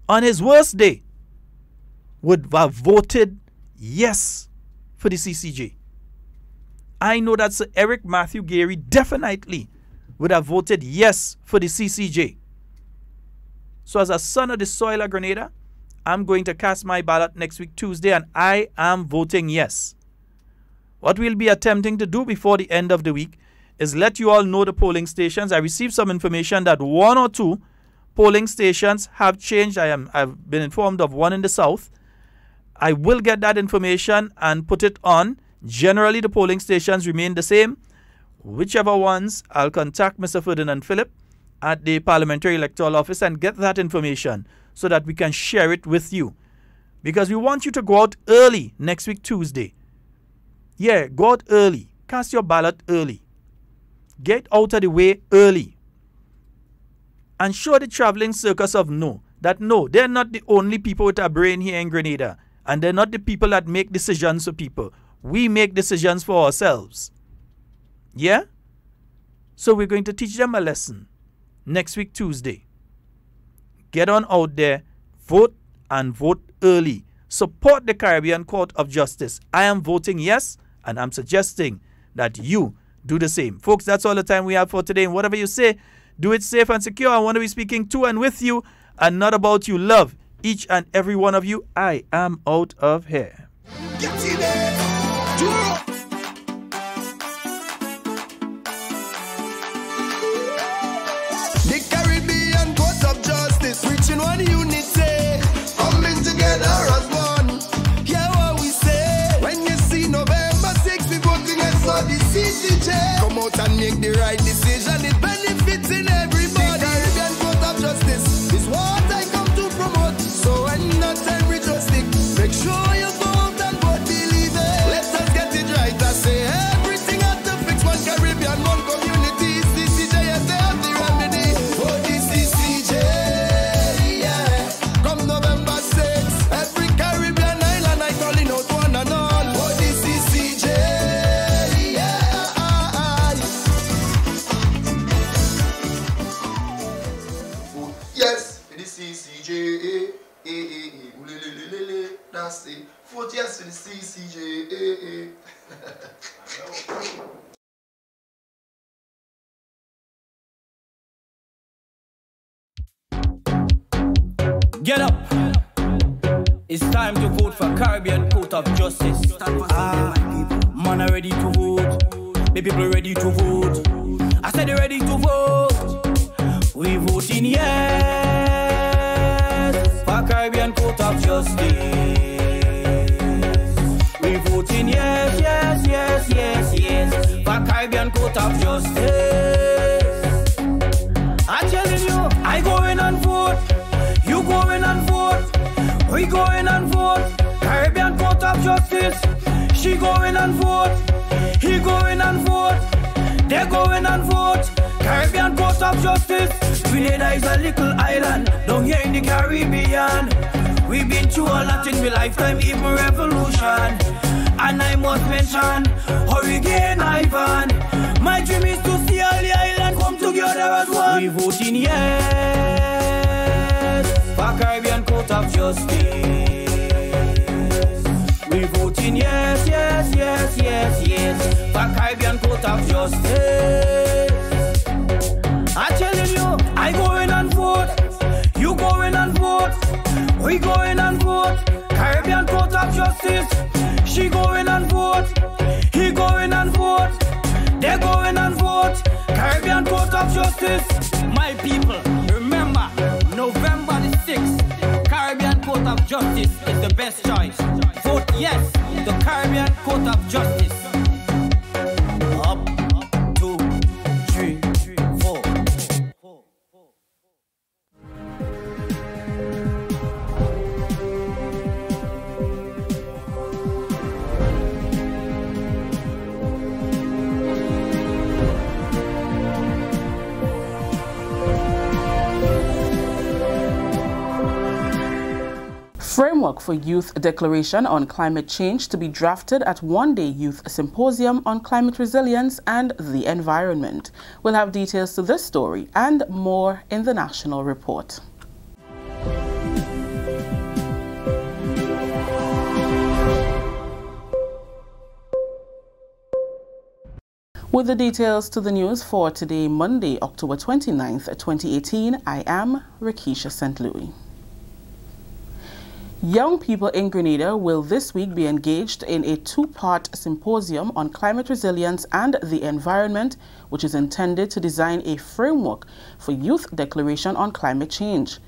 on his worst day, would have voted yes for the CCJ. I know that Sir Eric Matthew Gary definitely would have voted yes for the CCJ. So as a son of the soil of Grenada, I'm going to cast my ballot next week Tuesday, and I am voting yes. What we'll be attempting to do before the end of the week is let you all know the polling stations. I received some information that 1 or 2 polling stations have changed. I've been informed of one in the south. I will get that information and put it on. Generally, the polling stations remain the same. Whichever ones, I'll contact Mr. Ferdinand Phillip at the Parliamentary Electoral Office and get that information so that we can share it with you. Because we want you to go out early next week, Tuesday. Yeah, go out early. Cast your ballot early. Get out of the way early. And show the traveling circus of no, that no, they're not the only people with a brain here in Grenada. And they're not the people that make decisions for people. We make decisions for ourselves. Yeah? So we're going to teach them a lesson next week, Tuesday. Get on out there, vote and vote early. Support the Caribbean Court of Justice. I am voting yes, and I'm suggesting that you do the same. Folks, that's all the time we have for today. And whatever you say, do it safe and secure. I want to be speaking to and with you and not about you. Love each and every one of you, I am out of here. The Caribbean Court of Justice, reaching one unity, coming together as one. Hear what we say when you see November 6th, we voting as for the CCJ. Come out and make the right decision, it benefits in everybody. The Caribbean Court of Justice is what I come to promote. So when not time we just stick, make sure you vote and vote, believe it. Let us get it right, I say everything has to fix. One Caribbean, one community, CCJ, yes, they have the remedy. For the CCJ, yeah. Come November 6th, every Caribbean island I calling out one and all. For the CCJ, yeah. Yes, the CCJ, that's it. Vote yes to the CCJ. Get up. It's time to vote for Caribbean Court of Justice. Man are ready to vote. The people are ready to vote. I said they're ready to vote. We voting yes for Caribbean Court of Justice. We voting yes, yes, yes, yes, yes for Caribbean Court of Justice. I'm telling you, I go in and vote. You go in and vote. We go in and vote. Caribbean Court of Justice. She go in and vote. He go in and vote. They go in and vote. Caribbean Court of Justice. Grenada is a little island down here in the Caribbean. We've been through a lot in my lifetime, even revolution. And I must mention Hurricane Ivan. My dream is to see all the island come together as one. We voting yes for Caribbean Court of Justice. We voting yes, yes, yes, yes, yes for Caribbean Court of Justice. I'm telling you, I go in and vote. You go in and vote. We go in and vote. Caribbean Court of Justice. She go in and vote. He go in and vote. They go in and vote. Caribbean Court of Justice. My people, remember, November the 6th, Caribbean Court of Justice is the best choice. Vote yes to Caribbean Court of Justice. Up, 2, 3, 4. Framework for Youth Declaration on Climate Change to be drafted at one-day Youth Symposium on Climate Resilience and the Environment. We'll have details to this story and more in the National Report. With the details to the news for today, Monday, October 29th, 2018, I am Rakisha St. Louis. Young people in Grenada will this week be engaged in a two-part symposium on climate resilience and the environment, which is intended to design a framework for Youth Declaration on Climate Change.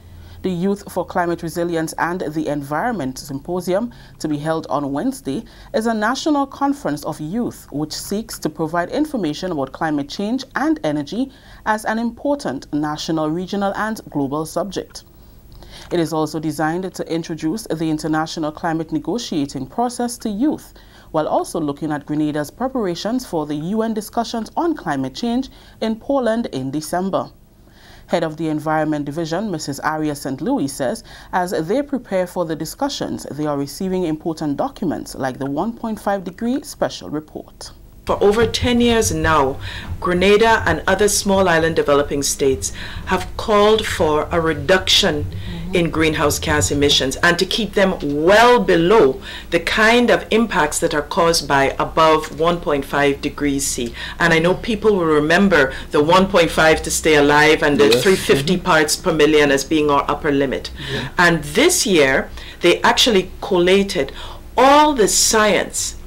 The Youth for Climate Resilience and the Environment Symposium, to be held on Wednesday, is a national conference of youth which seeks to provide information about climate change and energy as an important national, regional and global subject. It is also designed to introduce the international climate negotiating process to youth, while also looking at Grenada's preparations for the UN discussions on climate change in Poland in December. Head of the Environment Division, Mrs. Aria St. Louis, says as they prepare for the discussions, they are receiving important documents like the 1.5-degree special report. For over 10 years now, Grenada and other small island developing states have called for a reduction in greenhouse gas emissions and to keep them well below the kind of impacts that are caused by above 1.5 degrees C. And I know people will remember the 1.5 to stay alive and the 350 parts per million as being our upper limit. And this year, they actually collated all the science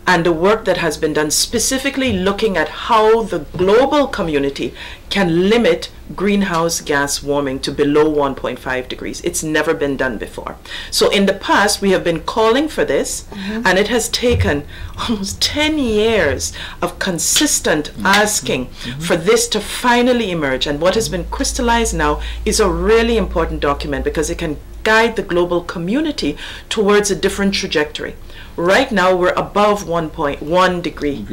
and the work that has been done specifically looking at how the global community can limit greenhouse gas warming to below 1.5 degrees. It's never been done before. So in the past, we have been calling for this, and it has taken almost 10 years of consistent asking for this to finally emerge. And what has been crystallized now is a really important document because it can guide the global community towards a different trajectory. Right now, we're above 1.1 degree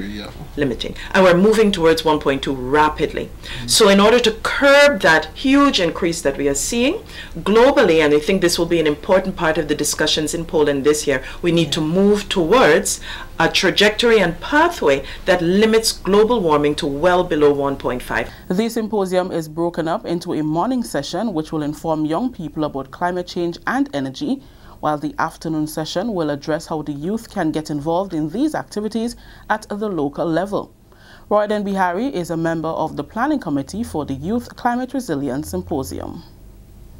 limiting, and we're moving towards 1.2 rapidly. So in order to curb that huge increase that we are seeing globally, and I think this will be an important part of the discussions in Poland this year, we need to move towards a trajectory and pathway that limits global warming to well below 1.5. The symposium is broken up into a morning session which will inform young people about climate change and energy, while the afternoon session will address how the youth can get involved in these activities at the local level. Royden Bihari is a member of the planning committee for the Youth Climate Resilience Symposium.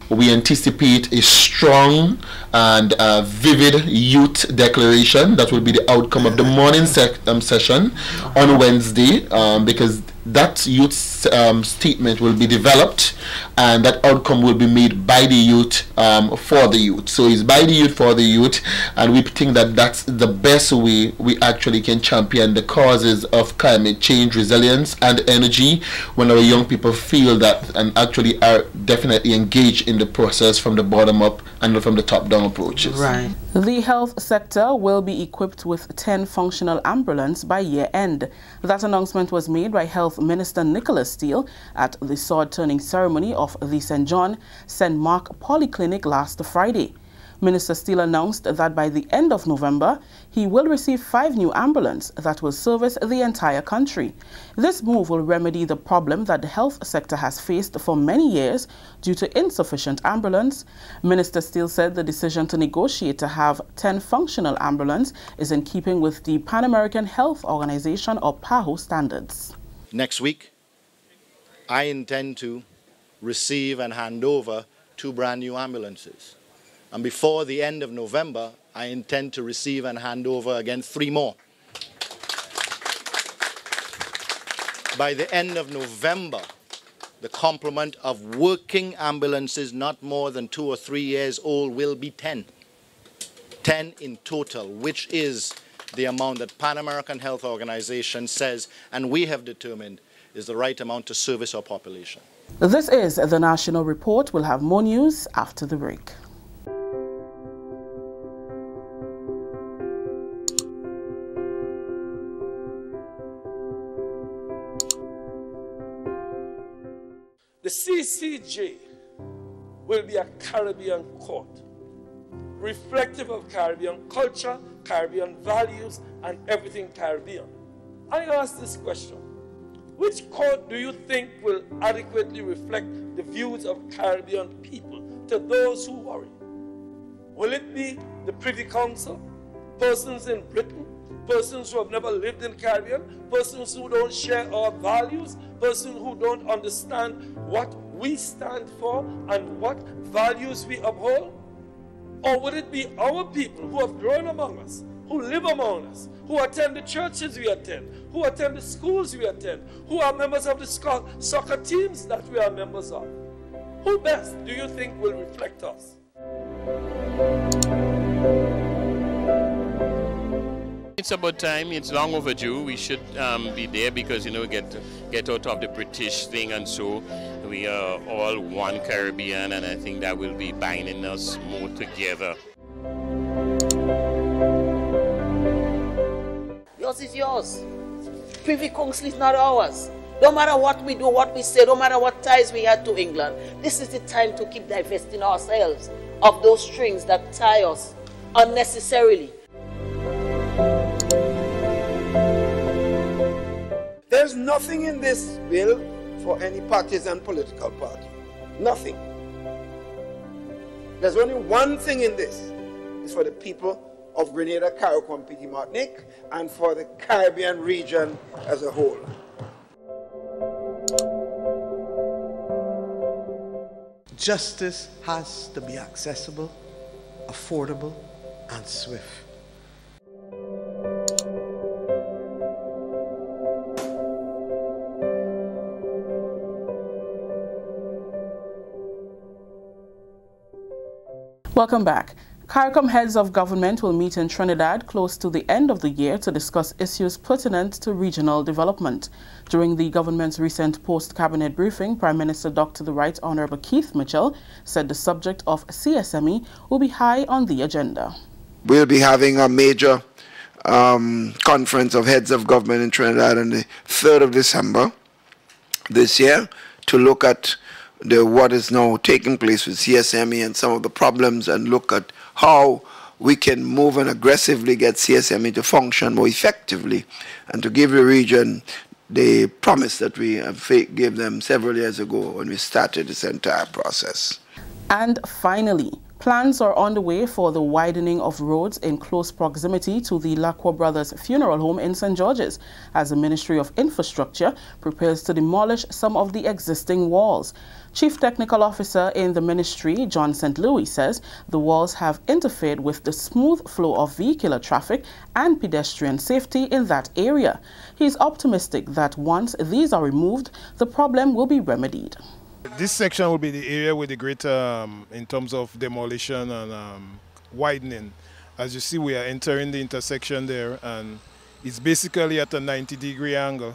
We anticipate a strong and vivid youth declaration that will be the outcome of the morning session on Wednesday, because that youth statement will be developed and that outcome will be made by the youth for the youth. So it's by the youth for the youth, and we think that that's the best way we actually can champion the causes of climate change, resilience and energy when our young people feel that and actually are definitely engaged in the process from the bottom up and from the top down approaches. Right. The health sector will be equipped with 10 functional ambulances by year end. That announcement was made by Health Minister Nicholas Steele at the sword turning ceremony of the St. John St. Mark Polyclinic last Friday. Minister Steele announced that by the end of November, he will receive 5 new ambulances that will service the entire country. This move will remedy the problem that the health sector has faced for many years due to insufficient ambulances. Minister Steele said the decision to negotiate to have 10 functional ambulances is in keeping with the Pan American Health Organization or PAHO standards. Next week, I intend to receive and hand over 2 brand new ambulances. And before the end of November, I intend to receive and hand over again 3 more. By the end of November, the complement of working ambulances not more than 2 or 3 years old will be 10. 10 in total, which is the amount that Pan American Health Organization says, and we have determined is the right amount to service our population. This is the National Report. We'll have more news after the break. The CCJ will be a Caribbean court, reflective of Caribbean culture, Caribbean values, and everything Caribbean. I ask this question: which court do you think will adequately reflect the views of Caribbean people to those who worry? Will it be the Privy Council, persons in Britain, persons who have never lived in Caribbean, persons who don't share our values, persons who don't understand what we stand for and what values we uphold? Or would it be our people who have grown among us, who live among us, who attend the churches we attend, who attend the schools we attend, who are members of the soccer teams that we are members of? Who best do you think will reflect us? It's about time. It's long overdue. We should be there because, you know, get out of the British thing, and so we are all one Caribbean, and I think that will be binding us more together. Yours is yours. Privy Council is not ours. No matter what we do, what we say, no matter what ties we had to England, this is the time to keep divesting ourselves of those strings that tie us unnecessarily. There's nothing in this bill for any partisan political party. Nothing. There's only one thing in this. It's for the people of Grenada, Carriacou, Petit Martinique, and for the Caribbean region as a whole. Justice has to be accessible, affordable, and swift. Welcome back. CARICOM heads of government will meet in Trinidad close to the end of the year to discuss issues pertinent to regional development. During the government's recent post-cabinet briefing, Prime Minister Dr. the Right Honorable Keith Mitchell said the subject of CSME will be high on the agenda. We'll be having a major conference of heads of government in Trinidad on the 3rd of December this year to look at what is now taking place with CSME and some of the problems, and look at how we can move and aggressively get CSME to function more effectively and to give the region the promise that we gave them several years ago when we started this entire process. And finally, plans are on the way for the widening of roads in close proximity to the Lacroix Brothers Funeral Home in St. George's, as the Ministry of Infrastructure prepares to demolish some of the existing walls. Chief Technical Officer in the ministry, John St. Louis, says the walls have interfered with the smooth flow of vehicular traffic and pedestrian safety in that area. He is optimistic that once these are removed, the problem will be remedied. This section will be the area with the greater in terms of demolition and widening. As you see, we are entering the intersection there, and it's basically at a 90-degree angle.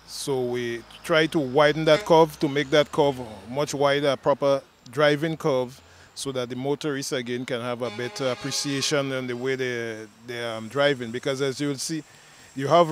So we try to widen that curve to make that curve much wider, a proper driving curve, so that the motorists again can have a better appreciation in the way they're driving. Because as you'll see, you have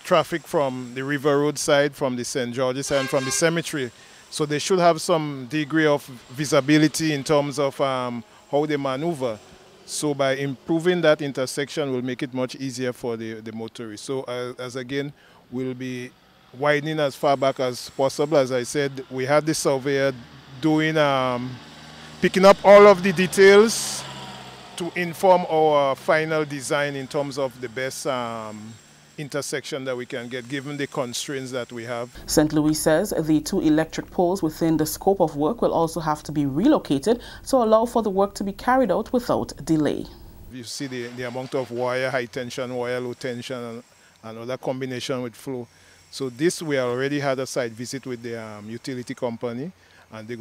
traffic from the River Road side, from the St. George's side, and from the cemetery. So they should have some degree of visibility in terms of how they maneuver. So by improving that intersection will make it much easier for the motorists. So as again, we'll be widening as far back as possible. As I said, we had the surveyor doing, picking up all of the details to inform our final design in terms of the best intersection that we can get, given the constraints that we have. St. Louis says the 2 electric poles within the scope of work will also have to be relocated to allow for the work to be carried out without delay. You see the amount of wire, high tension wire, low tension, and other combination with flow. So this, we already had a site visit with the utility company, and they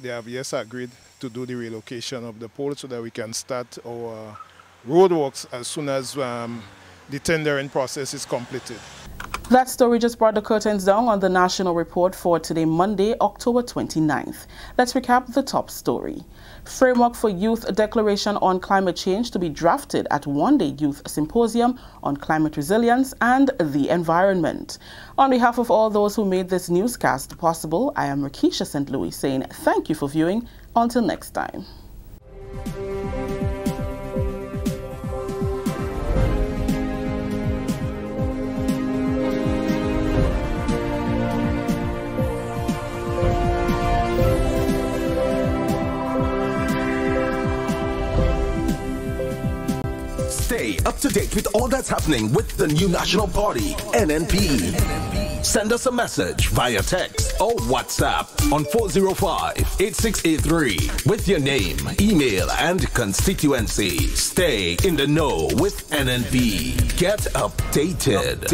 have agreed to do the relocation of the pole so that we can start our roadworks as soon as the tendering process is completed. That story just brought the curtains down on the national report for today, Monday, October 29th. Let's recap the top story. Framework for Youth Declaration on Climate Change to be drafted at one-day Youth Symposium on Climate Resilience and the Environment. On behalf of all those who made this newscast possible, I am Rakisha St. Louis saying thank you for viewing. Until next time. Stay up to date with all that's happening with the new national party, NNP. Send us a message via text or WhatsApp on 405-8683 with your name, email, and constituency. Stay in the know with NNP. Get updated.